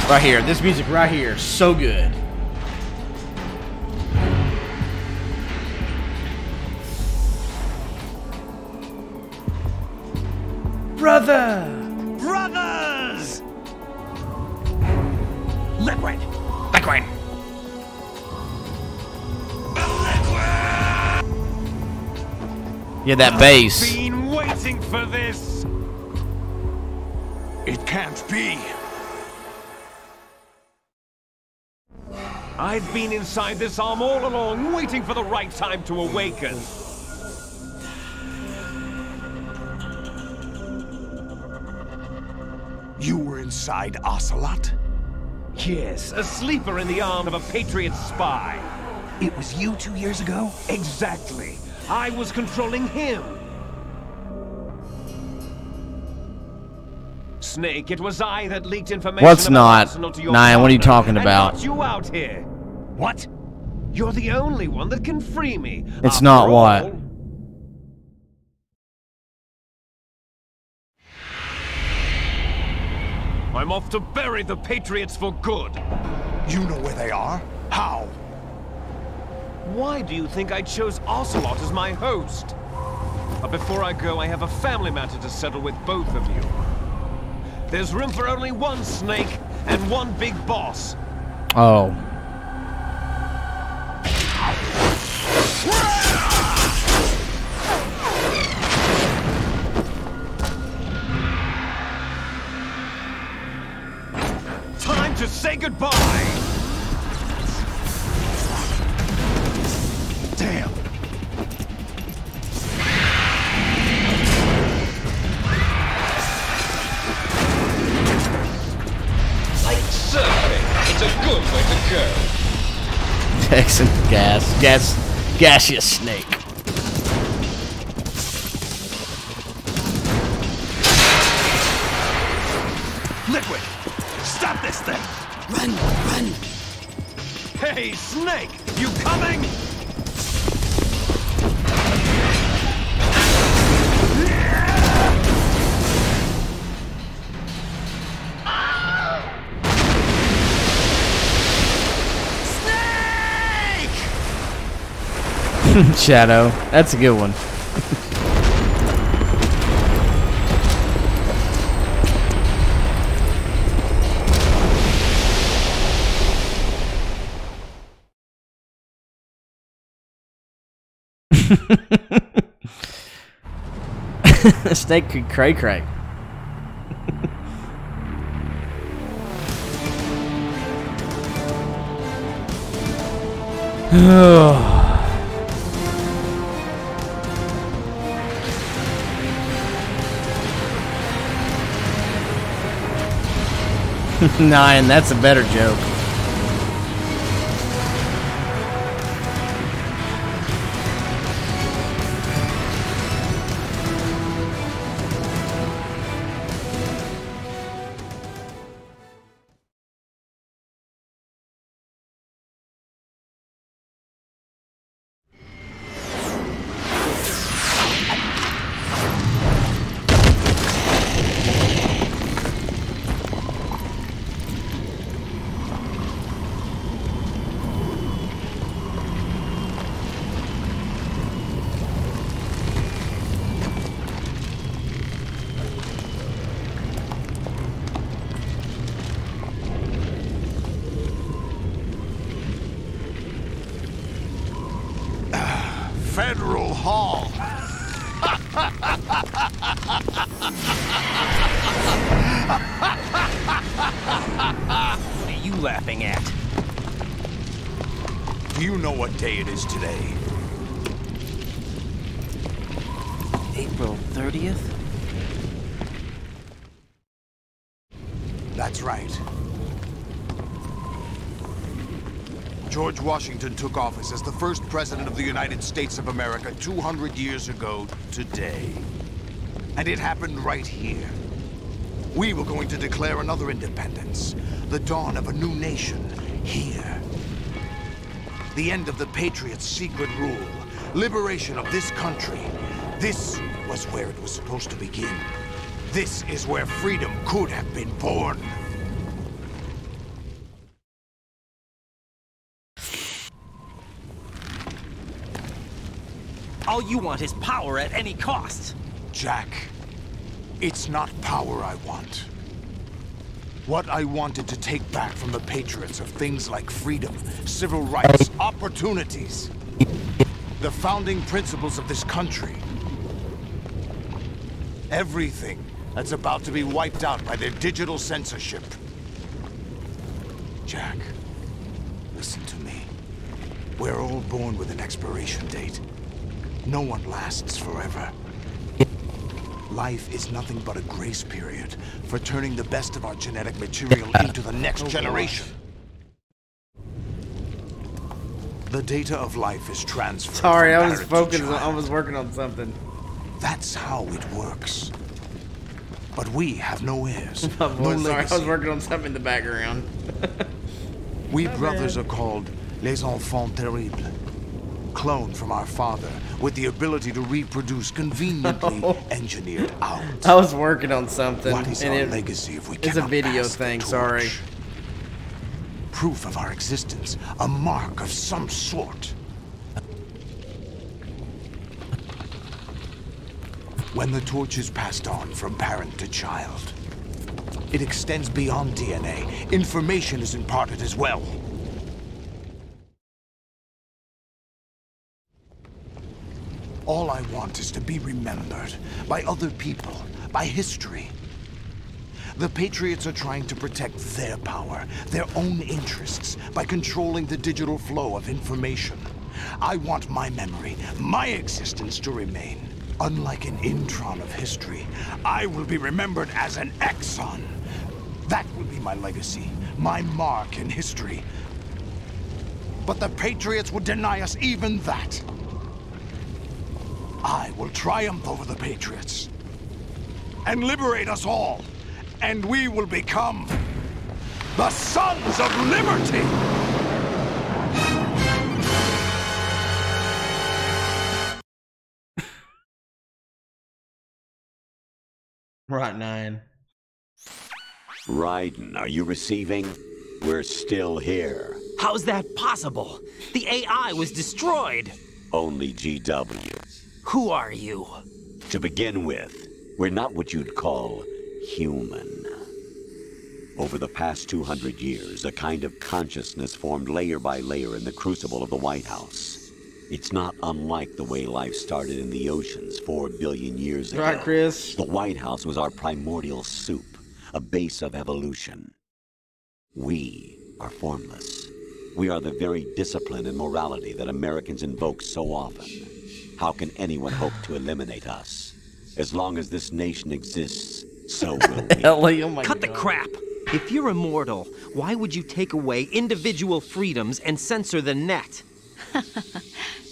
Right here, this music right here, so good. Brother! Brothers! Liquid! Liquid! Yeah, that bass. I've been waiting for this. It can't be. I've been inside this arm all along, waiting for the right time to awaken. You were inside Ocelot? Yes, a sleeper in the arm of a Patriot spy. It was you 2 years ago? Exactly. I was controlling him. Snake, it was I that leaked information. What's about not? Arsenal to your Nyan, what are you partner talking and about? got you out here. What? You're the only one that can free me. It's After not all, what? I'm off to bury the Patriots for good. You know where they are? How? Why do you think I chose Ocelot as my host? But before I go, I have a family matter to settle with both of you. There's room for only one Snake and one big boss. Oh. Time to say goodbye! Damn. Like surfing, it's a good way to go. Excellent gaseous snake. Liquid, stop this thing! Run, run! Hey, Snake, you coming? Shadow. That's a good one. Snake could cray. Nyan, that's a better joke. Federal Hall. What are you laughing at? Do you know what day it is today? April 30th? That's right. George Washington took office as the first president of the United States of America 200 years ago today. And it happened right here. We were going to declare another independence, the dawn of a new nation, here. The end of the Patriots' secret rule, liberation of this country. This was where it was supposed to begin. This is where freedom could have been born. All you want is power at any cost. Jack, it's not power I want. What I wanted to take back from the Patriots are things like freedom, civil rights, opportunities. The founding principles of this country. Everything that's about to be wiped out by their digital censorship. Jack, listen to me. We're all born with an expiration date. No one lasts forever. Life is nothing but a grace period for turning the best of our genetic material into the next generation. The data of life is transferred. Sorry, I was focused. I was working on something. That's how it works. But we have no heirs. Oh, boy, no sorry, legacy. I was working on something in the background. We brothers are called les enfants terribles. Cloned from our father with the ability to reproduce conveniently engineered out. I was working on something. What is our legacy if we It's a cannot video pass the thing, torch? sorry. Proof of our existence, a mark of some sort. When the torch is passed on from parent to child, it extends beyond DNA. Information is imparted as well. All I want is to be remembered by other people, by history. The Patriots are trying to protect their power, their own interests, by controlling the digital flow of information. I want my memory, my existence to remain. Unlike an intron of history, I will be remembered as an exon. That will be my legacy, my mark in history. But the Patriots would deny us even that. I will triumph over the Patriots and liberate us all, and we will become the Sons of Liberty! Right, 9. Raiden, are you receiving? We're still here. How's that possible? The AI was destroyed. Only GW. Who are you? To begin with, we're not what you'd call human. Over the past 200 years, a kind of consciousness formed layer by layer in the crucible of the White House. It's not unlike the way life started in the oceans 4 billion years ago. Right, Chris? The White House was our primordial soup, a base of evolution. We are formless. We are the very discipline and morality that Americans invoke so often. How can anyone hope to eliminate us? As long as this nation exists, so will we. Ellie, oh my Cut God. the crap! If you're immortal, why would you take away individual freedoms and censor the net?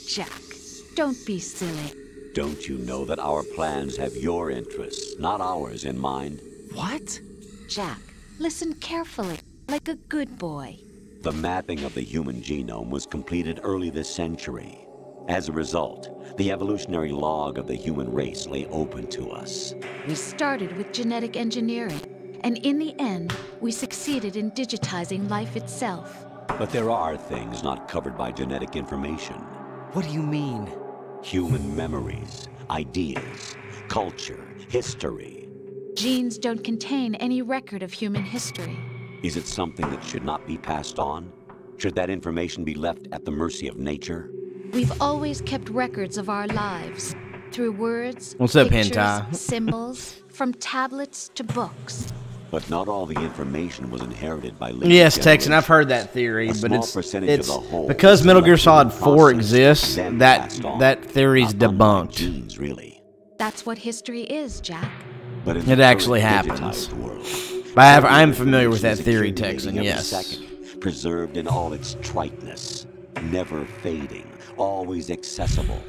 Jack, don't be silly. Don't you know that our plans have your interests, not ours, in mind? What? Jack, listen carefully, like a good boy. The mapping of the human genome was completed early this century. As a result, the evolutionary log of the human race lay open to us. We started with genetic engineering, and in the end, we succeeded in digitizing life itself. But there are things not covered by genetic information. What do you mean? Human memories, ideas, culture, history. Genes don't contain any record of human history. Is it something that should not be passed on? Should that information be left at the mercy of nature? We've always kept records of our lives, through words, What's up, pictures, hentai? symbols, from tablets to books. But not all the information was inherited by living Yes, Texan, generations. I've heard that theory, A but small it's percentage of the whole because was Metal Gear selected Solid and 4 processed, exists. then That passed on. that theory's Not unlike debunked. genes, really. That's what history is, Jack. But in It the actually current happens. digitized world, I'm familiar with that theory, Texan, yes. Second, preserved in all its triteness, never fading, always accessible.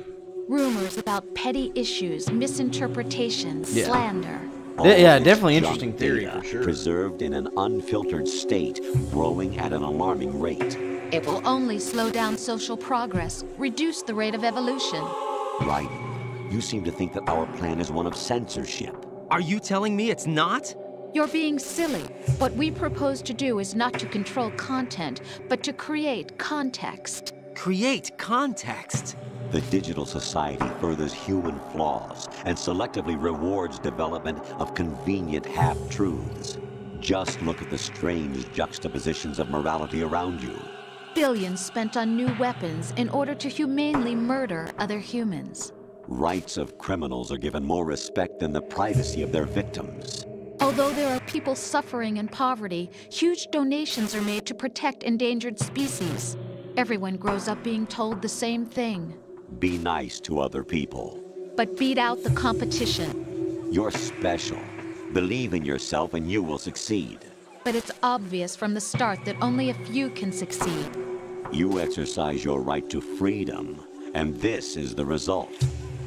Rumors about petty issues, misinterpretations, slander. Yeah, definitely interesting theory for sure. Preserved in an unfiltered state, growing at an alarming rate. It will only slow down social progress, reduce the rate of evolution. Right. You seem to think that our plan is one of censorship. Are you telling me it's not? You're being silly. What we propose to do is not to control content, but to create context. Create context? The digital society furthers human flaws and selectively rewards development of convenient half-truths. Just look at the strange juxtapositions of morality around you. Billions spent on new weapons in order to humanely murder other humans. Rights of criminals are given more respect than the privacy of their victims. Although there are people suffering in poverty, huge donations are made to protect endangered species. Everyone grows up being told the same thing. Be nice to other people. But beat out the competition. You're special. Believe in yourself and you will succeed. But it's obvious from the start that only a few can succeed. You exercise your right to freedom, and this is the result.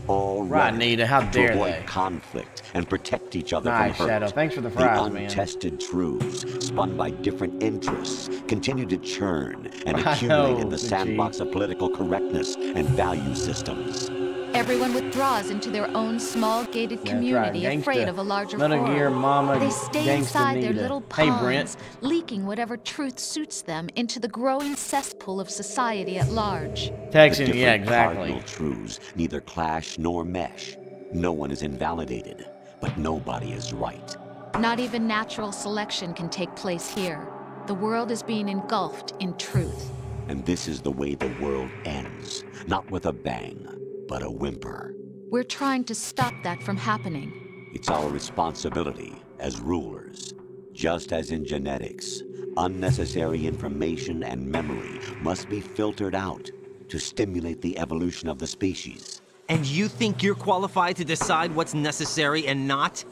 All right, Nita, how dare to avoid they? Conflict and protect each other Nice, from hurt. Shadow. Thanks for the fries, the man. untested truths, spun by different interests, continue to churn and accumulate in the sandbox of political correctness and value systems. Everyone withdraws into their own small gated community, afraid of a larger Metal Gear, forum. Mama, They stay Gangsta inside their Nita. little Hey, ponds, Brent. leaking whatever truth suits them into the growing cesspool of society at large. Texan, The yeah, different exactly. cardinal truths neither clash nor mesh. No one is invalidated, but nobody is right. Not even natural selection can take place here. The world is being engulfed in truth. And this is the way the world ends. Not with a bang, but a whimper. We're trying to stop that from happening. It's our responsibility as rulers. Just as in genetics, unnecessary information and memory must be filtered out to stimulate the evolution of the species. And you think you're qualified to decide what's necessary and not?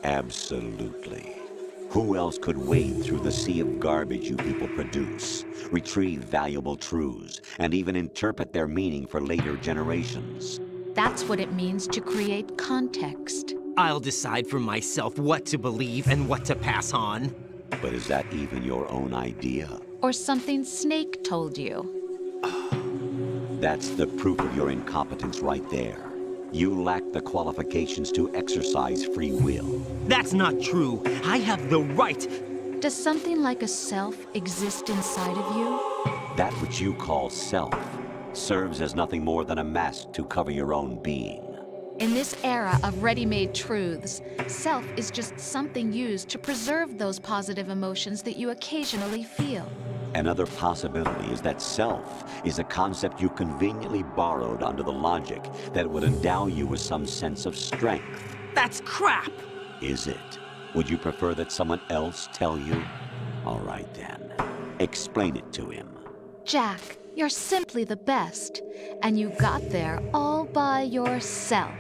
Absolutely. Who else could wade through the sea of garbage you people produce, retrieve valuable truths, and even interpret their meaning for later generations? That's what it means to create context. I'll decide for myself what to believe and what to pass on. But is that even your own idea? Or something Snake told you. That's the proof of your incompetence right there. You lack the qualifications to exercise free will. That's not true. I have the right. Does something like a self exist inside of you? That which you call self serves as nothing more than a mask to cover your own being. In this era of ready-made truths, self is just something used to preserve those positive emotions that you occasionally feel. Another possibility is that self is a concept you conveniently borrowed under the logic that it would endow you with some sense of strength. That's crap! Is it? Would you prefer that someone else tell you? All right then. Explain it to him. Jack, you're simply the best, and you got there all by yourself.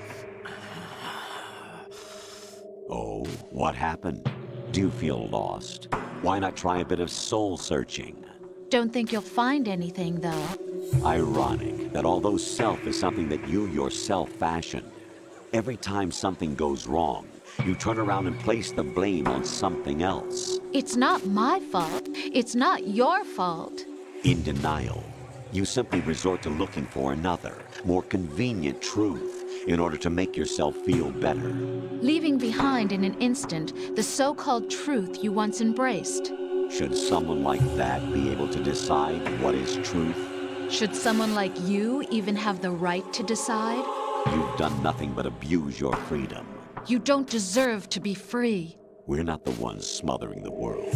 Oh, what happened? Do you feel lost? Why not try a bit of soul-searching? Don't think you'll find anything, though. Ironic that although self is something that you yourself fashioned, every time something goes wrong, you turn around and place the blame on something else. It's not my fault. It's not your fault. In denial, you simply resort to looking for another, more convenient truth in order to make yourself feel better. Leaving behind in an instant the so-called truth you once embraced. Should someone like that be able to decide what is truth? Should someone like you even have the right to decide? You've done nothing but abuse your freedom. You don't deserve to be free. We're not the ones smothering the world.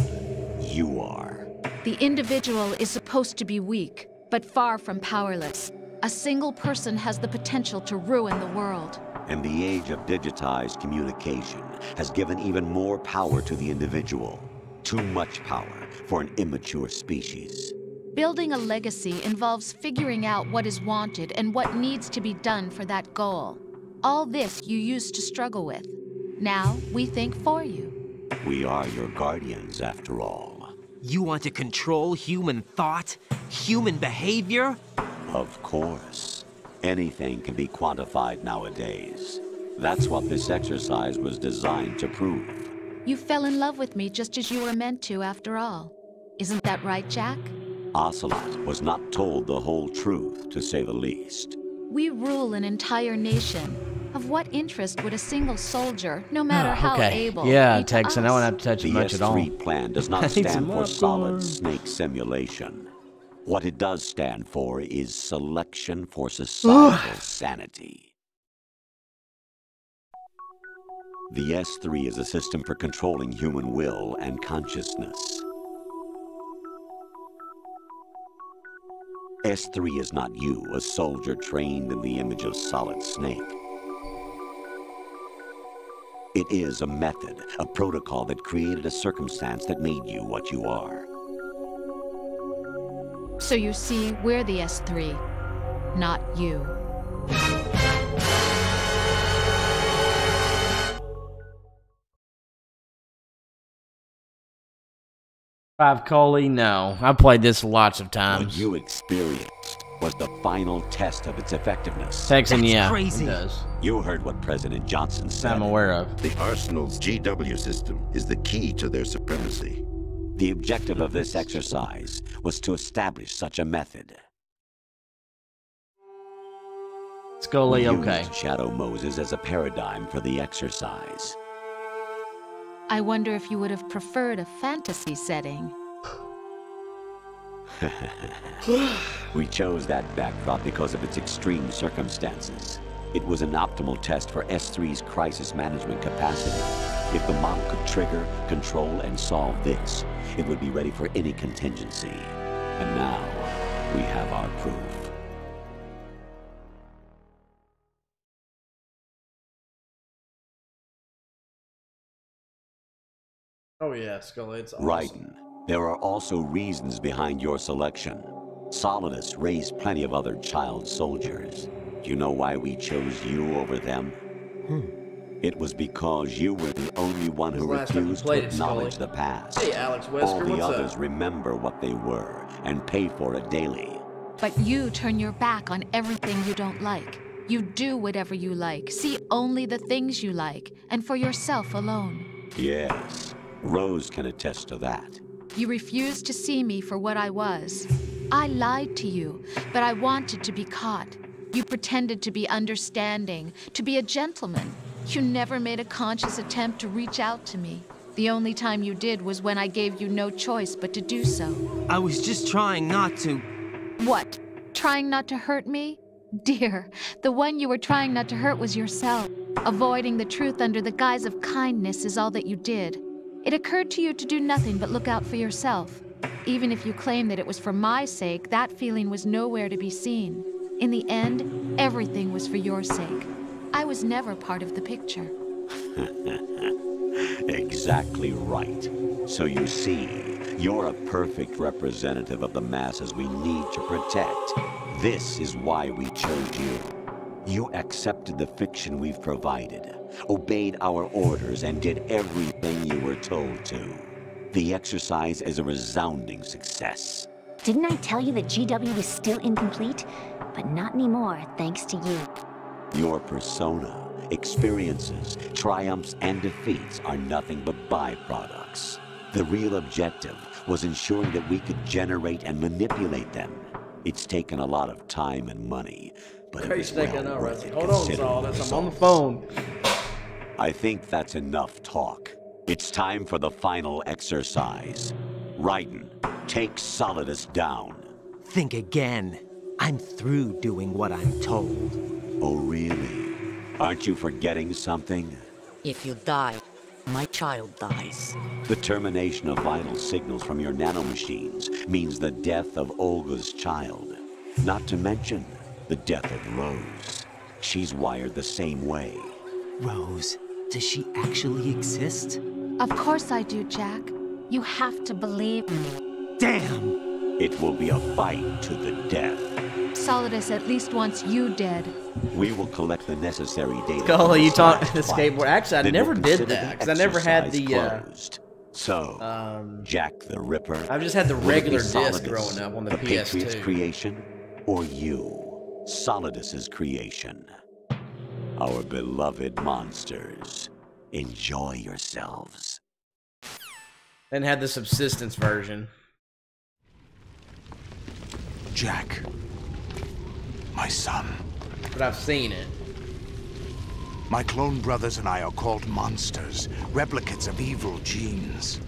You are. The individual is supposed to be weak, but far from powerless. A single person has the potential to ruin the world. And the age of digitized communication has given even more power to the individual. Too much power for an immature species. Building a legacy involves figuring out what is wanted and what needs to be done for that goal. All this you used to struggle with. Now we think for you. We are your guardians, after all. You want to control human thought? Human behavior? Of course. Anything can be quantified nowadays. That's what this exercise was designed to prove. You fell in love with me just as you were meant to, after all. Isn't that right, Jack? Ocelot was not told the whole truth, to say the least. We rule an entire nation. Of what interest would a single soldier, no matter how able, yeah, be to Tex, I don't have to touch the much at all. S3 plan does not stand for Solid Snake Simulation. What it does stand for is Selection for Societal Sanity. The S3 is a system for controlling human will and consciousness. S3 is not you, a soldier trained in the image of Solid Snake. It is a method, a protocol that created a circumstance that made you what you are. So you see, we're the S3, not you. Five Coley, no. I've played this lots of times. What you experienced was the final test of its effectiveness. Texan, yeah, crazy. It does. You heard what President Johnson said. I'm aware of. The Arsenal's GW system is the key to their supremacy. The objective of this exercise was to establish such a method. Scully, We okay. used Shadow Moses as a paradigm for the exercise. I wonder if you would have preferred a fantasy setting. We chose that backdrop because of its extreme circumstances. It was an optimal test for S3's crisis management capacity. If the model could trigger, control, and solve this, it would be ready for any contingency. And now, we have our proof. Oh yeah, Scully, it's awesome. Raiden, there are also reasons behind your selection. Solidus raised plenty of other child soldiers. Do you know why we chose you over them? It was because you were the only one who refused to acknowledge the past. Hey, Alex Wesker, all the what's others up? remember what they were and pay for it daily. But you turn your back on everything you don't like. You do whatever you like, see only the things you like, and for yourself alone. Yes, Rose can attest to that. You refused to see me for what I was. I lied to you, but I wanted to be caught. You pretended to be understanding, to be a gentleman. You never made a conscious attempt to reach out to me. The only time you did was when I gave you no choice but to do so. I was just trying not to... What? Trying not to hurt me? Dear, the one you were trying not to hurt was yourself. Avoiding the truth under the guise of kindness is all that you did. It occurred to you to do nothing but look out for yourself. Even if you claim that it was for my sake, that feeling was nowhere to be seen. In the end, everything was for your sake. I was never part of the picture. Exactly right. So you see, you're a perfect representative of the masses we need to protect. This is why we chose you. You accepted the fiction we've provided, obeyed our orders, and did everything you were told to. The exercise is a resounding success. Didn't I tell you that GW was still incomplete? But not anymore, thanks to you. Your persona, experiences, triumphs, and defeats are nothing but byproducts. The real objective was ensuring that we could generate and manipulate them. It's taken a lot of time and money, but it was well worth it. Hold on, Solidus, I'm on the phone. I think that's enough talk. It's time for the final exercise. Raiden, take Solidus down. Think again. I'm through doing what I'm told. Oh, really? Aren't you forgetting something? If you die, my child dies. The termination of vital signals from your nanomachines means the death of Olga's child. Not to mention the death of Rose. She's wired the same way. Rose, does she actually exist? Of course I do, Jack. You have to believe me. Damn! It will be a fight to the death. Solidus at least wants you dead. We will collect the necessary data. Scully, you taught the skateboard. Actually, I never did that because I never had the. Jack the Ripper. I've just had the regular disc Solidus, growing up on the Patriot's PS2. creation, or you, Solidus's creation. Our beloved monsters. Enjoy yourselves. Then had the subsistence version. Jack. My son. But I've seen it. My clone brothers and I are called monsters, replicates of evil genes.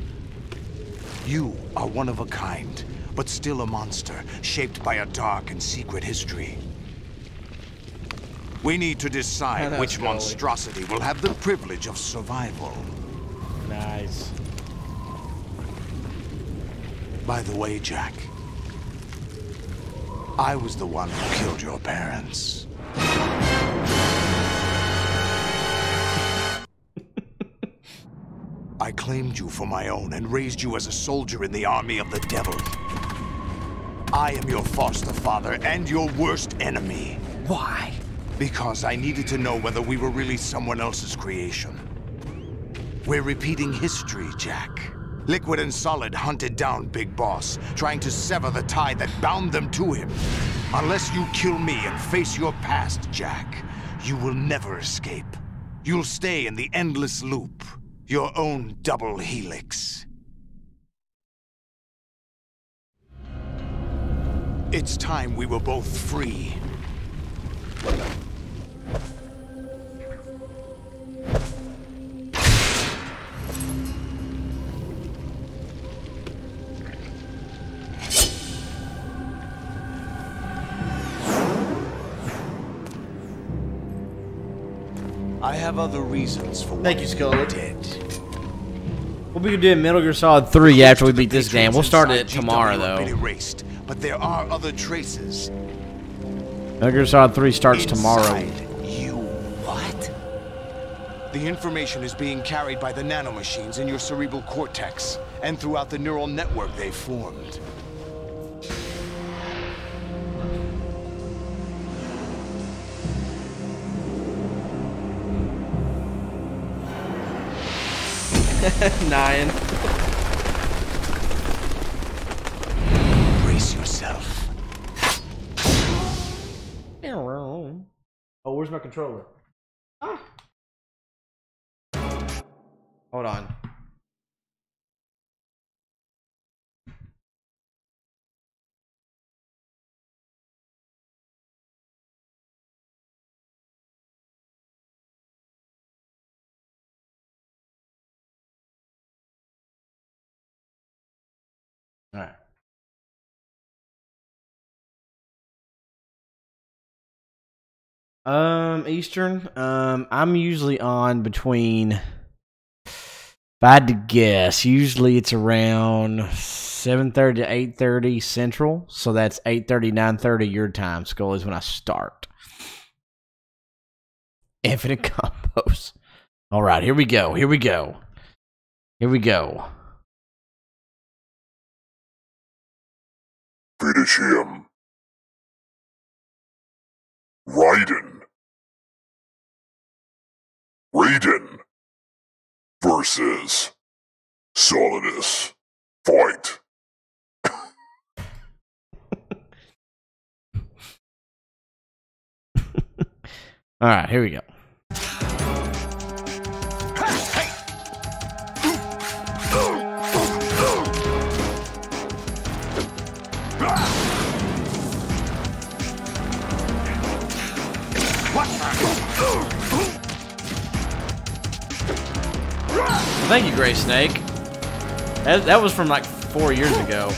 You are one of a kind, but still a monster, shaped by a dark and secret history. We need to decide which monstrosity will have the privilege of survival. Nice. By the way, Jack, I was the one who killed your parents. I claimed you for my own and raised you as a soldier in the army of the devil. I am your foster father and your worst enemy. Why? Because I needed to know whether we were really someone else's creation. We're repeating history, Jack. Liquid and Solid hunted down Big Boss, trying to sever the tie that bound them to him. Unless you kill me and face your past, Jack, you will never escape. You'll stay in the endless loop. Your own double helix. It's time we were both free. I have other reasons for Thank you, Scully. Dead. We'll be doing Metal Gear Solid 3 after we beat this game. We'll start it tomorrow, though. Erased, but there are other traces. Metal Gear Solid 3 starts tomorrow. You what? The information is being carried by the nanomachines in your cerebral cortex and throughout the neural network they formed. Nine. Brace yourself. Oh, where's my controller? Ah. Hold on. All right. Eastern. I'm usually on between, if I had to guess, usually it's around 7:30 to 8:30 Central. So that's 8:30, 9:30 your time. Skull is when I start. Infinite combos. All right, here we go. Here we go. Here we go. Finish him. Raiden. Raiden versus Solidus. Fight. All right, here we go. Thank you, Gray Snake. That was from like 4 years ago.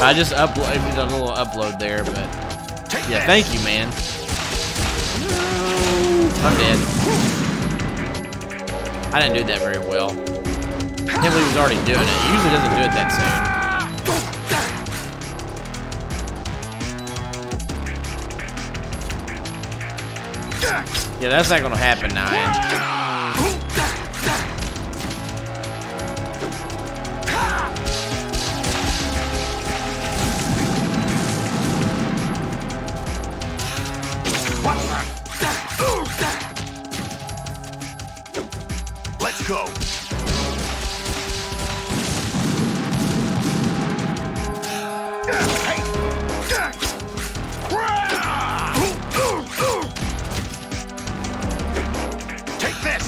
I just uploaded a little upload there, but yeah, thank you, man. I'm dead. I didn't do that very well. I can't believe he was already doing it. He usually doesn't do it that soon. Yeah, that's not gonna happen, Nine. Let's go. Take this.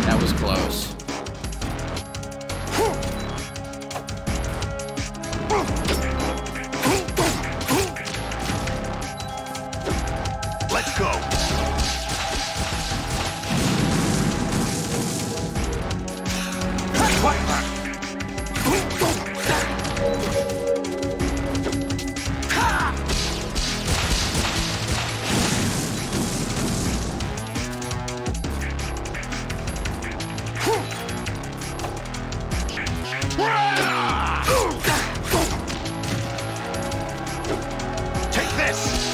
That was close. Let's go. Take this.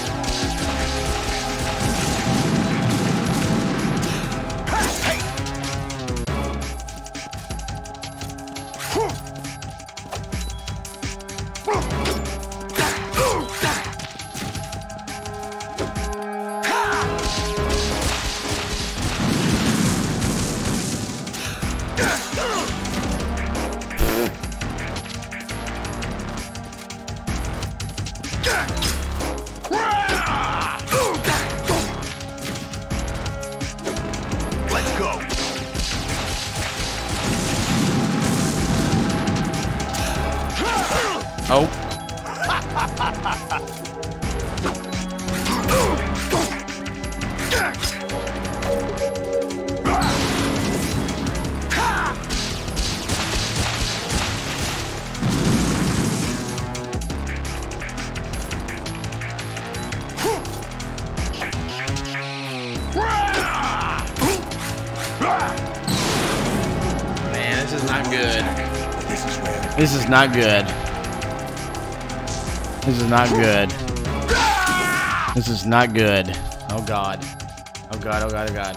Let's go. Oh. Man, this is not good. This is not good. This is not good. This is not good. Oh god. Oh god, oh god, oh god.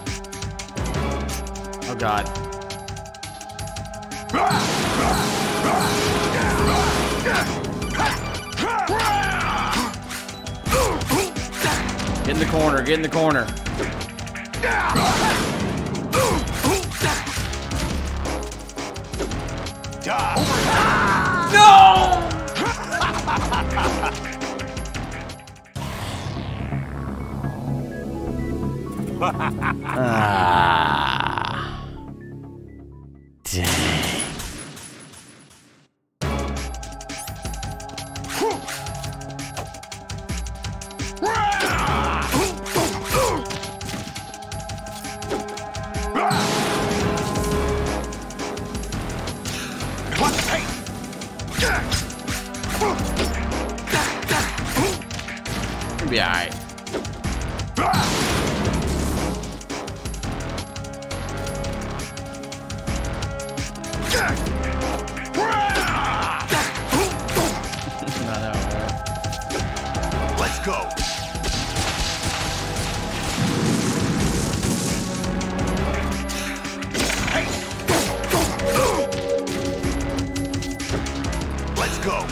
Oh god. Get in the corner, get in the corner. No! Ah. Dang. It'll be alright. Let's go. Let's go.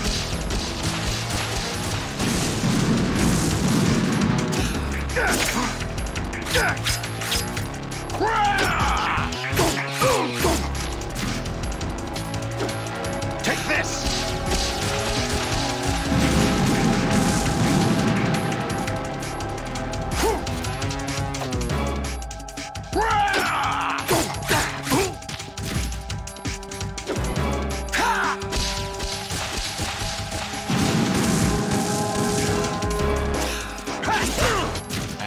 Take this.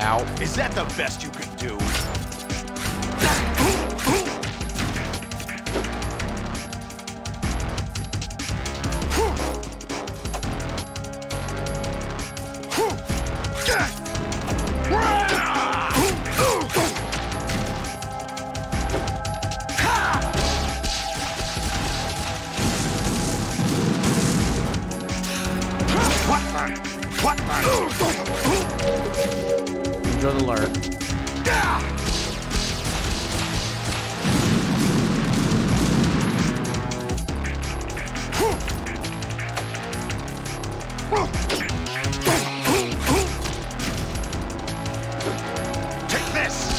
Ow. Is that the best you can do? Good alert. Take this.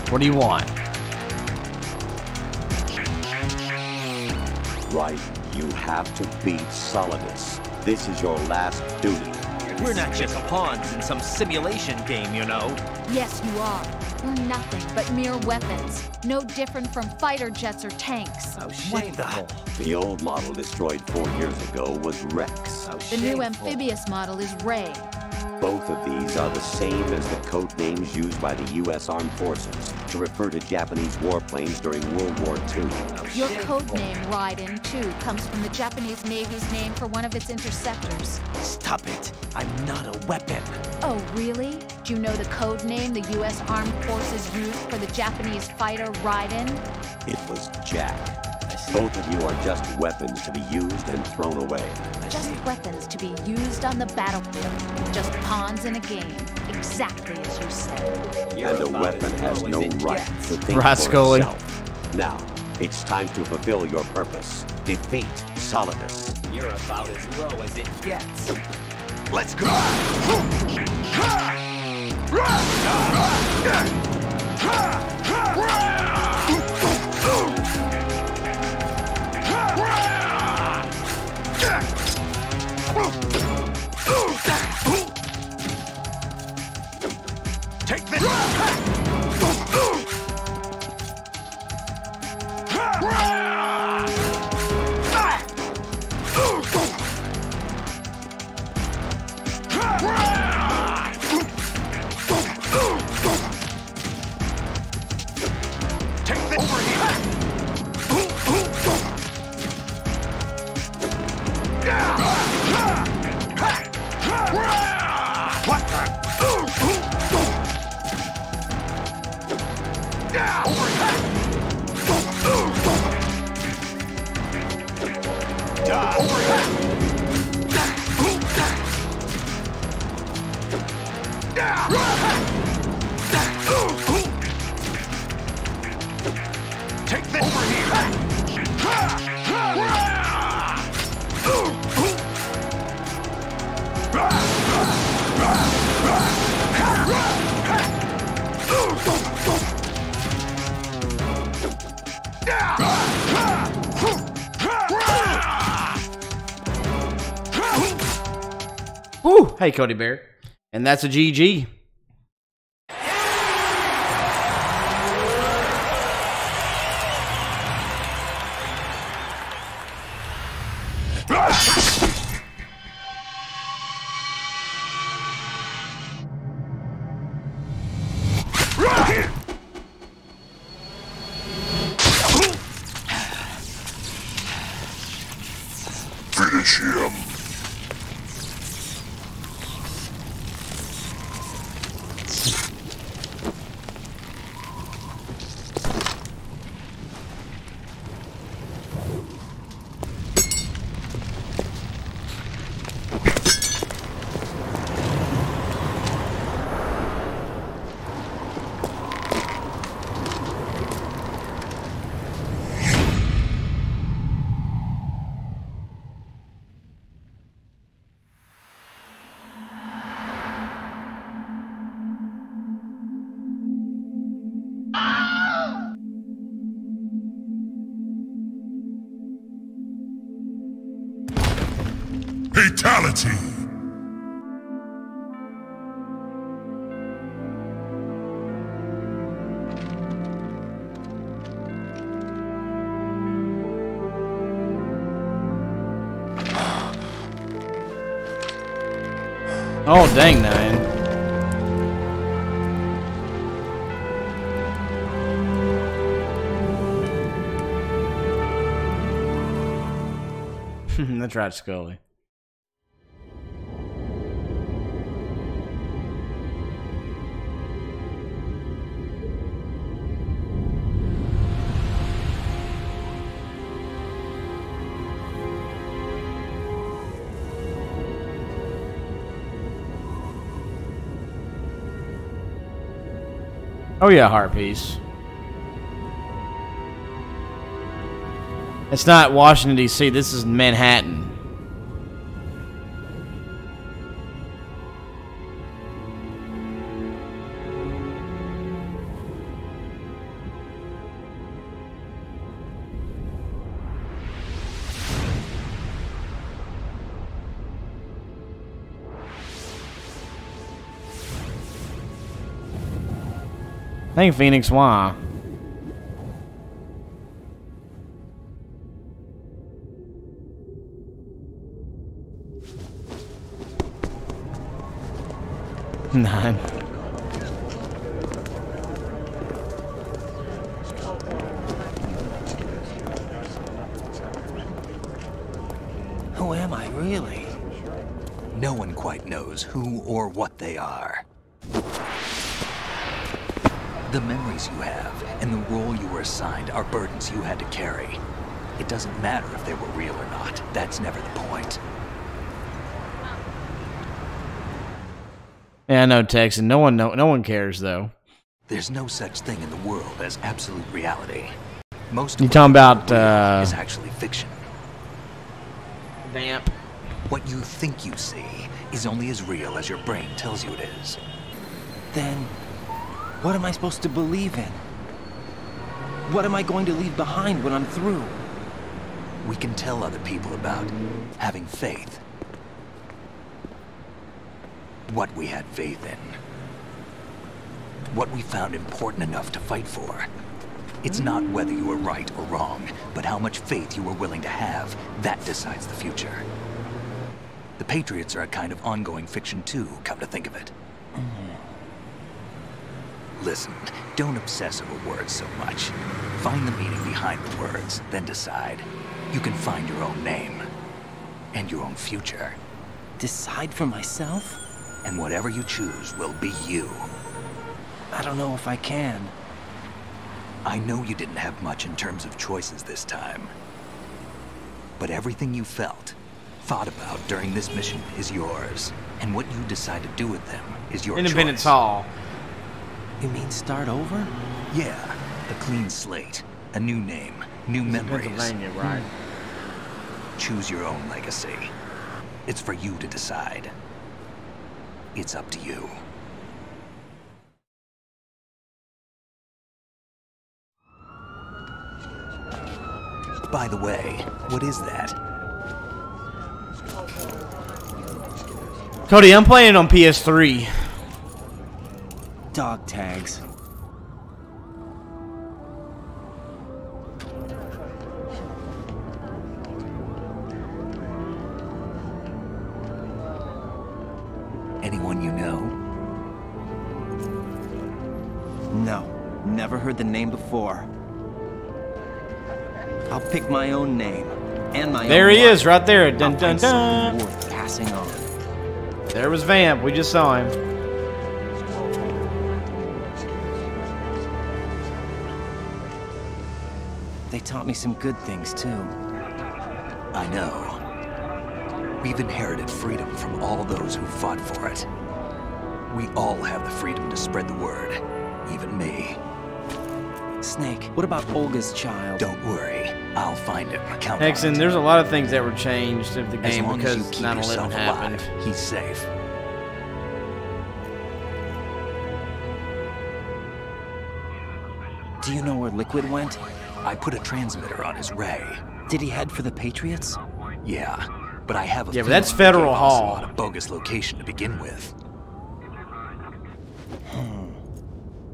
What do you want? Right. You have to beat Solidus. This is your last duty. We're not just pawns in some simulation game, you know. Yes, you are. We're nothing but mere weapons. No different from fighter jets or tanks. How shameful. The old model destroyed 4 years ago was Rex. The new amphibious model is Ray. Both of these are the same as the code names used by the U.S. Armed Forces to refer to Japanese warplanes during World War II. Your code name, Raiden, too, comes from the Japanese Navy's name for one of its interceptors. Stop it. I'm not a weapon. Oh, really? Do you know the code name the U.S. Armed Forces used for the Japanese fighter Raiden? It was Jack. Both of you are just weapons to be used and thrown away. Just weapons to be used on the battlefield. Just pawns in a game. Exactly as you said. And a weapon has no right to think Right, for Scully. itself. Now, it's time to fulfill your purpose. Defeat Solidus. You're about as low as it gets. Let's go! Take this! Take this over here! What the? Over here! Over here! Take this over here! Woo! Hey, Cody Bear. And that's a GG. Finish him. Fatality! Oh, dang, Nine. That's right, Scully. Oh yeah, heart piece. It's not Washington, D.C. This is Manhattan. Hey, Phoenix, why? Nine. Who am I, really? No one quite knows who or what they are. The memories you have and the role you were assigned are burdens you had to carry. It doesn't matter if they were real or not. That's never the point. Yeah, I know, Tex, and no one cares though. There's no such thing in the world as absolute reality. Most you talking about is actually fiction. Vamp. What you think you see is only as real as your brain tells you it is. Then, what am I supposed to believe in? What am I going to leave behind when I'm through? We can tell other people about having faith. What we had faith in. What we found important enough to fight for. It's not whether you were right or wrong, but how much faith you were willing to have. That decides the future. The Patriots are a kind of ongoing fiction too, come to think of it. Listen, don't obsess over words so much. Find the meaning behind the words, then decide. You can find your own name. And your own future. Decide for myself? And whatever you choose will be you. I don't know if I can. I know you didn't have much in terms of choices this time. But everything you felt, thought about during this mission is yours. And what you decide to do with them is your Independence choice. Hall. You mean start over? Yeah, a clean slate, a new name, new memories. Pennsylvania, right? Choose your own legacy. It's for you to decide. It's up to you. By the way, what is that? Cody, I'm playing on PS3. Dog tags. Anyone you know? No, never heard the name before. I'll pick my own name and my There own he life. is, right there. Dun I'll dun find dun. something worth passing on. There was Vamp. We just saw him. They taught me some good things too. I know. We've inherited freedom from all those who fought for it. We all have the freedom to spread the word, even me. Snake, what about Olga's child? Don't worry, I'll find him. Count Hexen, on it. there's a lot of things that were changed of the As game long as you because keep 9/11 yourself happened. alive, he's safe. Do you know where Liquid went? I put a transmitter on his ray. Did he head for the Patriots? Yeah, but I have a Yeah, but that's feeling Federal he gave us Hall. on a bogus location to begin with.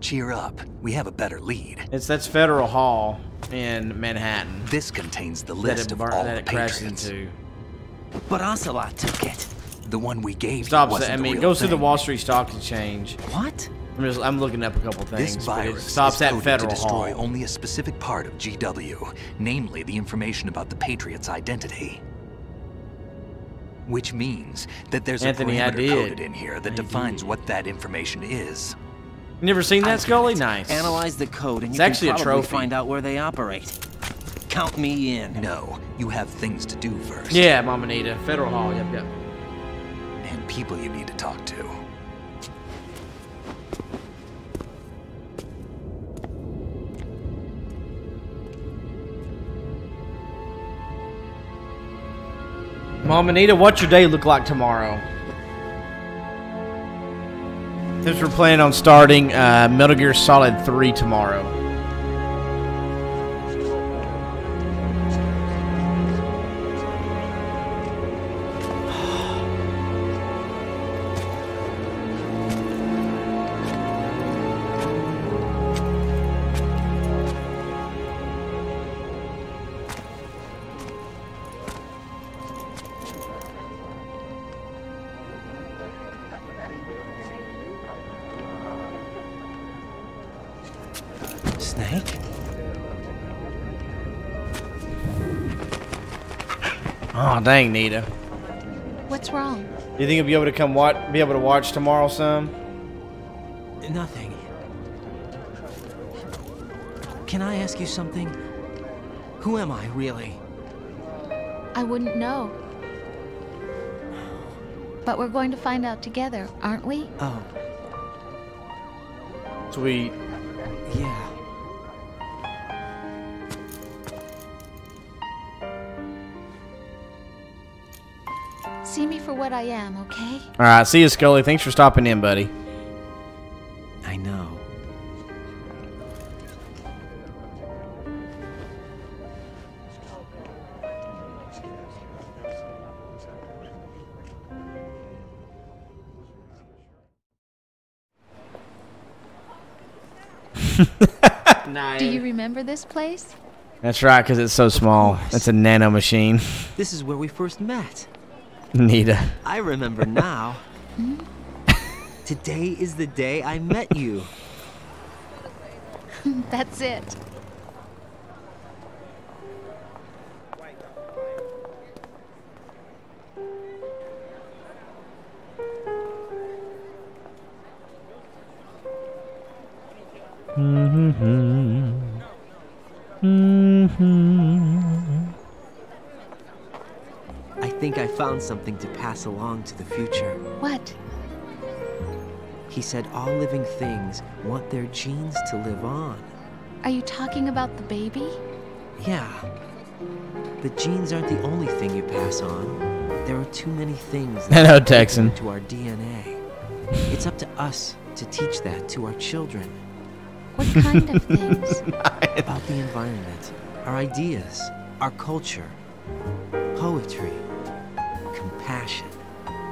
Cheer up. We have a better lead. That's Federal Hall in Manhattan. This contains the That list it, of bur- all that the it crashed Patriots. into. But Ocelot took it. The one we gave Stops. you wasn't I the mean, real goes to the thing. Wall Street Stock Exchange. What? I'm looking up a couple things. This but it virus stops is at coded Federal to destroy Hall. only a specific part of GW, namely the information about the Patriots' identity. Which means that there's Anthony, a I parameter did. coded in here that defines what that information is. You never seen that, Scully? Nice. Analyze the code and It's you actually a can probably trophy. find out where they operate. Count me in. No, you have things to do first. Yeah, Mama Nita. Federal Hall. Yep, yep. And people you need to talk to. Mama Nita, what's your day look like tomorrow? Since we're planning on starting Metal Gear Solid 3 tomorrow. Snake? Oh, dang, Nita. What's wrong? You think you'll be able to be able to watch tomorrow some? Nothing. Can I ask you something? Who am I, really? I wouldn't know. But we're going to find out together, aren't we? Oh. Sweet. Yeah. See me for what I am, okay? Alright, see you, Scully. Thanks for stopping in, buddy. I know. Nice. Do you remember this place? That's right, because it's so small. It's a nano machine. This is where we first met. Nita. I remember now. Today is the day I met you. That's it. I think I found something to pass along to the future. What? He said all living things want their genes to live on. Are you talking about the baby? Yeah. The genes aren't the only thing you pass on. There are too many things that Hello, Texan. to our DNA. It's up to us to teach that to our children. What kind of things? About the environment, our ideas, our culture, poetry, compassion,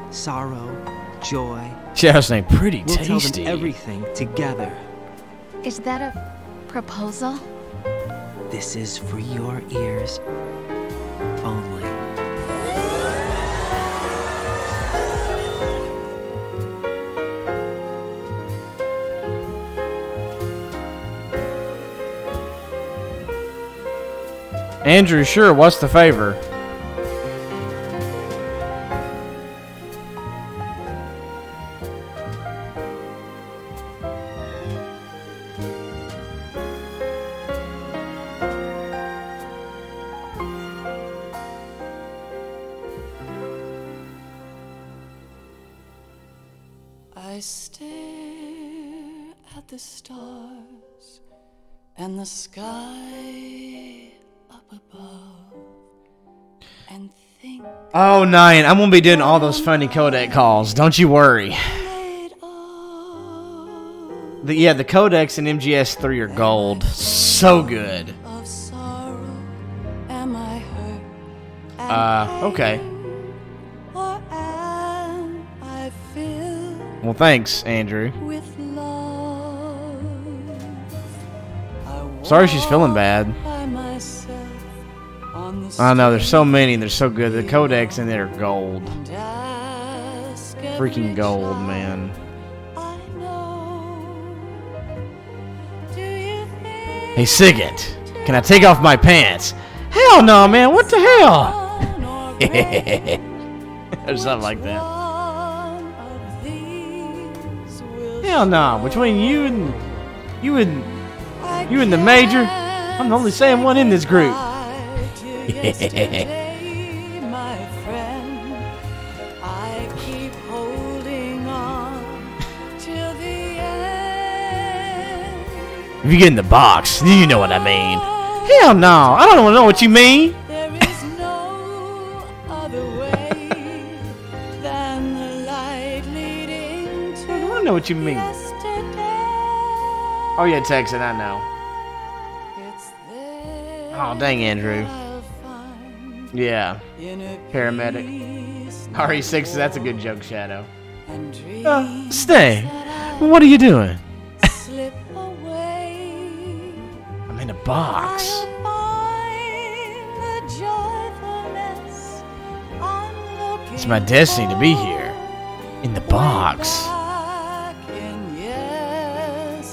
sorrow, joy. Shadow Snake, pretty we'll tasty. Tell them everything together. Is that a proposal? This is for your ears only. Andrew, sure, what's the favor? I stare at the stars and the sky up above and think. Oh, 9. I'm gonna be doing all those funny codec calls. Don't you worry. The codecs in MGS3 are gold. So good. Of sorrow, am I hurt? Okay. Or am I filled Well, thanks, Andrew. with love? Sorry she's feeling bad. By myself on the I know, there's so many and they're so good. The codecs in there are gold. ask Freaking gold, man. Hey, Sigint, can I take off my pants? Hell no, man. What the hell? Or something like that. Hell no. Between you and the major, I'm the only sane one in this group. Yesterday, my friend, I keep holding on till the end. If you get in the box, you know what I mean. Hell no. I don't know what you mean. There is no other way than the light leading to I don't know what you mean. yesterday. Oh yeah, Texan, I know. Oh dang, Andrew. Yeah. Paramedic. RE6, that's a good joke, Shadow. Stay. What are you doing? Slip away. I'm in a box. The joyfulness I'm looking It's my destiny to be here. In the box. back in yesterday.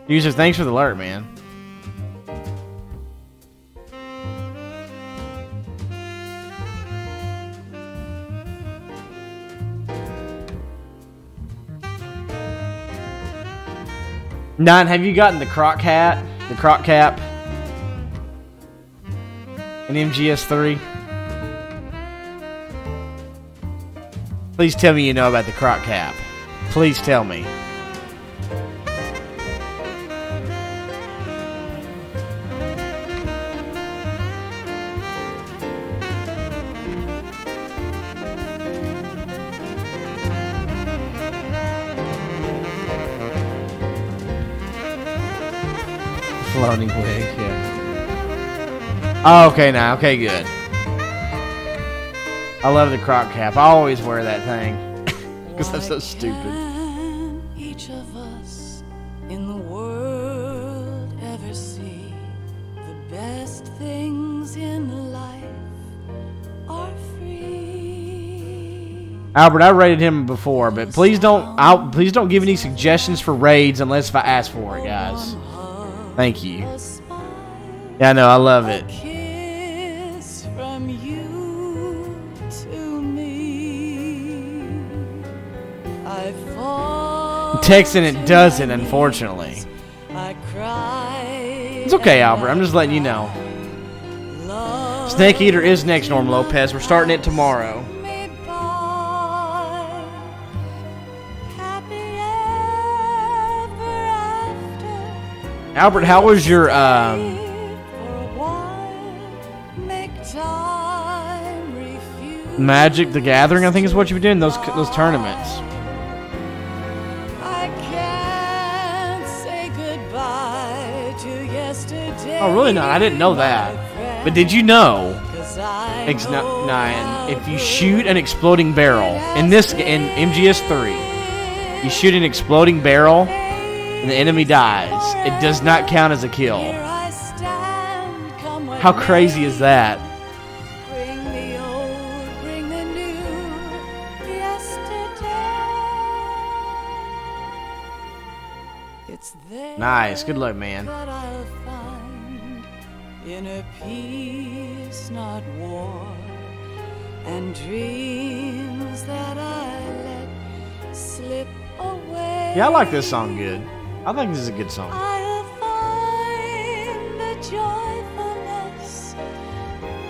User, thanks for the alert, man. Nine, have you gotten the Croc Hat? The Croc Cap? In MGS3? Please tell me you know about the Croc Cap. Please tell me. Floating wig, yeah. Oh, okay, now. Okay, good. I love the Croc Cap. I always wear that thing. Because that's so stupid. Each of us in the world ever see the best things in life are free. Albert, I rated him before, but please don't give any suggestions for raids unless if I ask for it, guys. Thank you. Yeah, I know, I love it. Kiss from you to me. I fall. Texting it doesn't, unfortunately. I cry. It's okay, Albert. I'm just letting you know. Snake Eater is next, Norm Lopez. We're starting it tomorrow. Albert, how was your Magic the Gathering? I think is what you were doing, those tournaments. I can't say goodbye to yesterday. Oh, really? Not? I didn't know that. But did you know, X9, if you shoot an exploding barrel in MGS3, you shoot an exploding barrel and the enemy dies, it does not count as a kill. How crazy is that? Bring the old, bring the new, yesterday. It's there. Nice. Good luck, man. That I'll find inner peace, not war, and dreams that I let slip away. Yeah, I like this song good. I think this is a good song. I'll find the joyfulness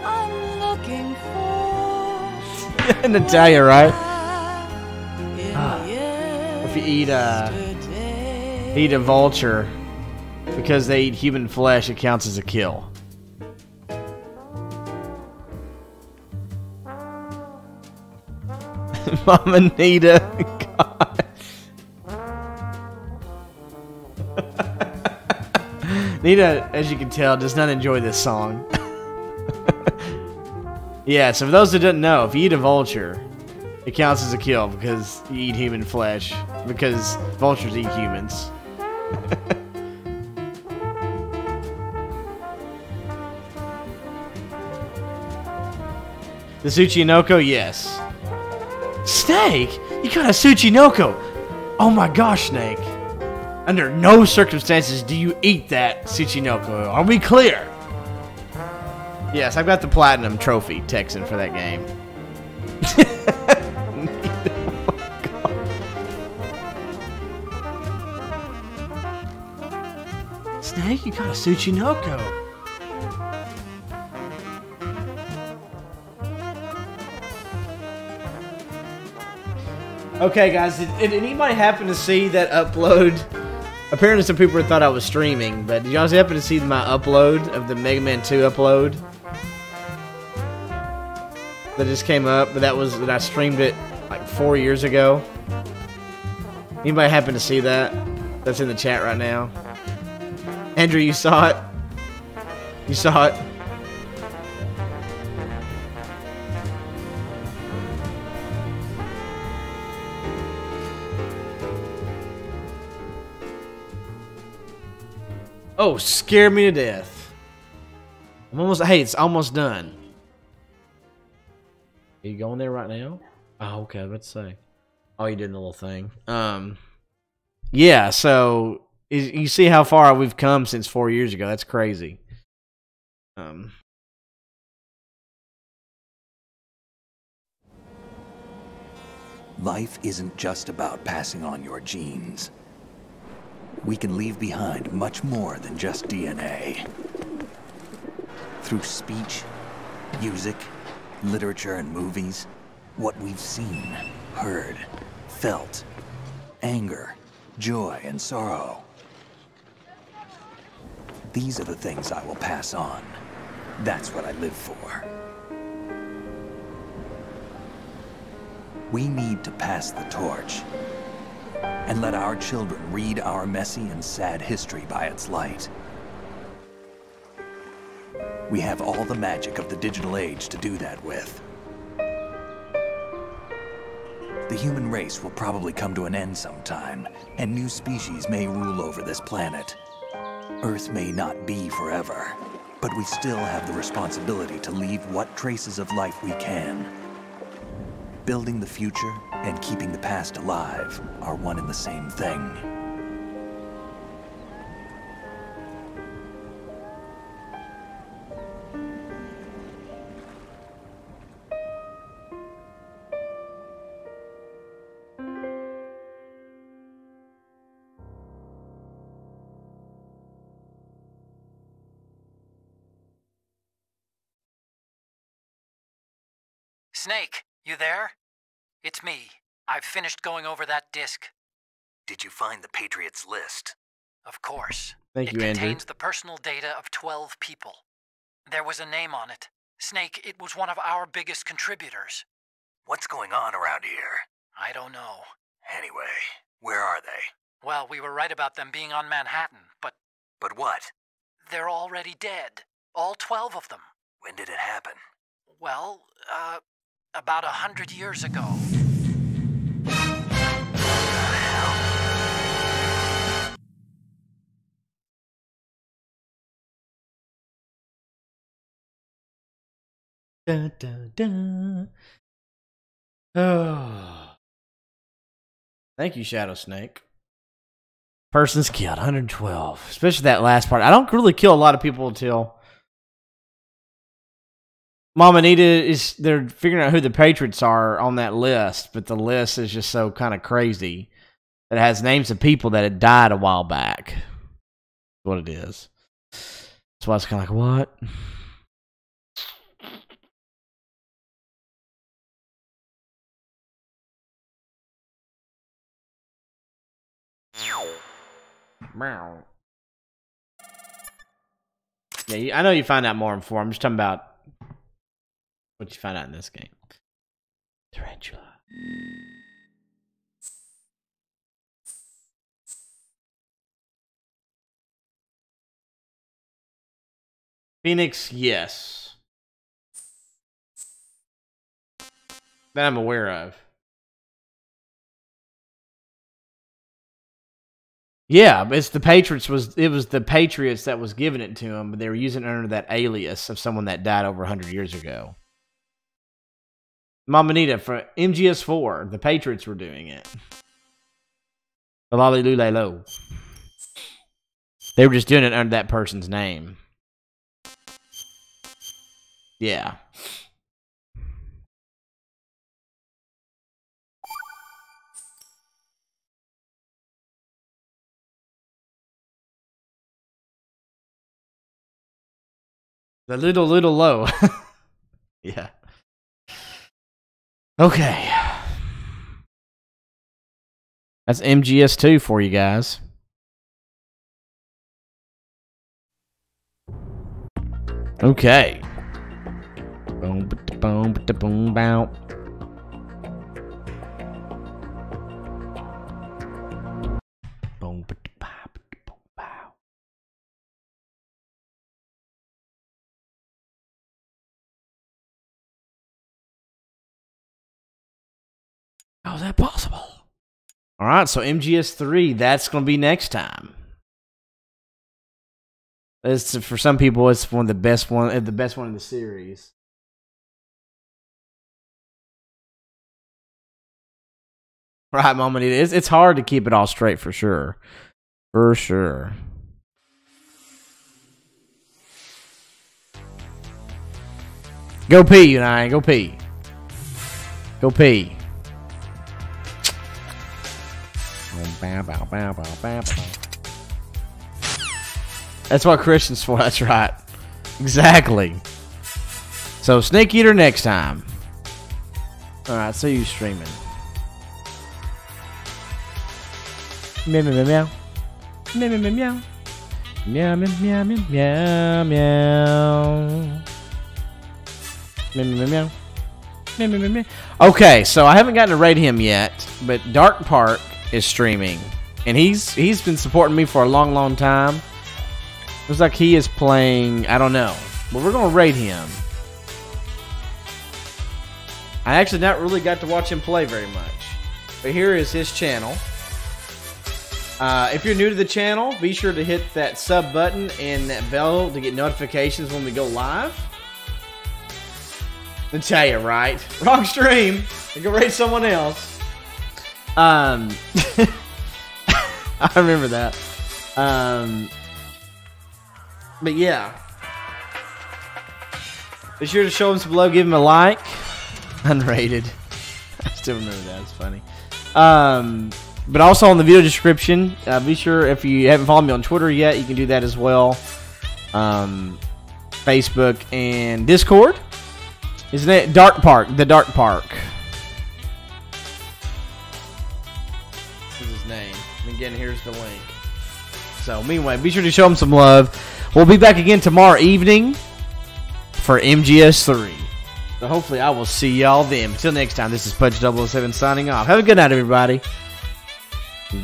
I'm looking for. Natalia, right? If you eat a vulture because they eat human flesh, it counts as a kill. Mama Nita, God. Nita, as you can tell, does not enjoy this song. Yeah, so for those that didn't know, if you eat a vulture, it counts as a kill because you eat human flesh. Because vultures eat humans. The Tsuchinoko, yes. Snake? You got a Tsuchinoko? Oh my gosh, Snake. Under no circumstances do you eat that Tsuchinoko. Are we clear? Yes, I've got the Platinum Trophy Texan for that game. Snake, you got a Tsuchinoko. Okay, guys, did anybody happen to see that upload? Apparently some people thought I was streaming, but did y'all happen to see my upload of the Mega Man 2 upload? That just came up, but that I streamed it like 4 years ago. Anybody happen to see that? That's in the chat right now. Andrew, you saw it? You saw it? Oh, scare me to death. Hey, it's almost done. Are you going there right now? Oh, okay, let's say. Oh, you did the little thing. Yeah, so You see how far we've come since 4 years ago. That's crazy. Life isn't just about passing on your genes. We can leave behind much more than just DNA. Through speech, music, literature, and movies, what we've seen, heard, felt, anger, joy, and sorrow. These are the things I will pass on. That's what I live for. We need to pass the torch and let our children read our messy and sad history by its light. We have all the magic of the digital age to do that with. The human race will probably come to an end sometime, and new species may rule over this planet. Earth may not be forever, but we still have the responsibility to leave what traces of life we can. Building the future and keeping the past alive are one and the same thing. Snake, you there? It's me. I've finished going over that disk. Did you find the Patriots list? Of course. Thank you, Andrew. It contains the personal data of 12 people. There was a name on it. Snake, it was one of our biggest contributors. What's going on around here? I don't know. Anyway, where are they? Well, we were right about them being on Manhattan, but... But what? They're already dead. All 12 of them. When did it happen? Well, about 100 years ago. Dun, dun, dun. Oh. Thank you, Shadow Snake. Persons killed, 112. Especially that last part. I don't really kill a lot of people until Mama Anita is, they're figuring out who the Patriots are on that list, but the list is just so kind of crazy. It has names of people that had died a while back. That's what it is. That's why it's kind of like, what? Meow. Yeah, I know you find out more in 4. I'm just talking about what you find out in this game. Tarantula. Phoenix, yes. That I'm aware of. Yeah, but it's the Patriots it was the Patriots that was giving it to him, but they were using it under that alias of someone that died over 100 years ago. Mama Anita, for MGS4, the Patriots were doing it. Lo. They were just doing it under that person's name. Yeah. The little low. Yeah. Okay. That's MGS2 for you guys. Okay. Boom, boom, boom, bow. Boom, boom, bow. How is that possible? All right, so MGS3, that's going to be next time. It's, for some people, it's the best one in the series. Right, Mama Anita. It's hard to keep it all straight for sure. For sure. Go pee, Unai. Go pee. Go pee. That's what Christian's for. That's right. Exactly. So, Snake Eater next time. Alright, so you streaming. Meow, meow, meow, meow. Meow, meow, meow. Meow, meow, meow, meow, meow. Meow, meow, meow. Meow, meow, meow. Okay, so I haven't gotten to raid him yet, but Dark Park is streaming. And he's been supporting me for a long, long time. Looks like he is playing, I don't know. But we're going to raid him. I actually not really got to watch him play very much. But here is his channel. If you're new to the channel, be sure to hit that sub button and that bell to get notifications when we go live. I tell you, right? Wrong stream. I go raid someone else. I remember that. But yeah. Be sure to show him some love. Give him a like. Unrated. I still remember that. It's funny. But also in the video description, be sure if you haven't followed me on Twitter yet, you can do that as well. Facebook and Discord. Isn't it Dark Park? The Dark Park. This is his name. And again, here's the link. So, anyway, be sure to show him some love. We'll be back again tomorrow evening for MGS3. So, hopefully, I will see y'all then. Until next time, this is Pudge007 signing off. Have a good night, everybody.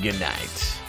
Good night.